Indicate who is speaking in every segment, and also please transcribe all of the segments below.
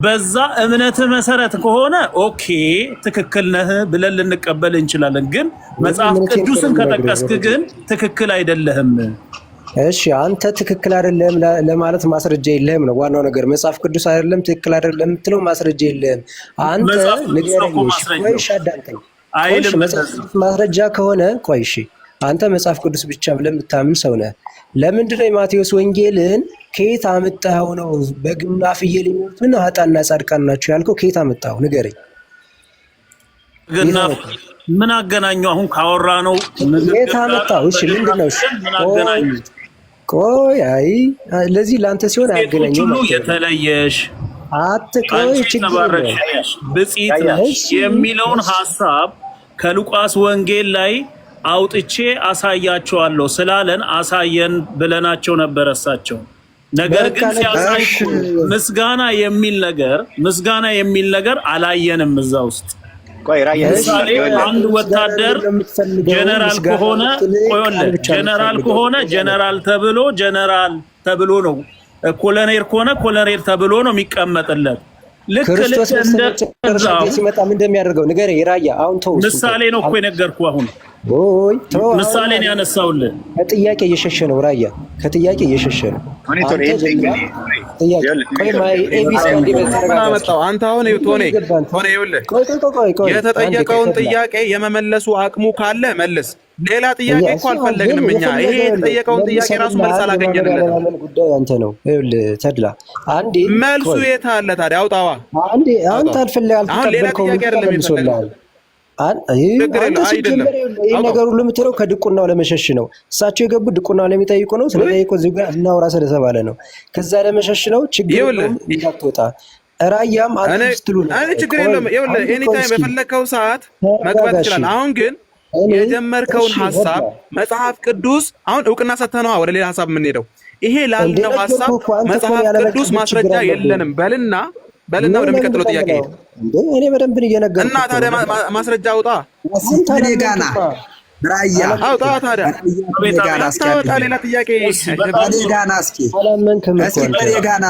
Speaker 1: በዛ እምነት መሰረት ከሆነ ኦኬ ትክክል ነህ ብለን ልንቀበል እንችላለን። ግን መጽሐፍ ቅዱስን ከጠቀስክ ግን ትክክል አይደለህም።
Speaker 2: እሺ አንተ ትክክል አይደለም ለማለት ማስረጃ የለህም ነው ዋናው ነገር። መጽሐፍ ቅዱስ አይደለም ትክክል አይደለም የምትለው ማስረጃ የለህም። አንተ ንገረኝ። ቆይ ሻዳንተኝ አይልም። ማስረጃ ከሆነ ቆይ እሺ አንተ መጽሐፍ ቅዱስ ብቻ ብለህ የምታምን ሰው ነህ። ለምንድነው የማቴዎስ ወንጌልን ከየት አመጣኸው ነው? በግና ፍየል የሚሉትን ኃጥአንና ጻድቃን ናቸው ያልከው ከየት አመጣኸው ንገረኝ።
Speaker 1: ግና ምን አገናኘው? አሁን ካወራ ነው
Speaker 2: ከየት አመጣኸው? እሺ ምንድነው? እሺ ምን አገናኘው? ቆይ አይ ለዚህ ላንተ ሲሆን አያገናኘው
Speaker 1: ነው የተለየሽ
Speaker 2: አትቆይ ችግር
Speaker 1: ብጽይት ነሽ የሚለውን ሐሳብ ከሉቃስ ወንጌል ላይ አውጥቼ አሳያቸዋለሁ ስላለን አሳየን ብለናቸው ነበር እሳቸው። ነገር ግን ሲያሳይ ምስጋና የሚል ነገር አላየንም እዛ ውስጥ። ቆይ ራየን አንድ ወታደር ጀነራል ከሆነ ጀነራል ተብሎ ነው፣ ኮሎኔል ከሆነ ኮሎኔል ተብሎ ነው የሚቀመጥለት። ልክ እንደዛው
Speaker 2: ሲመጣ ምን እንደሚያደርገው ንገረኝ። ራያ አሁን ተው
Speaker 1: ምሳሌ ነው እኮ የነገርኩህ አሁን ምሳሌን ያነሳውልህ።
Speaker 2: ከጥያቄ እየሸሸ ነው ራያ፣ ከጥያቄ እየሸሸ ነው።
Speaker 3: አንተ አሁን የተጠየቀውን ጥያቄ የመመለሱ አቅሙ ካለ መልስ። ሌላ ጥያቄ እኮ አልፈለግንም እኛ። ይሄ የተጠየቀውን ጥያቄ ራሱ መልስ አላገኘንለትም።
Speaker 2: ጉዳይ አንተ ነው። ይኸውልህ ተድላ አንዴ
Speaker 3: መልሱ የት አለ ታዲያ? አውጣዋ
Speaker 2: አንዴ። አንተ አልተቀበልከውም መልሶልሃል። ይህ ነገር ሁሉ የምትለው ከድቁናው ለመሸሽ ነው። እሳቸው የገቡት ድቁናው ለሚጠይቁ ነው። ስለጠይቁ እዚህ ጋር እናውራ ስለተባለ ነው። ከዛ ለመሸሽ ነው። ችግር እንዳትወጣ ራያም አንተ ስትሉ ነው።
Speaker 3: ችግር የለም። ይኸውልህ ኤኒታይም በፈለከው ሰዓት መግባት ይችላል። አሁን ግን የጀመርከውን ሐሳብ መጽሐፍ ቅዱስ አሁን እውቅና ሰተነዋ ወደ ሌላ ሐሳብ የምንሄደው ይሄ ላልነው ሐሳብ መጽሐፍ ቅዱስ ማስረጃ የለንም በልና ወደሚቀጥለው ጥያቄ ሄድ።
Speaker 2: እኔ በደንብ እየነገርኩህ
Speaker 3: እና ታዲያ ማስረጃ አውጣ።
Speaker 4: ጋና ራያ
Speaker 3: አውጣ። ታዲያ አውጣ። ሌላ ጥያቄ
Speaker 4: ጋና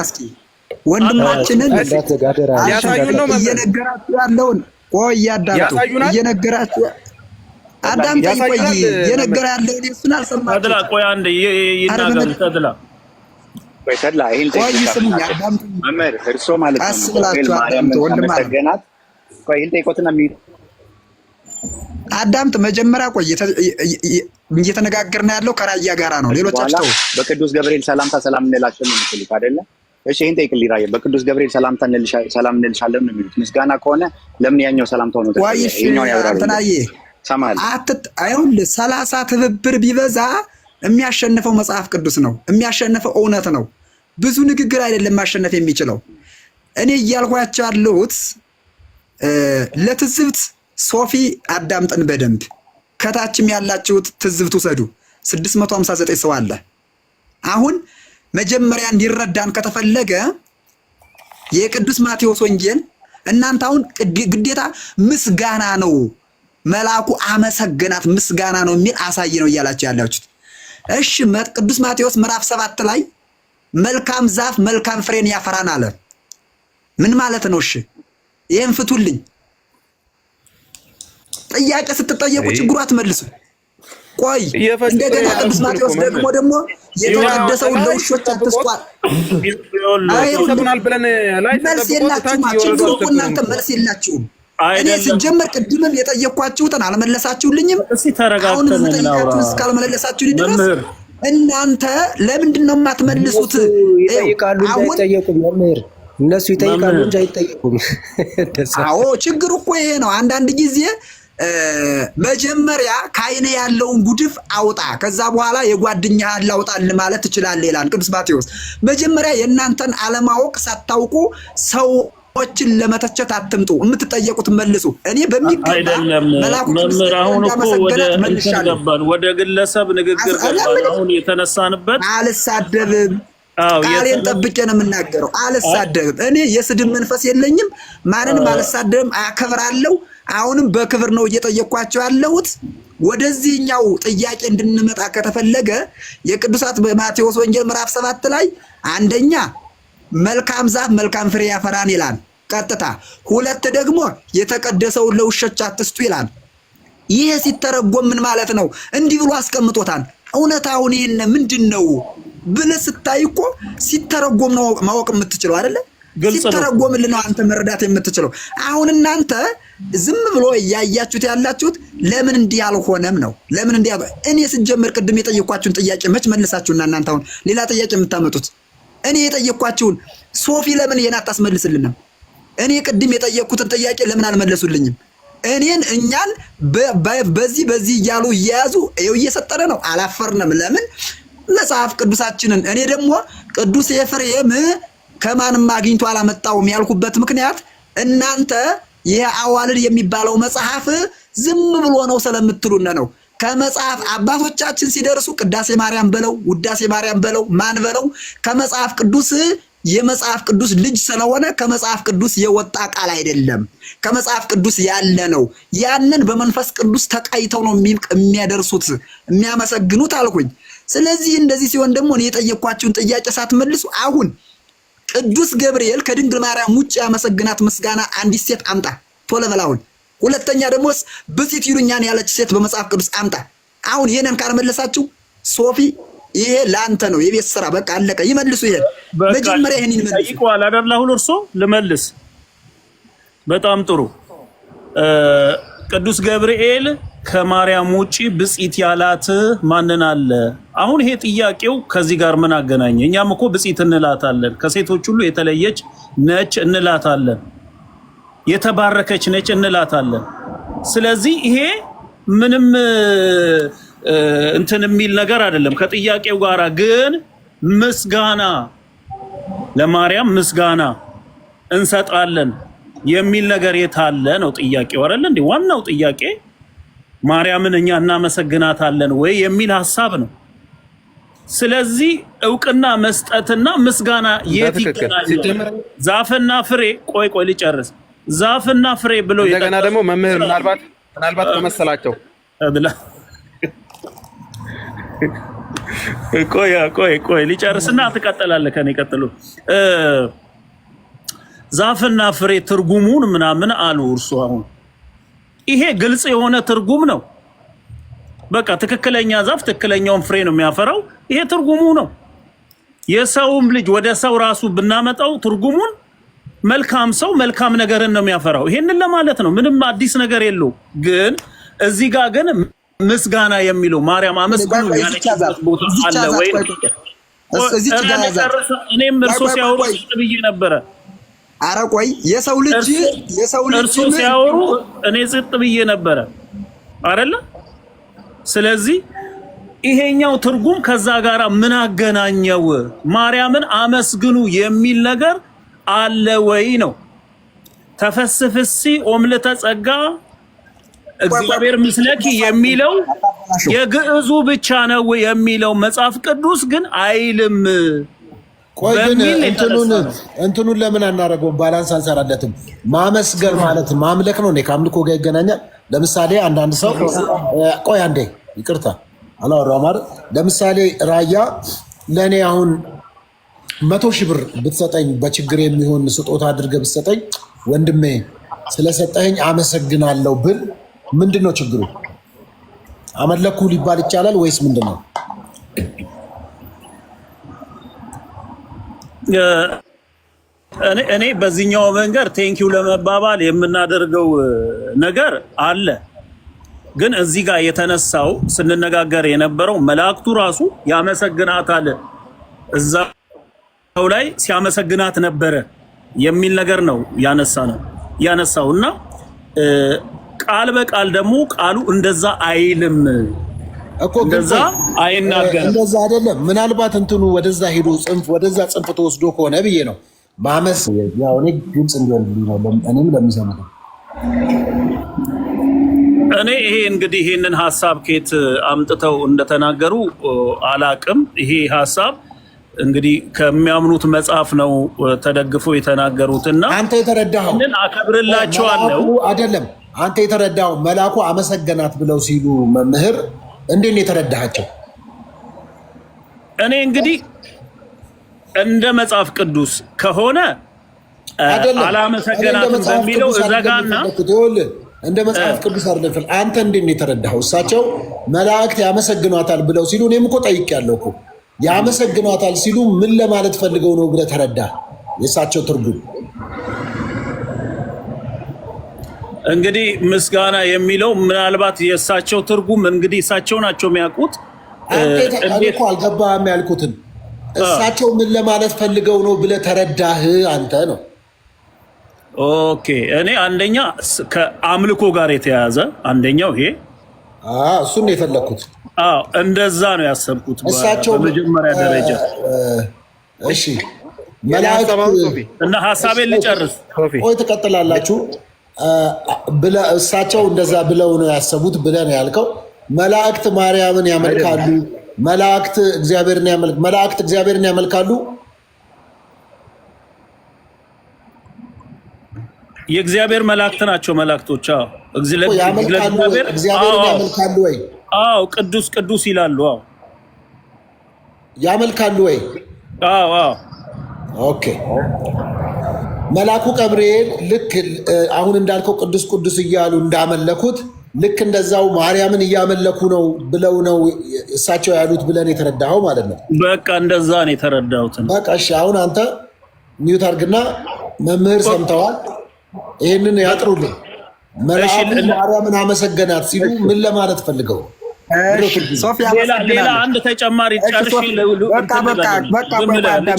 Speaker 4: እስኪ ወንድማችንን
Speaker 3: ያሳዩን ነው
Speaker 4: እየነገራችሁ ያለውን ቆይ ያዳምጡ። እየነገራችሁ አዳምጠኝ። ቆይ እየነገራ ያለውን እሱን አልሰማችሁም።
Speaker 1: ተድላ ቆይ አንዴ ይናገር ተድላ
Speaker 5: ቆይ ተድላ ይሄን መምህር እርሶ ማለት ነው ወንድማገናት ቆይ ይሄን ጠይቆትና
Speaker 4: አዳምጥ። መጀመሪያ ቆይ እየተነጋገርን ያለው ከራያ ጋራ ነው። ሌሎቻችሁ
Speaker 5: በቅዱስ ገብርኤል ሰላምታ ሰላም እንላለን ነው የምትሉት አይደለ? እሺ ይሄን ጠይቅልኝ ራያ። በቅዱስ ገብርኤል ሰላምታ ሰላም እንልሻለን ነው የሚሉት። ምስጋና ከሆነ ለምን ያኛው ሰላምታው ነው
Speaker 4: ይሄኛው ያብራሩ ሰማል አይሁንልህ። 30 ትብብር ቢበዛ የሚያሸንፈው መጽሐፍ ቅዱስ ነው። የሚያሸንፈው እውነት ነው። ብዙ ንግግር አይደለም ማሸነፍ የሚችለው። እኔ እያልኳቸው ያለሁት ለትዝብት ሶፊ አዳምጠን በደንብ ከታችም ያላችሁት ትዝብት ውሰዱ። 659 ሰው አለ። አሁን መጀመሪያ እንዲረዳን ከተፈለገ የቅዱስ ማቴዎስ ወንጌል እናንተ አሁን ግዴታ ምስጋና ነው መልአኩ አመሰገናት ምስጋና ነው የሚል አሳይ ነው እያላችሁ ያላችሁት። እሺ ቅዱስ ማቴዎስ ምዕራፍ 7 ላይ መልካም ዛፍ መልካም ፍሬን ያፈራን አለ። ምን ማለት ነው? እሺ ይሄን ፍቱልኝ። ጥያቄ ስትጠየቁ ችግሩ አትመልሱ። ቆይ እንደገና ቅዱስ ማቴዎስ ደግሞ የተቀደሰው ለውሾች አትስጧል። መልስ የላችሁም። ችግሩ እኮ እናንተ መልስ የላችሁም። እኔ ስጀምር ቅድምም የጠየኳችሁትን አልመለሳችሁልኝም። አሁንም የምጠይቃችሁን እስካልመለሳችሁልኝ ድረስ እናንተ ለምንድን ነው የማትመልሱት?
Speaker 2: ይጠይቃሉ እንጂ አይጠየቁም። መምህር እነሱ ይጠይቃሉ እንጂ አይጠየቁም።
Speaker 4: አዎ ችግሩ እኮ ይሄ ነው። አንዳንድ ጊዜ መጀመሪያ ከዓይነ ያለውን ጉድፍ አውጣ፣ ከዛ በኋላ የጓደኛህን ላውጣል ማለት ትችላለህ ይላል ቅዱስ ማቴዎስ። መጀመሪያ የእናንተን አለማወቅ ሳታውቁ ሰዎችን ለመተቸት አትምጡ። የምትጠየቁት መልሱ። እኔ በሚገባ መላኩ
Speaker 1: መምህር አሁን እኮ ወደ ግለሰብ ንግግር አሁን የተነሳንበት
Speaker 4: አልሳደብም። ቃሌን ጠብቄ ነው የምናገረው። አልሳደብም። እኔ የስድብ መንፈስ የለኝም። ማንንም አልሳደብም፣ አከብራለሁ። አሁንም በክብር ነው እየጠየኳቸው ያለሁት። ወደዚህኛው ጥያቄ እንድንመጣ ከተፈለገ የቅዱሳት በማቴዎስ ወንጌል ምዕራፍ 7 ላይ አንደኛ መልካም ዛፍ መልካም ፍሬ ያፈራን ይላል ቀጥታ። ሁለት ደግሞ የተቀደሰውን ለውሾች አትስጡ ይላል። ይሄ ሲተረጎም ምን ማለት ነው? እንዲህ ብሎ አስቀምጦታል። እውነታውን ይሄን ምንድነው ብለህ ስታይ እኮ ሲተረጎም ነው ማወቅ የምትችለው አይደለ? ሲተረጎምልህ ነው አንተ መረዳት የምትችለው። አሁን እናንተ ዝም ብሎ ያያችሁት ያላችሁት ለምን እንዲህ አልሆነም ነው። ለምን እንዲህ እኔ ስጀምር ቅድም የጠየኳችሁን ጥያቄ መች መልሳችሁና እናንተ አሁን ሌላ ጥያቄ የምታመጡት? እኔ የጠየኳችሁን ሶፊ ለምን ይሄን አታስመልስልንም? እኔ ቅድም የጠየኩትን ጥያቄ ለምን አልመለሱልኝም? እኛን በዚህ እያሉ እየያዙ ይኸው እየሰጠረ ነው። አላፈርንም። ለምን መጽሐፍ ቅዱሳችንን እኔ ደግሞ ቅዱስ ኤፍሬም ከማንም አግኝቶ አላመጣውም ያልኩበት ምክንያት እናንተ ይሄ አዋልድ የሚባለው መጽሐፍ ዝም ብሎ ነው ስለምትሉነ ነው። ከመጽሐፍ አባቶቻችን ሲደርሱ ቅዳሴ ማርያም በለው ውዳሴ ማርያም በለው ማን በለው ከመጽሐፍ ቅዱስ የመጽሐፍ ቅዱስ ልጅ ስለሆነ ከመጽሐፍ ቅዱስ የወጣ ቃል አይደለም፣ ከመጽሐፍ ቅዱስ ያለ ነው። ያንን በመንፈስ ቅዱስ ተቃይተው ነው የሚያደርሱት የሚያመሰግኑት አልኩኝ። ስለዚህ እንደዚህ ሲሆን ደግሞ እኔ የጠየኳችሁን ጥያቄ ሳትመልሱ አሁን ቅዱስ ገብርኤል ከድንግል ማርያም ውጭ ያመሰግናት ምስጋና አንዲት ሴት አምጣ ቶሎ በል አሁን። ሁለተኛ ደግሞ ብፅዕት ይሉኛል ያለች ሴት በመጽሐፍ ቅዱስ አምጣ። አሁን ይሄንን ካልመለሳችሁ ሶፊ ይሄ ላንተ ነው የቤት ስራ። በቃ አለቀ። ይመልሱ። ይሄ መጀመሪያ ይሄን ይመልሱ።
Speaker 1: ጠይቀዋል አይደል? አሁን እርሶ ልመልስ። በጣም ጥሩ። ቅዱስ ገብርኤል ከማርያም ውጪ ብፅዕት ያላት ማንን አለ? አሁን ይሄ ጥያቄው ከዚህ ጋር ምን አገናኘ? እኛም እኮ ብፅዕት እንላታለን፣ ከሴቶች ሁሉ የተለየች ነች እንላታለን፣ የተባረከች ነች እንላታለን። ስለዚህ ይሄ ምንም እንትን የሚል ነገር አይደለም ከጥያቄው ጋራ። ግን ምስጋና ለማርያም ምስጋና እንሰጣለን የሚል ነገር የታለ ነው ጥያቄው አይደል እንዴ? ዋናው ጥያቄ ማርያምን እኛ እናመሰግናታለን ወይ የሚል ሐሳብ ነው። ስለዚህ እውቅና መስጠትና ምስጋና የት ይገናኛል? ዛፍና ፍሬ ቆይ ልጨርስ። ዛፍና ፍሬ ብሎ
Speaker 3: እንደገና ደግሞ መምህር ምናልባት ከመሰላቸው
Speaker 1: ቆይ ሊጨርስና ትቀጥላለህ። ከኔ ቀጥሎ ዛፍና ፍሬ ትርጉሙን ምናምን አሉ እርሱ። አሁን ይሄ ግልጽ የሆነ ትርጉም ነው። በቃ ትክክለኛ ዛፍ ትክክለኛውን ፍሬ ነው የሚያፈራው። ይሄ ትርጉሙ ነው። የሰውም ልጅ ወደ ሰው ራሱ ብናመጣው ትርጉሙን መልካም ሰው መልካም ነገርን ነው የሚያፈራው። ይሄንን ለማለት ነው። ምንም አዲስ ነገር የለው። ግን እዚህ ጋር ግን ምስጋና የሚለው ማርያም አመስግኑ ያለችበት ቦታ አለ ወይ? እኔም እርሶ ሲያወሩ ብዬ ነበረ።
Speaker 4: ኧረ ቆይ የሰው ልጅ
Speaker 1: እርሶ ሲያወሩ እኔ ጽጥ ብዬ ነበረ አይደለ? ስለዚህ ይሄኛው ትርጉም ከዛ ጋራ ምን አገናኘው? ማርያምን አመስግኑ የሚል ነገር አለ ወይ ነው። ተፈስፍሲ ኦምልተ ጸጋ እግዚአብሔር ምስለኪ የሚለው የግዕዙ ብቻ ነው የሚለው መጽሐፍ ቅዱስ ግን አይልም።
Speaker 6: ቆይ ግን እንትኑን ለምን አናረገውም? ባላንስ አንሰራለትም። ማመስገን ማለት ማምለክ ነው እንዴ? ከአምልኮ ጋር ይገናኛል። ለምሳሌ አንዳንድ ሰው ቆይ አንዴ ይቅርታ አላወራሁም አይደል? ለምሳሌ ራያ ለኔ አሁን 100,000 ብር ብትሰጠኝ በችግር የሚሆን ስጦታ አድርገህ ብትሰጠኝ ወንድሜ ስለሰጠኸኝ አመሰግናለሁ ብል ምንድነው ችግሩ? አመለኩ ሊባል ይቻላል ወይስ ምንድነው?
Speaker 1: እኔ በዚህኛው መንገድ ቴንኪው ለመባባል የምናደርገው ነገር አለ። ግን እዚህ ጋር የተነሳው ስንነጋገር የነበረው መላእክቱ ራሱ ያመሰግናታል እዛው ላይ ሲያመሰግናት ነበረ የሚል ነገር ነው ያነሳውና ቃል በቃል ደግሞ ቃሉ እንደዛ አይልም
Speaker 6: እኮ
Speaker 1: እንደዛ አይናገርም።
Speaker 6: እንደዛ አይደለም። ምናልባት እንትኑ ወደዛ ሄዶ ወደዛ ጽንፍ ተወስዶ ከሆነ ብዬ ነው ማመስ ያው እኔ ግልጽ እንዲሆን ነው እኔም ለሚሰማው
Speaker 1: እኔ ይሄ እንግዲህ ይሄንን ሐሳብ ከየት አምጥተው እንደተናገሩ አላቅም። ይሄ ሐሳብ እንግዲህ ከሚያምኑት መጽሐፍ ነው ተደግፎ የተናገሩትና
Speaker 6: አንተ የተረዳኸው
Speaker 1: እንን አከብርላቸዋለሁ
Speaker 6: አይደለም። አንተ የተረዳኸው መልአኩ አመሰገናት ብለው ሲሉ መምህር እንዴት ነው የተረዳሃቸው?
Speaker 1: እኔ እንግዲህ እንደ መጽሐፍ ቅዱስ ከሆነ አላመሰገናትም በሚለው እዘጋና
Speaker 6: እንደ መጽሐፍ ቅዱስ አይደለም። አንተ እንዴት ነው የተረዳኸው? እሳቸው መላእክት ያመሰግኗታል ብለው ሲሉ እኔም እኮ ጠይቄያለሁ እኮ ያመሰግኗታል ሲሉ ምን ለማለት ፈልገው ነው ብለህ ተረዳህ? የእሳቸው ትርጉም
Speaker 1: እንግዲህ ምስጋና የሚለው ምናልባት የእሳቸው ትርጉም እንግዲህ እሳቸው ናቸው የሚያውቁት።
Speaker 6: እኔ እኮ አልገባህም ያልኩትን እሳቸው ምን ለማለት ፈልገው ነው ብለህ ተረዳህ አንተ ነው።
Speaker 1: ኦኬ እኔ አንደኛ ከአምልኮ ጋር የተያያዘ አንደኛው ይሄ
Speaker 6: እሱን ነው የፈለኩት።
Speaker 1: እንደዛ ነው ያሰብኩት
Speaker 6: እሳቸው
Speaker 1: በመጀመሪያ ደረጃ።
Speaker 6: እሺ መላእክት
Speaker 1: እና ሐሳቤን ልጨርስ።
Speaker 6: ቆይ ትቀጥላላችሁ። እሳቸው እንደዛ ብለው ነው ያሰቡት ብለህ ነው ያልከው። መላእክት ማርያምን ያመልካሉ፣ መላእክት እግዚአብሔርን ያመልካሉ።
Speaker 1: የእግዚአብሔር መላእክት ናቸው። መላእክቶች
Speaker 6: እግዚአብሔርን ያመልካሉ ወይ?
Speaker 1: ቅዱስ ቅዱስ ይላሉ።
Speaker 6: ያመልካሉ ወይ? ኦኬ መልአኩ ገብርኤል ልክ አሁን እንዳልከው ቅዱስ ቅዱስ እያሉ እንዳመለኩት ልክ እንደዛው ማርያምን እያመለኩ ነው ብለው ነው እሳቸው ያሉት ብለን የተረዳኸው ማለት ነው።
Speaker 1: በቃ እንደዛ ነው የተረዳሁት።
Speaker 6: በቃ እሺ፣ አሁን አንተ ሚዩት አድርግና መምህር ሰምተዋል። ይህንን ያጥሩልኝ። መልአኩ ማርያምን አመሰገናት ሲሉ ምን ለማለት ፈልገው?
Speaker 1: ሌላ አንድ ተጨማሪ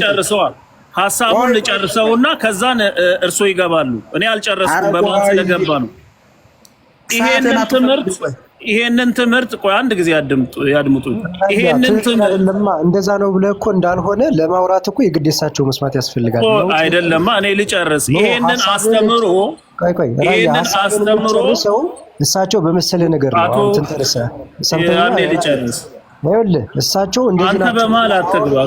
Speaker 1: ጨርሰዋል። ሀሳቡን ልጨርሰውና ከዛን እርሶ ይገባሉ። እኔ አልጨረስኩም በማለት ስለገባ ነው። ይሄንን ትምህርት ቆይ አንድ ጊዜ ያድምጡኝ። ይሄንን ትምህርት
Speaker 2: እንደዛ ነው ብለህ እኮ እንዳልሆነ ለማውራት እኮ የግዴሳቸው መስማት ያስፈልጋል።
Speaker 1: አይደለም እኔ ልጨርስ። ይሄንን አስተምሮ
Speaker 2: እሳቸው በመሰለ ነገር ነው እንትን ተነሳ
Speaker 1: ሰምተኛ ልጨርስ።
Speaker 2: ይኸውልህ እሳቸው እንደዚህ
Speaker 1: አንተ በመሃል አትግባ።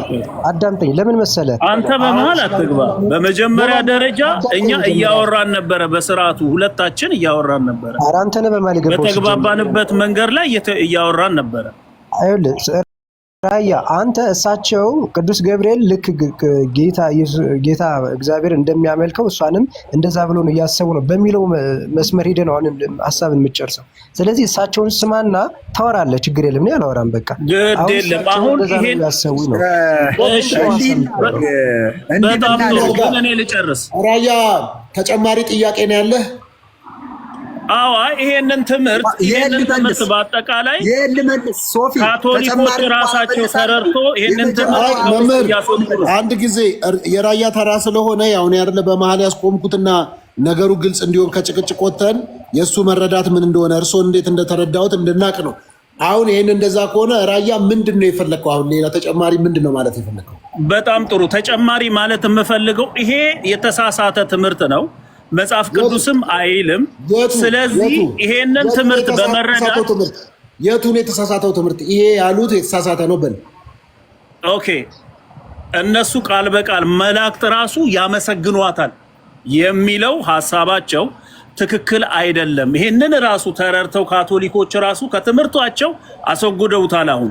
Speaker 2: አዳምጠኝ። ለምን መሰለህ?
Speaker 1: አንተ በመሃል አትግባ። በመጀመሪያ ደረጃ እኛ እያወራን ነበረ፣ በስርዓቱ ሁለታችን እያወራን ነበረ።
Speaker 2: ኧረ አንተ ነህ በመሃል ገባው።
Speaker 1: በተግባባንበት መንገድ ላይ እያወራን ነበረ።
Speaker 2: ይኸውልህ ራያ አንተ እሳቸው ቅዱስ ገብርኤል ልክ ጌታ እግዚአብሔር እንደሚያመልከው እሷንም እንደዛ ብሎ ነው እያሰቡ ነው በሚለው መስመር ሄደህ ነው አሁን ሀሳብን የምትጨርሰው። ስለዚህ እሳቸውን ስማና ታወራለህ። ችግር የለም። እኔ አላወራም። በቃ
Speaker 1: ግድ የለም። አሁን ይሄን
Speaker 2: ያሰቡ ነው።
Speaker 1: በጣም ጥሩ። ግን እኔ ልጨርስ።
Speaker 6: ራያ ተጨማሪ ጥያቄ ነው ያለህ?
Speaker 1: ይሄንን ትምህርት በአጠቃላይ ካቶሊኮች ራሳቸው ተረድቶ ይሄንን ትምህርት
Speaker 6: አንድ ጊዜ የራያ ተራ ስለሆነ ያው ነው አይደለ በመሃል ያስቆምኩትና ነገሩ ግልጽ እንዲሆን ከጭቅጭቅ ወተን የሱ መረዳት ምን እንደሆነ እርሶ እንዴት እንደተረዳሁት እንድናቅ ነው። አሁን ይሄን እንደዛ ከሆነ ራያ ምንድነው የፈለከው? አሁን ሌላ ተጨማሪ ምንድነው ማለት የፈለከው?
Speaker 1: በጣም ጥሩ። ተጨማሪ ማለት የምፈልገው ይሄ የተሳሳተ ትምህርት ነው፣ መጽሐፍ ቅዱስም አይልም። ስለዚህ ይሄንን ትምህርት በመረዳት
Speaker 6: የቱን የተሳሳተው ትምህርት? ይሄ ያሉት የተሳሳተ ነው በል።
Speaker 1: ኦኬ እነሱ ቃል በቃል መላእክት ራሱ ያመሰግኗታል የሚለው ሐሳባቸው ትክክል አይደለም። ይሄንን ራሱ ተረድተው ካቶሊኮች ራሱ ከትምህርቷቸው አስወግደውታል። አሁን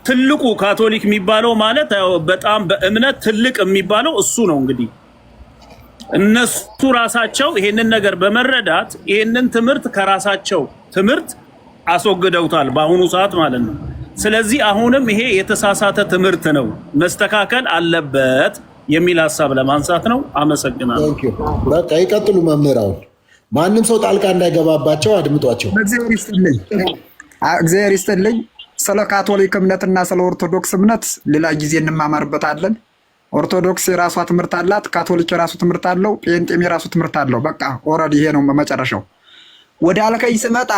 Speaker 1: ትልቁ ካቶሊክ የሚባለው ማለት በጣም በእምነት ትልቅ የሚባለው እሱ ነው። እንግዲህ እነሱ ራሳቸው ይሄንን ነገር በመረዳት ይሄንን ትምህርት ከራሳቸው ትምህርት አስወግደውታል በአሁኑ ሰዓት ማለት ነው። ስለዚህ አሁንም ይሄ የተሳሳተ ትምህርት ነው፣ መስተካከል አለበት የሚል ሀሳብ ለማንሳት ነው። አመሰግናለሁ።
Speaker 6: በቃ ይቀጥሉ መምህራን። ማንም ሰው ጣልቃ እንዳይገባባቸው አድምጧቸው።
Speaker 4: እግዚአብሔር ይስጥልኝ። ስለ ካቶሊክ እምነትና ስለ ኦርቶዶክስ እምነት ሌላ ጊዜ እንማማርበታለን። ኦርቶዶክስ የራሷ ትምህርት አላት፣ ካቶሊክ የራሱ ትምህርት አለው፣ ጴንጤም የራሱ ትምህርት አለው። በቃ ኦልሬዲ ይሄ ነው መጨረሻው። ወደ አልከኝ ስመጣ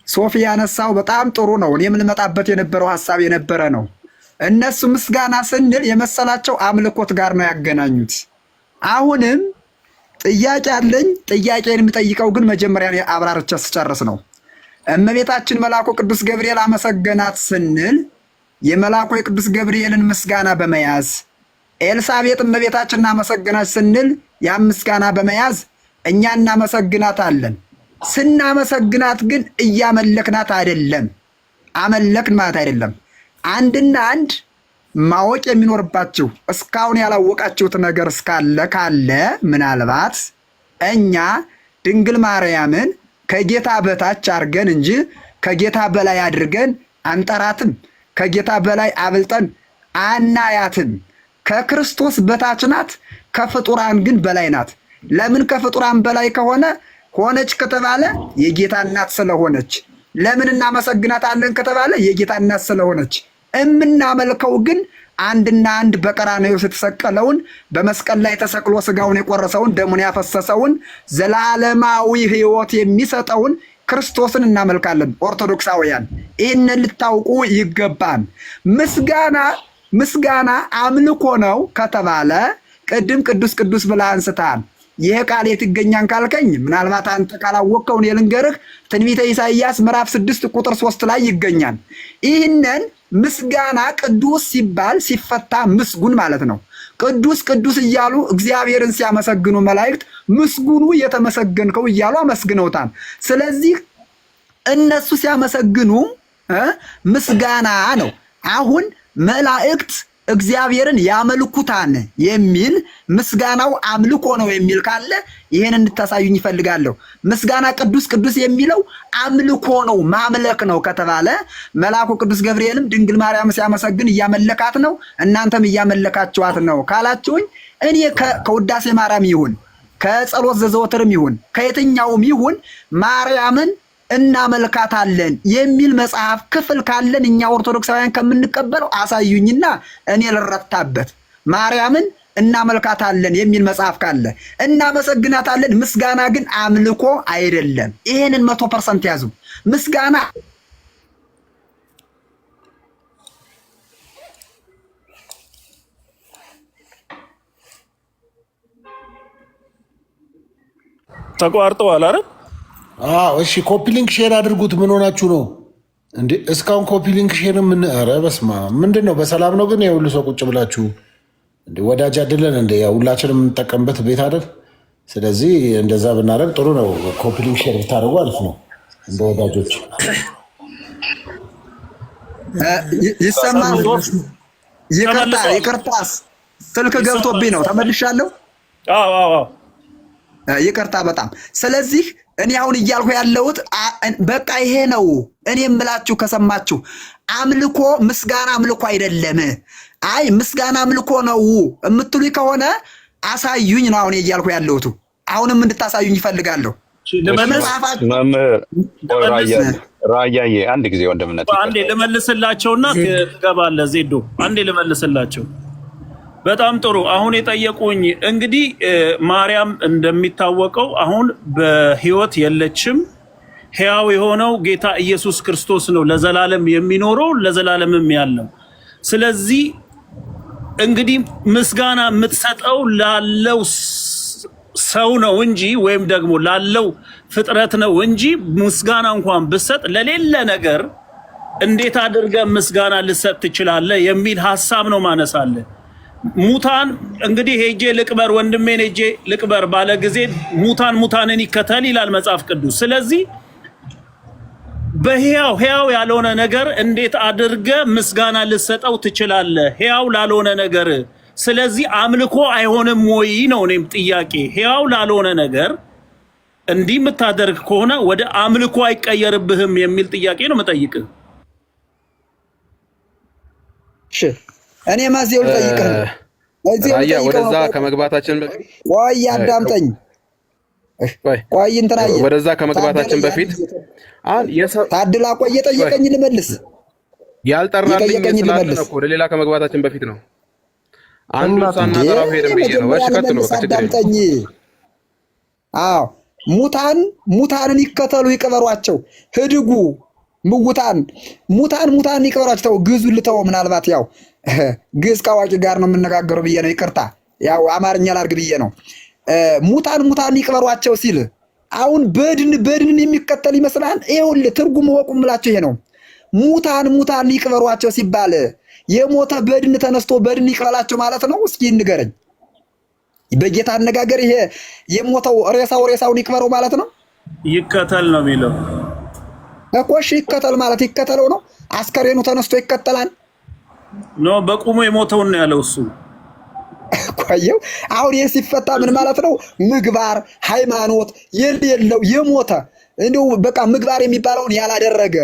Speaker 4: ሶፊ ያነሳው በጣም ጥሩ ነው። እኔም ልመጣበት የነበረው ሀሳብ የነበረ ነው። እነሱ ምስጋና ስንል የመሰላቸው አምልኮት ጋር ነው ያገናኙት። አሁንም ጥያቄ አለኝ። ጥያቄን የምጠይቀው ግን መጀመሪያ አብራርቼ ስጨርስ ነው። እመቤታችን መልአኩ ቅዱስ ገብርኤል አመሰገናት ስንል የመልአኩ የቅዱስ ገብርኤልን ምስጋና በመያዝ ኤልሳቤጥ እመቤታችንን አመሰገናት ስንል ያን ምስጋና በመያዝ እኛ እናመሰግናታለን። ስናመሰግናት ግን እያመለክናት አይደለም። አመለክን ማለት አይደለም። አንድና አንድ ማወቅ የሚኖርባችሁ እስካሁን ያላወቃችሁት ነገር ካለ ምናልባት እኛ ድንግል ማርያምን ከጌታ በታች አድርገን እንጂ ከጌታ በላይ አድርገን አንጠራትም። ከጌታ በላይ አብልጠን አናያትም። ከክርስቶስ በታች ናት፣ ከፍጡራን ግን በላይ ናት። ለምን ከፍጡራን በላይ ሆነች ከተባለ የጌታ እናት ስለሆነች። ለምን እናመሰግናታለን ከተባለ የጌታ እናት ስለሆነች። እምናመልከው ግን አንድና አንድ በቀራንዮ የተሰቀለውን በመስቀል ላይ ተሰቅሎ ስጋውን የቆረሰውን ደሙን ያፈሰሰውን ዘላለማዊ ሕይወት የሚሰጠውን ክርስቶስን እናመልካለን። ኦርቶዶክሳውያን ይህንን ልታውቁ ይገባል። ምስጋና አምልኮ ነው ከተባለ ቅድም ቅዱስ ብለህ አንስታል። ይሄ ቃል የት ይገኛል ካልከኝ ምናልባት አንተ ካላወቅከው እኔ ልንገርህ። ትንቢተ ኢሳይያስ ምዕራፍ 6 ቁጥር 3 ላይ ይገኛል። ይህንን ምስጋና ቅዱስ ሲባል ሲፈታ ምስጉን ማለት ነው። ቅዱስ እያሉ እግዚአብሔርን ሲያመሰግኑ መላእክት ምስጉኑ የተመሰገንከው እያሉ አመስግነውታል። ስለዚህ እነሱ ሲያመሰግኑ ምስጋና ነው። አሁን መላእክት እግዚአብሔርን ያመልኩታን የሚል ምስጋናው አምልኮ ነው የሚል ካለ ይሄን እንድታሳዩኝ ይፈልጋለሁ። ምስጋና ቅዱስ የሚለው አምልኮ ነው ማምለክ ነው ከተባለ መልአኩ ቅዱስ ገብርኤልም ድንግል ማርያም ሲያመሰግን እያመለካት ነው፣ እናንተም እያመለካችኋት ነው ካላችሁኝ እኔ ከውዳሴ ማርያም ይሁን ከጸሎት ዘዘወትርም ይሁን ከየትኛውም ይሁን ማርያምን እናመልካታለን የሚል መጽሐፍ ክፍል ካለን እኛ ኦርቶዶክሳውያን ከምንቀበለው አሳዩኝና እኔ ልረታበት። ማርያምን እናመልካታለን የሚል መጽሐፍ ካለ እናመሰግናታለን። ምስጋና ግን አምልኮ አይደለም። ይሄንን 100% ያዙ። ምስጋና
Speaker 1: ተቋርጠዋል አይደል?
Speaker 6: እሺ ኮፒ ሊንክ ሼር አድርጉት። ምን ሆናችሁ ነው እንዴ? እስካሁን ኮፒ ሊንክ ሼር ኧረ በስመ አብ ምንድን ነው? በሰላም ነው ግን የሁሉ ሰው ቁጭ ብላችሁ እንዴ? ወዳጅ አይደለን እንዴ? ያው ሁላችንም የምንጠቀምበት ቤት አይደል? ስለዚህ እንደዛ ብናደርግ ጥሩ ነው። ኮፒ ሊንክ ሼር ብታደርጉ አሪፍ ነው። እንደ ወዳጆች
Speaker 4: ይሰማል። ይቅርታ ስልክ ገብቶብኝ ነው ተመልሻለሁ። ይቅርታ በጣም ስለዚህ እኔ አሁን እያልኩ ያለሁት በቃ ይሄ ነው። እኔ የምላችሁ ከሰማችሁ አምልኮ ምስጋና አምልኮ አይደለም። አይ ምስጋና አምልኮ ነው የምትሉኝ ከሆነ አሳዩኝ ነው አሁን እያልኩ ያለሁት። አሁንም እንድታሳዩኝ ይፈልጋለሁ።
Speaker 5: ራያዬ አንድ ጊዜ ወንድምነት
Speaker 1: አንዴ ልመልስላቸውና ትገባለህ። ዜዶ አንዴ ልመልስላቸው። በጣም ጥሩ። አሁን የጠየቁኝ እንግዲህ ማርያም እንደሚታወቀው አሁን በሕይወት የለችም። ሕያው የሆነው ጌታ ኢየሱስ ክርስቶስ ነው ለዘላለም የሚኖረው ለዘላለምም ያለው። ስለዚህ እንግዲህ ምስጋና የምትሰጠው ላለው ሰው ነው እንጂ ወይም ደግሞ ላለው ፍጥረት ነው እንጂ ምስጋና እንኳን ብትሰጥ ለሌለ ነገር እንዴት አድርገህ ምስጋና ልሰጥ ትችላለህ የሚል ሐሳብ ነው ማነሳለህ። ሙታን እንግዲህ ሄጄ ልቅበር ወንድሜን ሄጄ ልቅበር ባለ ጊዜ ሙታንን ይከተል ይላል መጽሐፍ ቅዱስ። ስለዚህ በሕያው ያልሆነ ነገር እንዴት አድርገ ምስጋና ልሰጠው ትችላለህ? ሕያው ላልሆነ ነገር። ስለዚህ አምልኮ አይሆንም ወይ ነው እኔም ጥያቄ። ሕያው ላልሆነ ነገር እንዲህ የምታደርግ ከሆነ ወደ አምልኮ አይቀየርብህም የሚል ጥያቄ ነው የምጠይቅህ።
Speaker 4: እሺ እኔ ማዚው ልጠይቅህ
Speaker 3: ራያ ወደዛ ከመግባታችን በፊት
Speaker 4: ቆይ አዳምጠኝ። ቆይ እንትናዬ
Speaker 3: ወደዛ ከመግባታችን በፊት
Speaker 4: ታድላ ቆይ ጠይቀኝ ልመልስ።
Speaker 3: ያልጠራልኝ ስላለ ነው እኮ ወደ ሌላ ከመግባታችን በፊት ነው። አንዱ ሳናጠራው ሄደን ብዬ ነው። እሺ ቀጥሉ።
Speaker 4: አዳምጠኝ። አዎ ሙታንን ይከተሉ ይቅበሯቸው። ህድጉ ሙታን ይቅበሯቸው። ግዙ ልተው ምናልባት ያው ግዕዝ ከአዋቂ ጋር ነው የምነጋገረው ብዬ ነው። ይቅርታ ያው አማርኛ ላድርግ ብዬ ነው። ሙታን ይቅበሯቸው ሲል አሁን በድንን የሚከተል ይመስላል። ይኸውልህ ትርጉም ወቁም ምላቸው ይሄ ነው። ሙታን ይቅበሯቸው ሲባል የሞተ በድን ተነስቶ በድን ይቅበላቸው ማለት ነው? እስኪ ንገረኝ። በጌታ አነጋገር ይሄ የሞተው ሬሳውን ይቅበረው ማለት ነው?
Speaker 1: ይከተል ነው የሚለው
Speaker 4: እኮ። እሺ ይከተል ማለት ይከተለው ነው። አስከሬኑ ተነስቶ ይከተላል።
Speaker 1: ኖ በቁሙ የሞተውን ነው ያለው እሱ።
Speaker 4: ቆየው አሁን ይሄ ሲፈታ ምን ማለት ነው? ምግባር ሃይማኖት የሌለው የሞተ እንደው በቃ ምግባር የሚባለውን ያላደረገ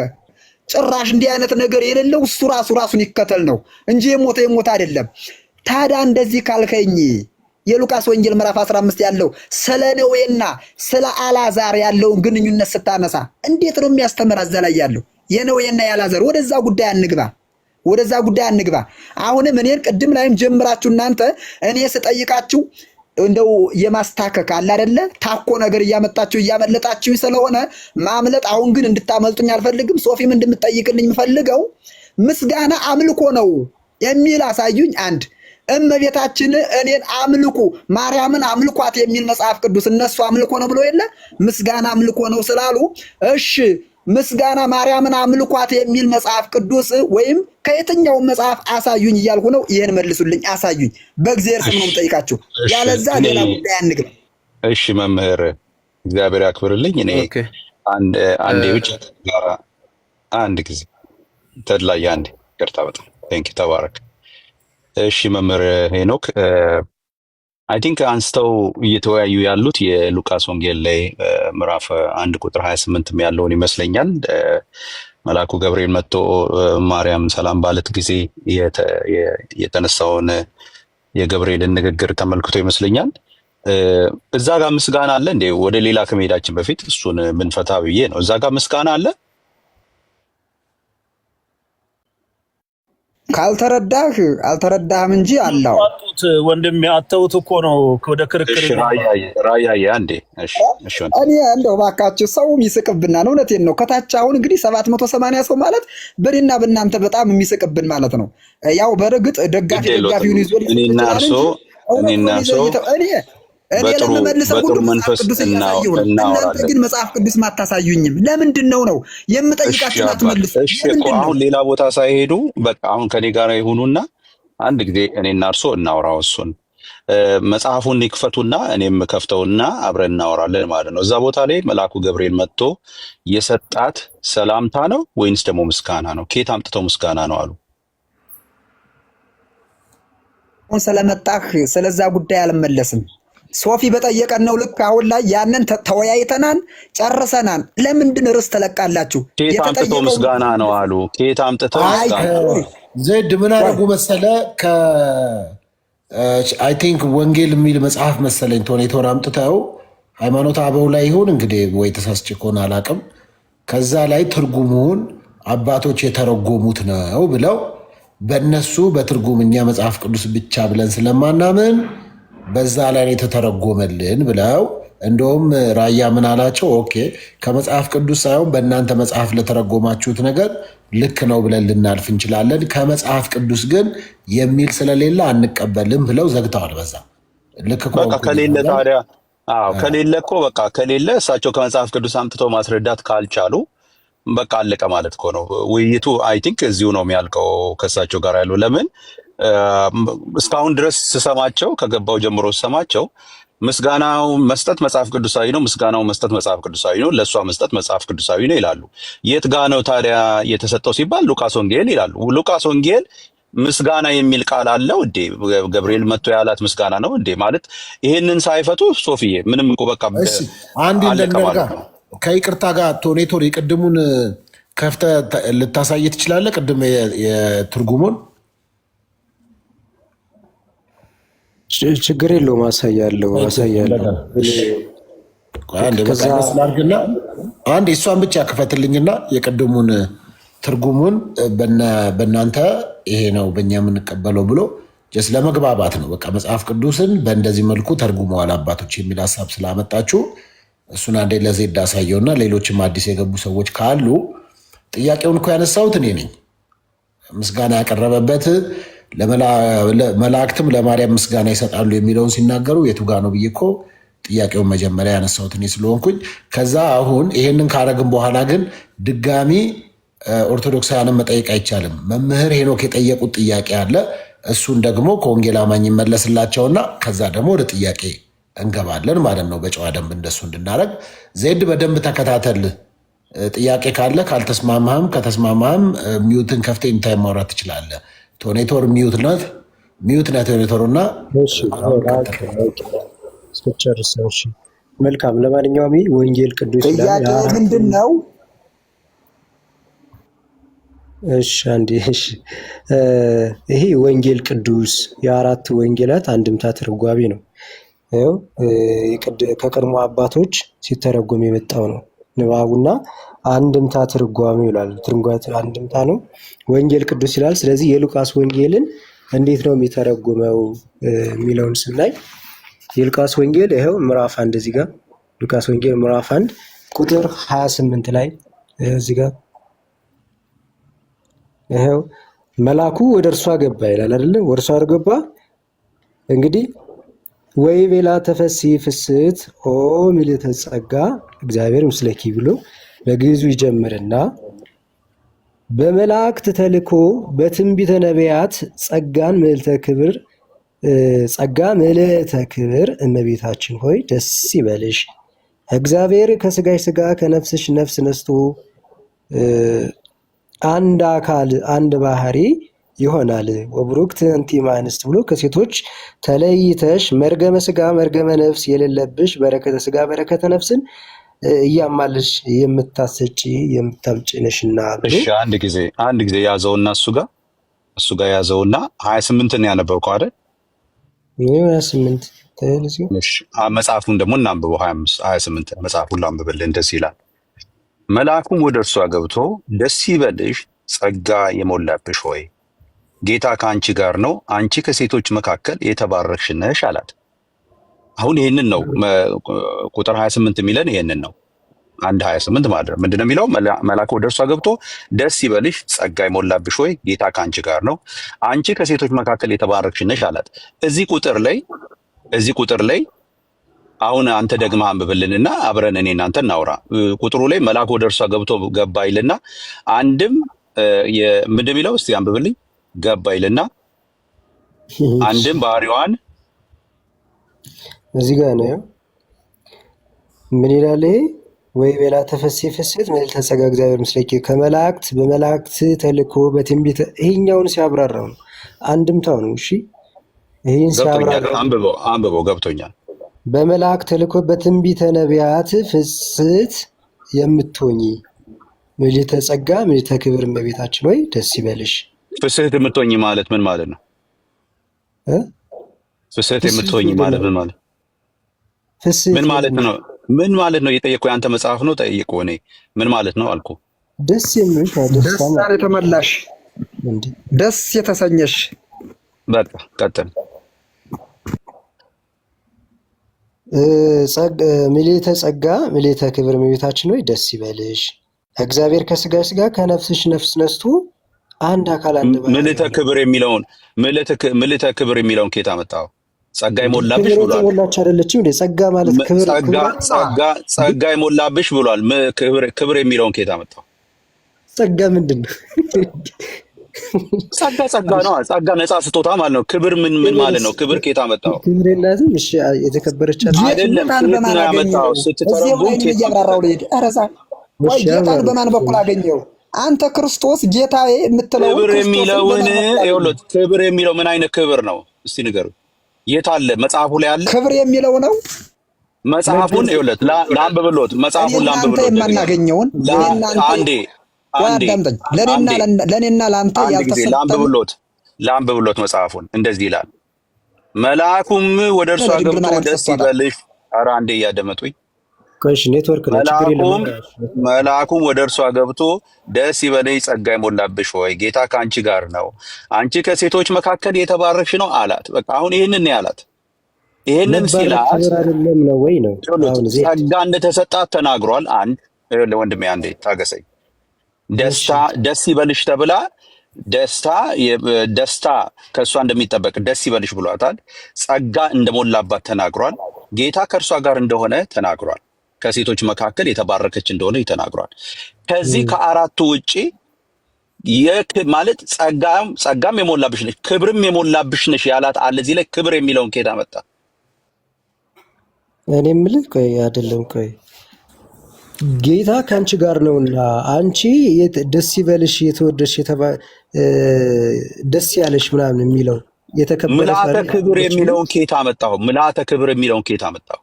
Speaker 4: ጭራሽ እንዲህ አይነት ነገር የሌለው እሱ ራሱን ይከተል ነው እንጂ የሞተ አይደለም። ታዲያ እንደዚህ ካልከኝ የሉቃስ ወንጌል ምዕራፍ 15 ያለው ስለ ነዌና ስለ አልዓዛር ያለውን ግንኙነት ስታነሳ እንዴት ነው የሚያስተምር? እዛ ላይ ያለው የነዌና የአልዓዛር ወደዛ ጉዳይ አንግባ። አሁንም እኔን ቅድም ላይም ጀምራችሁ እናንተ እኔ ስጠይቃችሁ እንደው የማስታከክ አለ አይደለ? ታኮ ነገር እያመጣችሁ እያመለጣችሁ ስለሆነ ማምለጥ አሁን ግን እንድታመልጡኝ አልፈልግም። ሶፊም እንድምጠይቅልኝ የምፈልገው ምስጋና አምልኮ ነው የሚል አሳዩኝ። አንድ እመቤታችን እኔን አምልኩ ማርያምን አምልኳት የሚል መጽሐፍ ቅዱስ እነሱ አምልኮ ነው ብሎ የለ ምስጋና አምልኮ ነው ስላሉ እሺ ምስጋና ማርያምን አምልኳት የሚል መጽሐፍ ቅዱስ ወይም ከየትኛው መጽሐፍ አሳዩኝ እያልኩ ነው። ይሄን መልሱልኝ፣ አሳዩኝ። በእግዚአብሔር ስም ነው የምጠይቃችሁ። ያለዛ ሌላ ጉዳይ አንግባ።
Speaker 7: እሺ መምህር እግዚአብሔር ያክብርልኝ። እኔ አንዴ ብቻ አንድ ጊዜ ተድላይ አንዴ ይቅርታ፣ በጣም ቴንክ ተባረክ። እሺ መምህር ሄኖክ አይ ቲንክ አንስተው እየተወያዩ ያሉት የሉቃስ ወንጌል ላይ ምዕራፍ 1 ቁጥር 28 ያለውን ይመስለኛል። መልአኩ ገብርኤል መጥቶ ማርያም ሰላም ባለት ጊዜ የተነሳውን የገብርኤልን ንግግር ተመልክቶ ይመስለኛል። እዛ ጋር ምስጋና አለ እንዴ? ወደ ሌላ ከመሄዳችን በፊት እሱን ምንፈታ ብዬ ነው። እዛ ጋር ምስጋና አለ?
Speaker 4: ካልተረዳህ አልተረዳህም እንጂ አላው
Speaker 1: ወንድም አተውት እኮ ነው ወደ ክርክር
Speaker 7: ራያዬ አንዴ። እሺ
Speaker 4: እኔ እንደው ባካችሁ ሰው የሚስቅብናል። እውነቴን ነው። ከታች አሁን እንግዲህ 780 ሰው ማለት በእኔና በእናንተ በጣም የሚስቅብን ማለት ነው። ያው በርግጥ ደጋፊውን ይዞ
Speaker 7: እኔና እርሶ
Speaker 4: እኔ ለምመልሰው ሁሉ መጽሐፍ ቅዱስ እያሳየሁ ነው። እናንተ ግን መጽሐፍ ቅዱስ ማታሳዩኝም። ለምንድን ነው የምጠይቃችሁ? አትመልሱ።
Speaker 7: አሁን ሌላ ቦታ ሳይሄዱ በቃ አሁን ከኔ ጋር ይሁኑና አንድ ጊዜ እኔና እርሶ እናውራው። እሱን መጽሐፉን ይክፈቱና እኔም ከፍተውና አብረን እናወራለን ማለት ነው። እዛ ቦታ ላይ መልአኩ ገብርኤል መጥቶ የሰጣት ሰላምታ ነው ወይንስ ደግሞ ምስጋና ነው? ከየት አምጥተው ምስጋና ነው አሉ?
Speaker 4: አሁን ስለመጣህ ስለዛ ጉዳይ አልመለስም። ሶፊ በጠየቀን ነው ልክ አሁን ላይ ያንን ተወያይተናል፣ ጨርሰናል። ለምንድን ርዕስ ተለቃላችሁ?
Speaker 7: ከየት አምጥተው ምስጋና ነው አሉ? ከየት አምጥተው
Speaker 6: ዘድ ምን አደረጉ መሰለ? አይ ቲንክ ወንጌል የሚል መጽሐፍ መሰለኝ ቶኔቶር አምጥተው ሃይማኖት አበው ላይ ይሁን እንግዲህ ወይ ተሳስቼ ከሆነ አላውቅም። ከዛ ላይ ትርጉሙን አባቶች የተረጎሙት ነው ብለው በእነሱ በትርጉምኛ መጽሐፍ ቅዱስ ብቻ ብለን ስለማናምን በዛ ላይ የተተረጎመልን ብለው እንደውም ራያ ምን አላቸው? ኦኬ ከመጽሐፍ ቅዱስ ሳይሆን በእናንተ መጽሐፍ ለተረጎማችሁት ነገር ልክ ነው ብለን ልናልፍ እንችላለን፣ ከመጽሐፍ ቅዱስ ግን የሚል ስለሌለ አንቀበልም ብለው ዘግተዋል። በዛ ልክ
Speaker 7: ከሌለ ታዲያ ከሌለ እኮ በቃ ከሌለ እሳቸው ከመጽሐፍ ቅዱስ አምጥተው ማስረዳት ካልቻሉ በቃ አለቀ ማለት እኮ ነው ውይይቱ። አይ ቲንክ እዚሁ ነው የሚያልቀው ከእሳቸው ጋር ያለው። ለምን እስካሁን ድረስ ስሰማቸው ከገባው ጀምሮ ስሰማቸው ምስጋናው መስጠት መጽሐፍ ቅዱሳዊ ነው፣ ምስጋናው መስጠት መጽሐፍ ቅዱሳዊ ነው፣ ለእሷ መስጠት መጽሐፍ ቅዱሳዊ ነው ይላሉ። የት ጋ ነው ታዲያ የተሰጠው ሲባል ሉቃስ ወንጌል ይላሉ። ሉቃስ ወንጌል ምስጋና የሚል ቃል አለው እንዴ? ገብርኤል መጥቶ ያላት ምስጋና ነው እንዴ? ማለት ይሄንን ሳይፈቱ ሶፊዬ ምንም እኮ በቃ
Speaker 6: አንድ እንደነጋ ከይቅርታ ጋር ቶኔቶር የቅድሙን ከፍተህ ልታሳይ ትችላለህ? ቅድም የትርጉሙን
Speaker 2: ችግር የለውም። አሳያለሁ።
Speaker 6: አንድ እሷን ብቻ ክፈትልኝና የቅድሙን ትርጉሙን በእናንተ ይሄ ነው በእኛ የምንቀበለው ብሎ ጀስ ለመግባባት ነው። በቃ መጽሐፍ ቅዱስን በእንደዚህ መልኩ ተርጉመዋል አባቶች የሚል ሀሳብ ስላመጣችሁ እሱን አንዴ ለዜድ አሳየውና ሌሎችም አዲስ የገቡ ሰዎች ካሉ ጥያቄውን እኮ ያነሳሁት እኔ ነኝ። ምስጋና ያቀረበበት መላእክትም ለማርያም ምስጋና ይሰጣሉ የሚለውን ሲናገሩ የቱ ጋ ነው ብዬ እኮ ጥያቄውን መጀመሪያ ያነሳሁት እኔ ስለሆንኩኝ፣ ከዛ አሁን ይሄንን ካረግን በኋላ ግን ድጋሚ ኦርቶዶክሳውያንን መጠየቅ አይቻልም። መምህር ሄኖክ የጠየቁት ጥያቄ አለ። እሱን ደግሞ ከወንጌል አማኝ ይመለስላቸውና ከዛ ደግሞ ወደ ጥያቄ እንገባለን ማለት ነው። በጨዋ ደንብ እንደሱ እንድናረግ ዜድ በደንብ ተከታተል። ጥያቄ ካለ ካልተስማማህም ከተስማማህም ሚዩትን ከፍተህ ኢንታይም ማውራት ትችላለህ። ቶኔቶር ሚዩት ናት። ሚዩት ናት ቶኔቶርና
Speaker 2: እስከጨርስ ነው። እሺ መልካም። ለማንኛውም ወንጌል ቅዱስ
Speaker 4: ጥያቄ ምንድን ነው?
Speaker 2: እሺ አንዴ እሺ ይሄ ወንጌል ቅዱስ የአራት ወንጌላት አንድምታ ትርጓሜ ነው። ይኸው ከቀድሞ አባቶች ሲተረጎም የመጣው ነው ንባቡና አንድምታ ትርጓሜ ይላል። ትርጓሜ አንድምታ ነው፣ ወንጌል ቅዱስ ይላል። ስለዚህ የሉቃስ ወንጌልን እንዴት ነው የሚተረጉመው የሚለውን ስናይ የሉቃስ ወንጌል ይኸው ምዕራፍ 1 እዚህ ጋር ሉቃስ ወንጌል ምዕራፍ 1 ቁጥር 28 ላይ እዚህ ጋር ይኸው መልአኩ ወደ እርሷ ገባ ይላል አይደለ? ወደ እርሷ ገባ። እንግዲህ ወይ ቤላ ተፈሲ ፍስት ኦ ምልዕተ ጸጋ እግዚአብሔር ምስለኪ ብሎ በግዕዙ ይጀምርና በመላእክት ተልኮ በትንቢተ ነቢያት ጸጋ ምልዕተ ክብር እመቤታችን ሆይ ደስ ይበልሽ፣ እግዚአብሔር ከስጋሽ ስጋ ከነፍስሽ ነፍስ ነስቶ አንድ አካል አንድ ባህሪ ይሆናል። ወብሩክት አንቲ እምአንስት ብሎ ከሴቶች ተለይተሽ መርገመ ስጋ መርገመ ነፍስ የሌለብሽ በረከተ ስጋ በረከተ ነፍስን እያማልሽ የምታሰጪ የምታምጪ ነሽና ብሎ።
Speaker 7: እሺ አንድ ጊዜ ያዘውና እሱ ጋር ያዘውና 28 ነው ያነበብከው አይደል?
Speaker 2: 28 ተልዚ።
Speaker 7: እሺ መጽሐፉን ደግሞ እናንብበው። 28 መጽሐፉን ላንብብልህ። እንደዚህ ይላል። መልአኩም ወደ እርሷ ገብቶ ደስ ይበልሽ፣ ጸጋ የሞላብሽ ሆይ ጌታ ከአንቺ ጋር ነው፣ አንቺ ከሴቶች መካከል የተባረክሽ ነሽ አላት። አሁን ይህንን ነው ቁጥር 28 የሚለን ይህንን ነው። 1:28 ማለት ነው። ምንድነው የሚለው? መልአኩ ወደ እርሷ ገብቶ ደስ ይበልሽ፣ ጸጋ የሞላብሽ ሆይ ጌታ ከአንቺ ጋር ነው፣ አንቺ ከሴቶች መካከል የተባረክሽ ነሽ አላት። እዚህ ቁጥር ላይ አሁን አንተ ደግመህ አንብብልንና አብረን እኔ እናንተ እናውራ። ቁጥሩ ላይ መልአኩ ወደ እርሷ ገብቶ ገባ ይልና አንድም ምንድን የሚለው እስቲ አንብብልኝ። ገባ ይልና አንድም ባህሪዋን
Speaker 2: እዚህ ጋር ነው። ምን ይላል? ወይ ቤላ ተፈሲ ፍስት ምልዕተ ጸጋ እግዚአብሔር ምስለኪ ከመላእክት በመላእክት ተልኮ በትንቢት ይሄኛውን ሲያብራራው ነው። አንድምታው ነው። እሺ ይሄን ሲያብራራው
Speaker 7: አንብበው ገብቶኛል።
Speaker 2: በመልአክ ተልኮ በትንቢተ ነቢያት ፍስት የምትሆኚ ምልዕተ ጸጋ ምልዕተ ክብር እመቤታችን ሆይ ደስ ይበልሽ።
Speaker 7: ፍስህት የምትሆኚ ማለት ምን ማለት ነው? ፍስህት የምትሆኚ ማለት ምን ማለት ምን ማለት ነው? ምን ማለት ነው? የጠየቀው ያንተ መጽሐፍ ነው። ጠይቀው እኔ ምን ማለት ነው አልኩ።
Speaker 2: ደስ የሚልሽ
Speaker 4: ደስታን የተመላሽ ደስ የተሰኘሽ።
Speaker 7: በቃ ቀጥል።
Speaker 2: ምልዕተ ጸጋ ምልዕተ ክብር እመቤታችን ሆይ ደስ ይበልሽ፣ እግዚአብሔር ከስጋሽ ስጋ ከነፍስሽ ነፍስ ነስቶ አንድ አካል አንድ ባህሪ።
Speaker 7: ምልዕተ ክብር የሚለውን ከየት አመጣው? ጸጋ የሞላብሽ ብሏል።
Speaker 2: ሞላች አይደለችም እንዴ? ጸጋ ማለት ክብር
Speaker 7: ጸጋ የሞላብሽ ብሏል። ክብር የሚለውን ከየት አመጣው?
Speaker 2: ጸጋ ምንድን ነው?
Speaker 7: ጸጋ ነው። ጸጋ ነፃ ስጦታ ማለት ነው። ክብር ምን ማለት ነው? ክብር ከየት አመጣው?
Speaker 2: ክብር የላትም። እሺ የተከበረች
Speaker 7: አይደለም። ክብር ያመጣው ስትተረጉም
Speaker 4: እያብራራው ልሄድ። ወይ ጌታን በማን በኩል አገኘው? አንተ ክርስቶስ ጌታዬ የምትለው
Speaker 7: ክብር የሚለውን ይኸውልህ፣ ክብር የሚለው ምን አይነት ክብር ነው? እስቲ ንገሩ። የት አለ? መጽሐፉ ላይ አለ? ክብር
Speaker 4: የሚለው ነው።
Speaker 7: መጽሐፉን ይኸውልህ፣ ላንብብሎት። መጽሐፉን ላንብብሎት።
Speaker 4: የማናገኘውን
Speaker 7: አንዴ
Speaker 4: ለኔና ለአንተ ያልተሰጠን
Speaker 7: ላንብብሎት። መጽሐፉን እንደዚህ ይላል። መልአኩም ወደ እርሷ ገብቶ ደስ ይበልሽ። ኧረ አንዴ እያደመጡኝ። መልአኩም ወደ እርሷ ገብቶ ደስ ይበልሽ፣ ጸጋ የሞላብሽ ሆይ ጌታ ከአንቺ ጋር ነው፣ አንቺ ከሴቶች መካከል የተባረክሽ ነው አላት። በቃ አሁን ይህንን ያላት። ይህንን ሲላት ጸጋ እንደተሰጣት ተናግሯል። አንድ ወንድሜ አንዴ ታገሰኝ። ደስ ይበልሽ ተብላ ደስታ ከእሷ እንደሚጠበቅ ደስ ይበልሽ ብሏታል። ጸጋ እንደሞላባት ተናግሯል። ጌታ ከእርሷ ጋር እንደሆነ ተናግሯል። ከሴቶች መካከል የተባረከች እንደሆነ ተናግሯል። ከዚህ ከአራቱ ውጪ ማለት ጸጋም የሞላብሽ ነሽ ክብርም የሞላብሽ ነሽ ያላት አለ። እዚህ ላይ ክብር የሚለውን ከየት አመጣ?
Speaker 2: እኔ የምልህ ቆይ አይደለም፣ ቆይ ጌታ ከአንቺ ጋር ነውና አንቺ ደስ ይበልሽ የተወደድሽ ደስ ያለሽ ምናምን የሚለው የተከበረ
Speaker 7: ምልአተ ክብር የሚለውን ኬታ አመጣሁ። ምልአተ ክብር የሚለውን ኬታ አመጣሁ።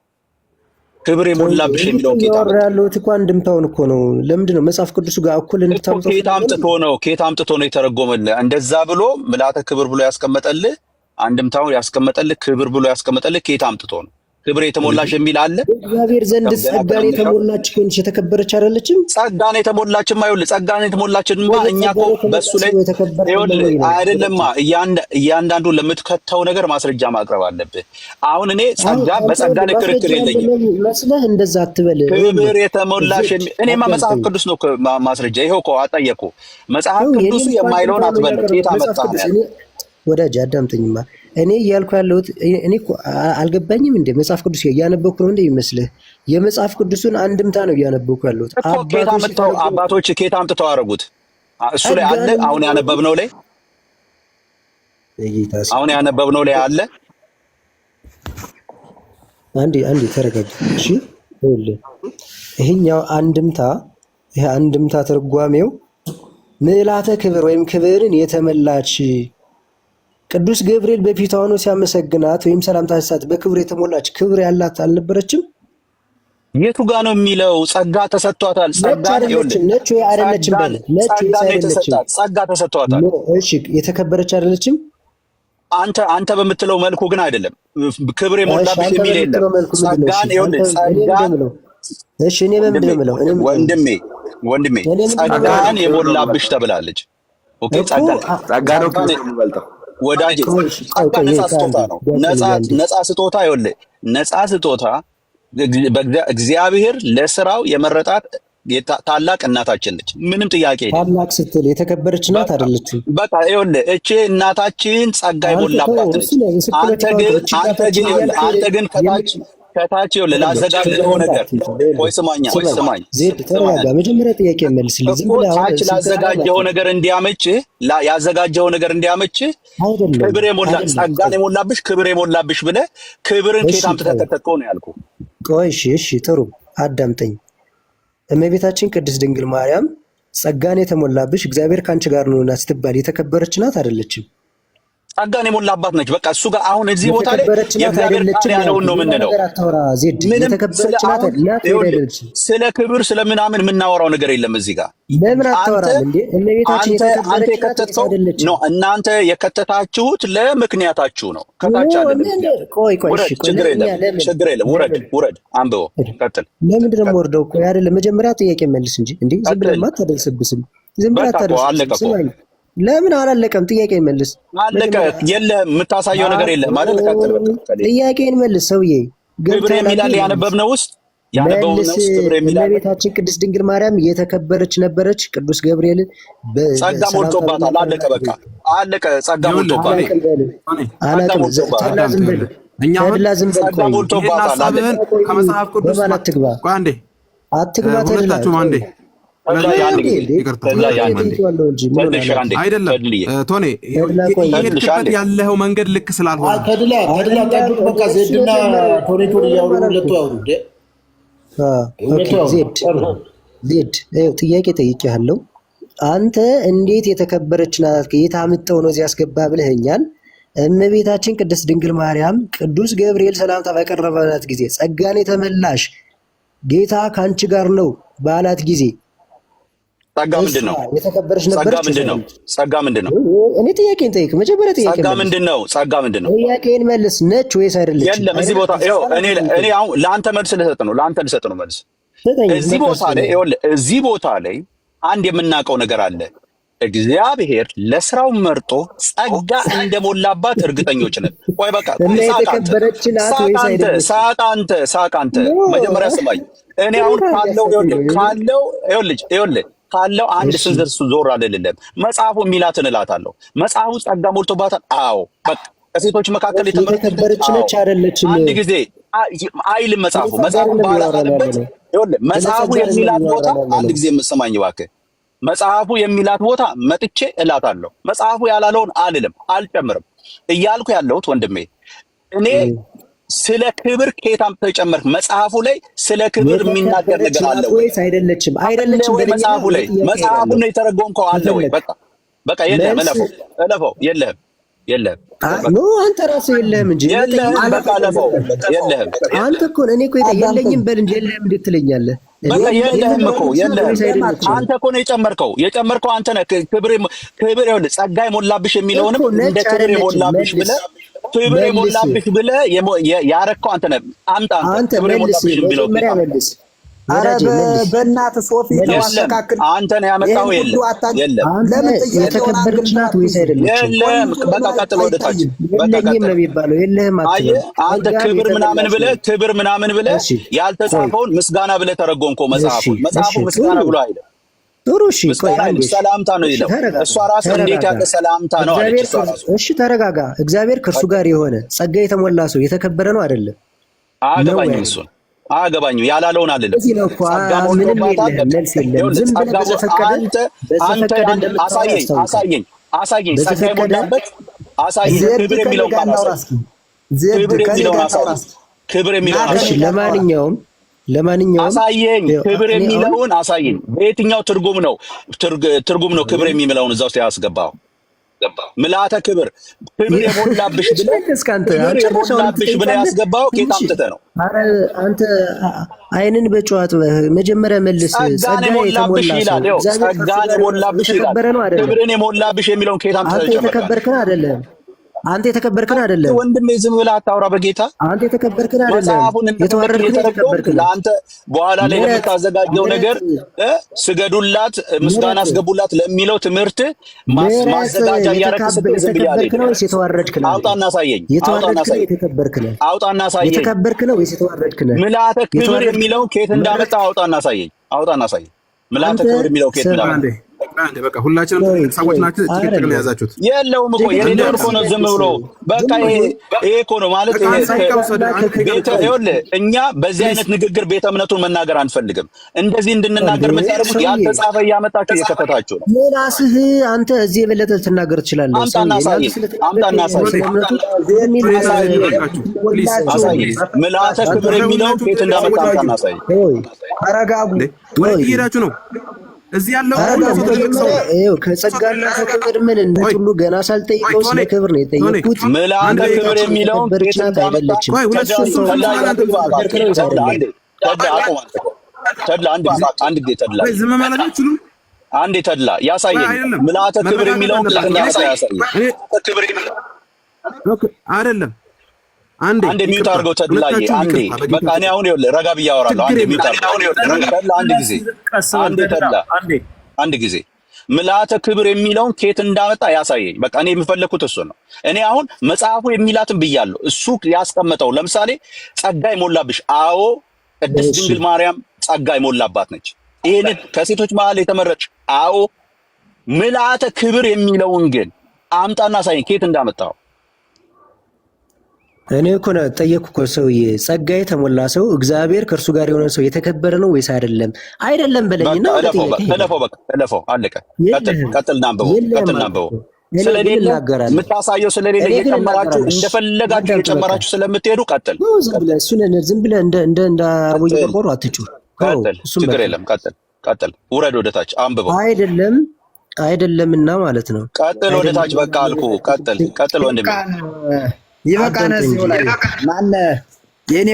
Speaker 7: ክብር የሞላብሽ የሚለውን ኬታ አመጣሁ።
Speaker 2: ያለሁት እኮ አንድምታውን እኮ ነው። ለምንድን ነው መጽሐፍ ቅዱስ ጋር እኩል እንድታምጣው?
Speaker 7: ኬታ አምጥቶ ነው የተረጎመልህ። እንደዛ ብሎ ምልአተ ክብር ብሎ ያስቀመጠልህ፣ አንድምታውን ያስቀመጠልህ፣ ክብር ብሎ ያስቀመጠልህ ኬታ አምጥቶ ነው። ክብር የተሞላሽ የሚል አለ።
Speaker 2: እግዚአብሔር ዘንድ ጸጋን የተሞላች ከሆነች የተከበረች አይደለችም?
Speaker 7: ጸጋን የተሞላችማ ይኸውልህ፣ ጸጋን የተሞላችንማ እኛ እኮ በሱ ላይ ይኸውልህ አይደለማ። እያንዳንዱ ለምትከተው ነገር ማስረጃ ማቅረብ አለብህ። አሁን እኔ ጸጋ በጸጋ ላይ ክርክር የለኝም
Speaker 2: መስለህ እንደዛ አትበል።
Speaker 7: ክብር የተሞላሽ እኔማ መጽሐፍ ቅዱስ ነው ማስረጃ። ይኸው እኮ አጠየቁ። መጽሐፍ ቅዱስ የማይለውን አትበል። ጌታ መጣ
Speaker 2: ወዳጅ አዳምጠኝማ። እኔ እያልኩ ያለሁት እኔ እኮ አልገባኝም እንዴ? መጽሐፍ ቅዱስ እያነበብኩ ነው እንዴ ይመስልህ? የመጽሐፍ ቅዱስን አንድምታ ነው እያነበብኩ ያለሁት።
Speaker 7: አባቶች ኬታ አምጥተው አደረጉት። እሱ ላይ አለ። አሁን ያነበብነው ላይ አለ።
Speaker 2: አንዴ ተረጋጋ እሺ። ይሄኛው ይሄ አንድምታ ትርጓሜው ምልአተ ክብር ወይም ክብርን የተመላች ቅዱስ ገብርኤል በፊቷ ሆኖ ሲያመሰግናት ወይም ሰላምታ ሲሰጥ በክብር የተሞላች ክብር ያላት አልነበረችም?
Speaker 7: የቱ ጋ ነው የሚለው? ጸጋ ተሰጥቷታል። ጸጋ
Speaker 2: ነች ወይ አይደለችም?
Speaker 7: ጸጋ ተሰጥቷታል።
Speaker 2: እሺ የተከበረች አይደለችም?
Speaker 7: አንተ በምትለው መልኩ ግን አይደለም። ክብር የሞላብሽ የሚል የለም። ጸጋን
Speaker 2: እሺ እኔ በምንድን ነው የምለው?
Speaker 7: ወንድሜ ጸጋን የሞላብሽ ተብላለች። ኦኬ ጸጋ ነው ክብር የሚበልጠው ወዳጅ። ነፃ ስጦታ ነው። ነፃ ስጦታ ይኸውልህ፣ ነፃ ስጦታ እግዚአብሔር ለስራው የመረጣት ታላቅ እናታችን ነች። ምንም ጥያቄ የለም።
Speaker 2: ታላቅ ስትል የተከበረች ናት አይደለችም?
Speaker 7: በቃ ይኸውልህ እቺ እናታችን ጸጋ የሞላባት ነች። አንተ ግን ከታች ይኸውልህ ላዘጋጀኸው ነገር ስማኝ
Speaker 2: ዜድ ተረጋጋ። መጀመሪያ ጥያቄ መልስልኝ። ዝም ብለህ
Speaker 7: ታች ላዘጋጀኸው ነገር እንዲያመችህ ያዘጋጀኸው ነገር እንዲያመችህ ክብር ጸጋን የሞላብሽ ክብር የሞላብሽ ብለህ ክብርን ከየት አምጥተህ ተከተልከው ነው ያልኩህ።
Speaker 2: ቆይ እሺ ጥሩ አዳምጠኝ። እመቤታችን ቅድስት ድንግል ማርያም ጸጋን የተሞላብሽ እግዚአብሔር ካንቺ ጋር ነውና ስትባል የተከበረች ናት አይደለችም?
Speaker 7: ጸጋን የሞላባት ነች። በቃ እሱ ጋር አሁን እዚህ ቦታ ላይ የእግዚአብሔር ቃል ያለውን ነው የምንለው። ስለ ክብር ስለምናምን የምናወራው ነገር የለም እዚህ ጋር።
Speaker 2: ለምን አታወራም እንዴ? እመቤታችን የተከበረች አይደለች?
Speaker 7: እናንተ የከተታችሁት ለምክንያታችሁ ነው። ከታች አይደለም።
Speaker 2: ቆይ
Speaker 7: ችግር የለም። ውረድ፣ አንብበው፣ ቀጥል።
Speaker 2: ለምንድን ነው የምወርደው? ቆይ አይደለም፣ መጀመሪያ ጥያቄ መልስ እንጂ እንዴ ዝም ብለህ አታደርስብስም። ዝም ብለህ አታደርስብስም። ለምን አላለቀም? ጥያቄ መልስ።
Speaker 7: አለቀ። የለም የምታሳየው ነገር የለም ማለት ቀጥል። በቃ
Speaker 2: ጥያቄን መልስ ሰውዬ።
Speaker 7: ክብር የሚላል ያነበብነው ውስጥ ክብር የሚላል
Speaker 2: እመቤታችን ቅድስት ድንግል ማርያም የተከበረች ነበረች። ቅዱስ ገብርኤልን
Speaker 7: ጸጋ ሞልቶባታል። አለቀ። በቃ አለቀ። ጸጋ ሞልቶባታል።
Speaker 3: ጸጋ ሞልቶባታል። ከመጽሐፍ ቅዱስ አትግባ ተድላችሁም አንዴ አይደለም ቶኔ እየሄድክበት ያለኸው መንገድ ልክ ስላልሆነ
Speaker 6: ተድላ ጠብቅ። በቃ ዜድና ቶኔ እያወሩ ሁለቱ ያወሩ።
Speaker 2: ዜድ ጥያቄ ጠይቄሃለሁ። አንተ እንዴት የተከበረች ናት የት አምጠው ነው እዚህ ያስገባ ብለኸኛል። እመቤታችን ቅድስት ድንግል ማርያም ቅዱስ ገብርኤል ሰላምታ ባቀረበላት ጊዜ ጸጋን የተመላሽ ጌታ ከአንቺ ጋር ነው ባላት ጊዜ
Speaker 7: ጸጋ ምንድን ነው?
Speaker 2: የተከበረች ነበረች።
Speaker 7: ጸጋ ምንድን ነው?
Speaker 2: እኔ ጥያቄን ጠይቅ። መጀመሪያ ጥያቄ
Speaker 7: ጸጋ ምንድን ነው?
Speaker 2: ጥያቄን መልስ። ነች ወይስ አይደለች?
Speaker 7: የለም እዚህ ቦታ ይኸው እኔ አሁን ለአንተ መልስ ልሰጥ ነው መልስ። እዚህ ቦታ ላይ አንድ የምናውቀው ነገር አለ። እግዚአብሔር ለስራው መርጦ ጸጋ እንደሞላባት እርግጠኞች ነን። ቆይ በቃ ሳቅ አንተ መጀመሪያ ስማኝ። እኔ አሁን ካለው አንድ ስንዝር ዞር አይደለም። መጽሐፉ የሚላትን እላታለሁ። መጽሐፉ ጸጋ ሞልቶባታል። አዎ በቃ ከሴቶች መካከል
Speaker 2: የተከበረች ነች አይደለችም?
Speaker 7: አንድ ጊዜ አይልም መጽሐፉ ባላታለበት። መጽሐፉ የሚላት ቦታ አንድ ጊዜ የምትሰማኝ እባክህ። መጽሐፉ የሚላት ቦታ መጥቼ እላታለሁ። መጽሐፉ ያላለውን አልልም፣ አልጨምርም። እያልኩ ያለሁት ወንድሜ እኔ ስለ ክብር ከየት አምጥተህ ጨመርክ? መጽሐፉ ላይ ስለ ክብር የሚናገር ነገር አለ
Speaker 2: ወይስ አይደለችም? አይደለችም
Speaker 7: ወይ? መጽሐፉን ነው የተረጎምከው አለ ወይ? በቃ የለህም፣ እለፈው። የለህም
Speaker 2: ኖ አንተ ራስህ የለህም እንጂ
Speaker 7: በቃ እለፈው። የለህም
Speaker 2: አንተ እኮ እኔ እኮ የለኝም በል እንጂ የለህም እንዴት ትለኛለህ?
Speaker 7: በቃ የለህም እኮ የለህም። አንተ እኮ ነው የጨመርከው አንተ ነህ። ክብር ይኸውልህ፣ ጸጋ የሞላብሽ የሚለውንም እንደ ክብር የሞላብሽ ብለህ ያረከው አንተ ነህ። አምጣ አንተ ክብር የሞላብሽ የሚለው
Speaker 4: ኧረ በእናትህ ሶፊ ተዋስተካክል።
Speaker 7: አንተ ነው ያመጣው። የለም
Speaker 2: ለምን የተከበረች ናት ወይስ አይደለም?
Speaker 7: የለም በቃ ቀጥል፣ ወደ ታች
Speaker 2: የለኝም ነው የሚባለው። የለህም
Speaker 7: አንተ ክብር ምናምን ብለህ ያልተጻፈውን ምስጋና ብለህ ተረጎምከው። መጽሐፉ ምስጋና ብሎ አይደል?
Speaker 2: ጥሩ እሺ፣
Speaker 7: ሰላምታ ነው ይለው። እሷ ራሱ እንዴት ያለ ሰላምታ ነው አለች።
Speaker 2: እሺ ተረጋጋ። እግዚአብሔር ከእርሱ ጋር የሆነ ጸጋ የተሞላ ሰው የተከበረ ነው አይደለም?
Speaker 7: አገባኝም እሱን አገባኝም ያላለውን አይደለም። አሳየኝ ጸጋ የሞላበት አሳየኝ። ክብር የሚለው ክብር የሚለው
Speaker 2: ለማንኛውም
Speaker 7: አሳየኝ። ክብር የሚለውን አሳየኝ። በየትኛው ትርጉም ነው ክብር የሚለውን እዛ ውስጥ ያስገባው? ምልአተ ክብር የሞላብሽ ብለህ ያስገባው ኬት አምጥተህ ነው?
Speaker 2: አንተ አይንን በጨዋት መጀመሪያ መልስ።
Speaker 7: ጸጋን የሞላብሽ ይላል። ጸጋን የሞላብሽ ይላል። ክብርን የሞላብሽ የሚለውን ኬት አምጥተህ ነው?
Speaker 2: የተከበርክን አይደለም አንተ የተከበርክን አይደለም
Speaker 7: ወንድሜ፣ ዝም ብለህ አታውራ በጌታ።
Speaker 2: አንተ የተከበርክን አይደለም የተዋረድክን
Speaker 7: ለአንተ በኋላ ላይ ለምታዘጋጀው ነገር ስገዱላት፣ ምስጋና አስገቡላት ለሚለው ትምህርት ማዘጋጃ እያደረግህ ስትል ዝም ብለህ አይደለም።
Speaker 2: ነው ወይስ የተዋረድክ ነው?
Speaker 7: አውጣና አሳየኝ።
Speaker 2: የተከበርክ ነው?
Speaker 7: አውጣና አሳየኝ።
Speaker 2: የተከበርክ ነው ወይስ የተዋረድክ ነው?
Speaker 7: ምልአተ ክብር የሚለው ከየት እንዳመጣ አውጣና አሳየኝ። ምልአተ ክብር የሚለው ከየት እንዳመጣ
Speaker 3: በቃ ሁላችንም ሰዎች ናችሁ። ትክክል ነው የያዛችሁት።
Speaker 7: የለውም እኮ የሌለውን እኮ ነው ዝም ብሎ በቃ ይሄ እኮ ነው ማለት። ይኸውልህ እኛ በዚህ አይነት ንግግር ቤተ እምነቱን መናገር አንፈልግም። እንደዚህ እንድንናገር የምታደርጉት ያልተጻፈ እያመጣችሁ እየከተታችሁ ነው።
Speaker 2: ራስህ አንተ እዚህ የበለጠ ልትናገር ትችላለህ።
Speaker 7: አምጣና አሳየኝ። ምልአተ ክብር የሚለው ከየት እንዳመጣ አምጣና አሳየኝ።
Speaker 2: ተረጋጉ።
Speaker 3: ወዴት እየሄዳችሁ ነው? እዚህ ያለው
Speaker 2: ከጸጋና ከክብር ምን ሁሉ ገና ሳልጠይቀው ስለ ክብር ነው የጠየቁት።
Speaker 7: ምልአተ ክብር የሚለውን
Speaker 2: አይደለችም።
Speaker 7: አንዴ ተድላ ያሳየኝ። ምልአተ ክብር የሚለውን
Speaker 3: አይደለም።
Speaker 7: አንዴ ሚውት አድርገው ተድላዬ። አንዴ በቃ እኔ አሁን ይኸውልህ ረጋ ብዬ አወራለሁ። አንዴ ሚውት አድርገው ተድላ። አንድ ጊዜ ምልአተ ክብር የሚለውን ከየት እንዳመጣ ያሳየኝ። በቃ እኔ የምፈለኩት እሱ ነው። እኔ አሁን መጽሐፉ የሚላትን ብያለሁ። እሱ ያስቀመጠው ለምሳሌ ጸጋ የሞላብሽ። አዎ ቅድስት ድንግል ማርያም ጸጋ የሞላባት ነች። ይሄንን ከሴቶች መሀል የተመረጥሽ። አዎ ምልአተ ክብር የሚለውን ግን አምጣና አሳየኝ ከየት እንዳመጣው።
Speaker 2: እኔ እኮ ነው ጠየቅኩ እኮ ሰውዬ። ጸጋ የተሞላ ሰው እግዚአብሔር ከእርሱ ጋር የሆነ ሰው የተከበረ ነው ወይስ አይደለም? አይደለም በለኝና
Speaker 7: እለፈው። አለቀ። ቀጥልና አንብበው። ስለሌለ የምታሳየው ስለሌለ እየጨመራችሁ እንደፈለጋችሁ እየጨመራችሁ ስለምትሄዱ ቀጥል።
Speaker 2: ዝም ብለህ እንደ አቦይ ቆርቆሮ አትጩህ።
Speaker 7: ችግር የለም። ቀጥል። ውረድ ወደ ታች አንብበው።
Speaker 2: አይደለምና ማለት ነው።
Speaker 7: ቀጥል ወደ ታች። በቃ አልኩህ። ቀጥል ወንድሜ።
Speaker 4: ይበቃና እዚሁ ላይ ማነህ የኔ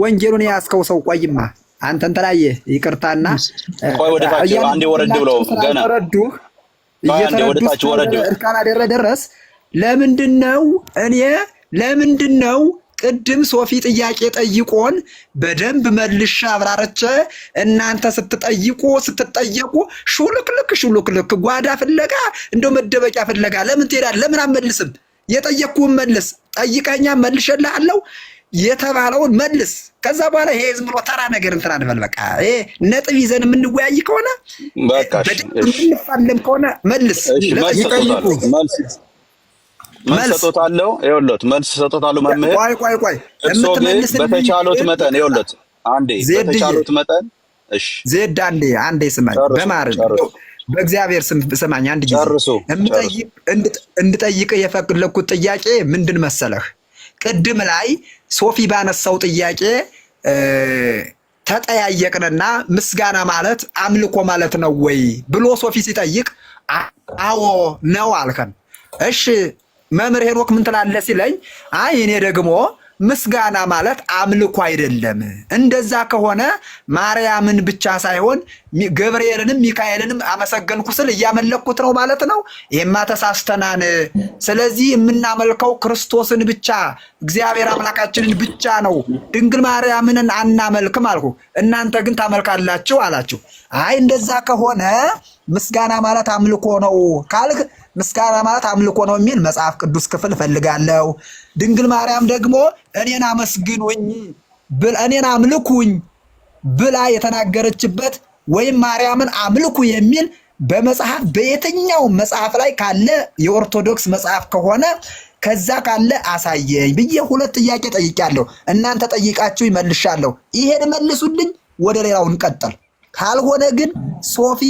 Speaker 4: ወንጌሉን ያስከው ሰው? ቆይማ አንተን ተላየ ይቅርታና
Speaker 7: ቆይ ወደ ታች አንዴ ወረድ ብሎ ገና
Speaker 4: እርካና ድረስ ለምንድነው ቅድም ሶፊ ጥያቄ ጠይቆን በደንብ መልሻ አብራረቸ። እናንተ ስትጠየቁ ሹልክልክ ጓዳ ፍለጋ እንደው መደበቂያ ፍለጋ ለምን ትሄዳለህ? ለምን አትመልስም? የጠየቅኩህን መልስ። ጠይቀኛ መልሼልሃለሁ የተባለውን መልስ። ከዛ በኋላ ይሄ ዝም ብሎ ተራ ነገር እንትን አንበል። በቃ ይሄ ነጥብ ይዘን የምንወያይ ከሆነ የምንፋለም ከሆነ መልስ።
Speaker 7: መልስ ሰጥቶታለሁ። ይኸውልዎት መልስ ሰጥቶታለሁ መምህር።
Speaker 4: ቆይ
Speaker 7: የምትመልስ በተቻሎት መጠን ይኸውልዎት አንዴ በተቻሎት መጠን እሺ
Speaker 4: ዜድ አንዴ ስማኝ በማረግ በእግዚአብሔር ስም ስማኝ። አንድ ጊዜ እንድጠይቅ የፈለኩት ጥያቄ ምንድን መሰለህ? ቅድም ላይ ሶፊ ባነሳው ጥያቄ ተጠያየቅንና ምስጋና ማለት አምልኮ ማለት ነው ወይ ብሎ ሶፊ ሲጠይቅ አዎ ነው አልከን። እሺ መምህር ሄኖክ ምን ትላለህ ሲለኝ አይ እኔ ደግሞ ምስጋና ማለት አምልኮ አይደለም፣ እንደዛ ከሆነ ማርያምን ብቻ ሳይሆን ገብርኤልንም ሚካኤልንም አመሰገንኩ ስል እያመለኩት ነው ማለት ነው። ይሄማ ተሳስተናን። ስለዚህ የምናመልከው ክርስቶስን ብቻ እግዚአብሔር አምላካችንን ብቻ ነው፣ ድንግል ማርያምን አናመልክም አልኩ። እናንተ ግን ታመልካላችሁ አላችሁ። አይ እንደዛ ከሆነ ምስጋና ማለት አምልኮ ነው ካልክ ምስጋና ማለት አምልኮ ነው የሚል መጽሐፍ ቅዱስ ክፍል ፈልጋለሁ። ድንግል ማርያም ደግሞ እኔን አመስግኑኝ እኔን አምልኩኝ ብላ የተናገረችበት ወይም ማርያምን አምልኩ የሚል በመጽሐፍ በየትኛው መጽሐፍ ላይ ካለ የኦርቶዶክስ መጽሐፍ ከሆነ ከዛ ካለ አሳየኝ ብዬ 2 ጥያቄ ጠይቄያለሁ። እናንተ ጠይቃችሁ ይመልሻለሁ። ይሄን መልሱልኝ፣ ወደ ሌላው እንቀጥል። ካልሆነ ግን ሶፊ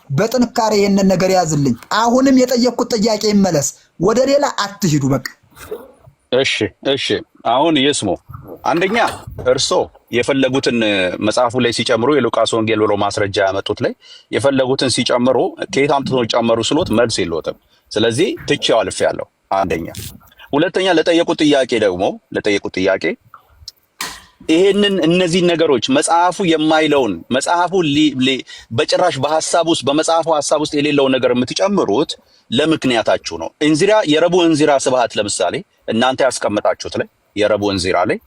Speaker 4: በጥንካሬ ይሄንን ነገር ያዝልኝ። አሁንም የጠየቅኩት ጥያቄ ይመለስ፣ ወደ ሌላ አትሂዱ። በቃ
Speaker 7: እሺ አሁን ይስሙ። አንደኛ እርሶ የፈለጉትን መጽሐፉ ላይ ሲጨምሩ የሉቃስ ወንጌል ብሎ ማስረጃ ያመጡት ላይ የፈለጉትን ሲጨምሩ ከየት አምጥተው ጨመሩ ስሎት መልስ የለዎትም። ስለዚህ ትቼው አልፌያለሁ። አንደኛ። ሁለተኛ ለጠየቁት ጥያቄ ይሄንን እነዚህ ነገሮች መጽሐፉ የማይለውን መጽሐፉ በጭራሽ በሐሳብ ውስጥ በመጽሐፉ ሐሳብ ውስጥ የሌለውን ነገር የምትጨምሩት ለምክንያታችሁ ነው። እንዚራ የረቡዕ እንዚራ ስብሐት ለምሳሌ እናንተ ያስቀመጣችሁት ላይ የረቡዕ እንዚራ ላይ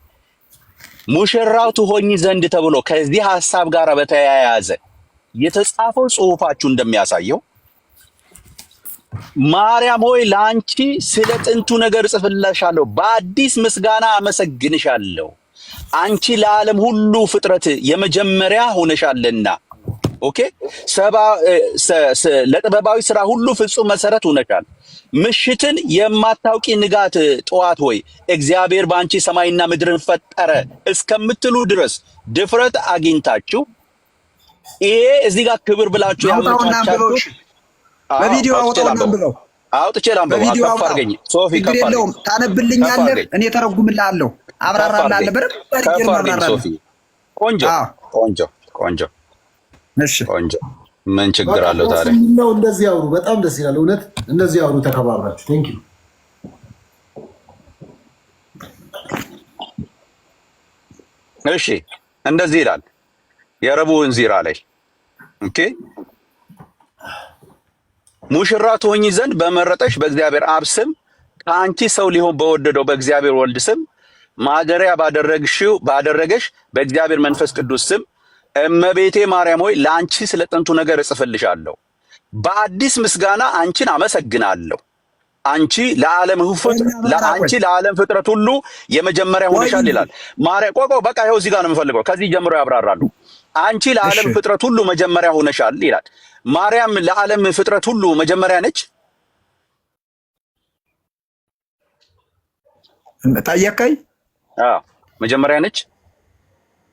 Speaker 7: ሙሽራው ትሆኚ ዘንድ ተብሎ ከዚህ ሐሳብ ጋር በተያያዘ የተጻፈው ጽሑፋችሁ እንደሚያሳየው ማርያም ሆይ ለአንቺ ስለ ጥንቱ ነገር ጽፍልሻለሁ፣ በአዲስ ምስጋና አመሰግንሻለሁ፣ አንቺ ለዓለም ሁሉ ፍጥረት የመጀመሪያ ሆነሻልና። ኦኬ ለጥበባዊ ስራ ሁሉ ፍጹም መሰረት ሆነሻል። ምሽትን የማታውቂ ንጋት ጠዋት ሆይ እግዚአብሔር በአንቺ ሰማይና ምድርን ፈጠረ እስከምትሉ ድረስ ድፍረት አግኝታችሁ ይሄ እዚህ ጋር ክብር ብላችሁ ያመጣቻችሁ
Speaker 4: በቪዲዮ አውጣው ብለው
Speaker 7: አውጥቼ ላምበው። ከፍ አድርገኝ ሶፊ፣ ከፍ አድርገኝ።
Speaker 4: ታነብልኛለህ፣ እኔ ተረጉምልሃለሁ፣ አብራራልሃለሁ።
Speaker 7: ከፍ አድርገኝ ሶፊ። ቆንጆ እሺ፣ ቆንጆ። ምን ችግር አለው ታዲያ?
Speaker 6: ነው እንደዚህ አውሩ። በጣም ደስ ይላል። እውነት እንደዚህ አውሩ ተከባብራችሁ። ቴንክ ዩ።
Speaker 7: እሺ፣ እንደዚህ ይላል የረቡዕ እንዚራ ላይ ኦኬ። ሙሽራ ትሆኚ ዘንድ በመረጠሽ በእግዚአብሔር አብ ስም ከአንቺ ሰው ሊሆን በወደደው በእግዚአብሔር ወልድ ስም ማደሪያ ባደረገሽ በእግዚአብሔር መንፈስ ቅዱስ ስም እመቤቴ ማርያም ሆይ ለአንቺ ስለ ጥንቱ ነገር እጽፍልሻለሁ፣ በአዲስ ምስጋና አንቺን አመሰግናለሁ። አንቺ ለዓለም ፍጥረት ሁሉ የመጀመሪያ ሆነሻል ይላል። ማርያም ቆቆ በቃ ይኸው እዚህ ጋር ነው የምፈልገው። ከዚህ ጀምሮ ያብራራሉ። አንቺ ለዓለም ፍጥረት ሁሉ መጀመሪያ ሆነሻል ይላል። ማርያም ለዓለም ፍጥረት ሁሉ መጀመሪያ ነች?
Speaker 4: ጠየቀኝ።
Speaker 7: መጀመሪያ ነች።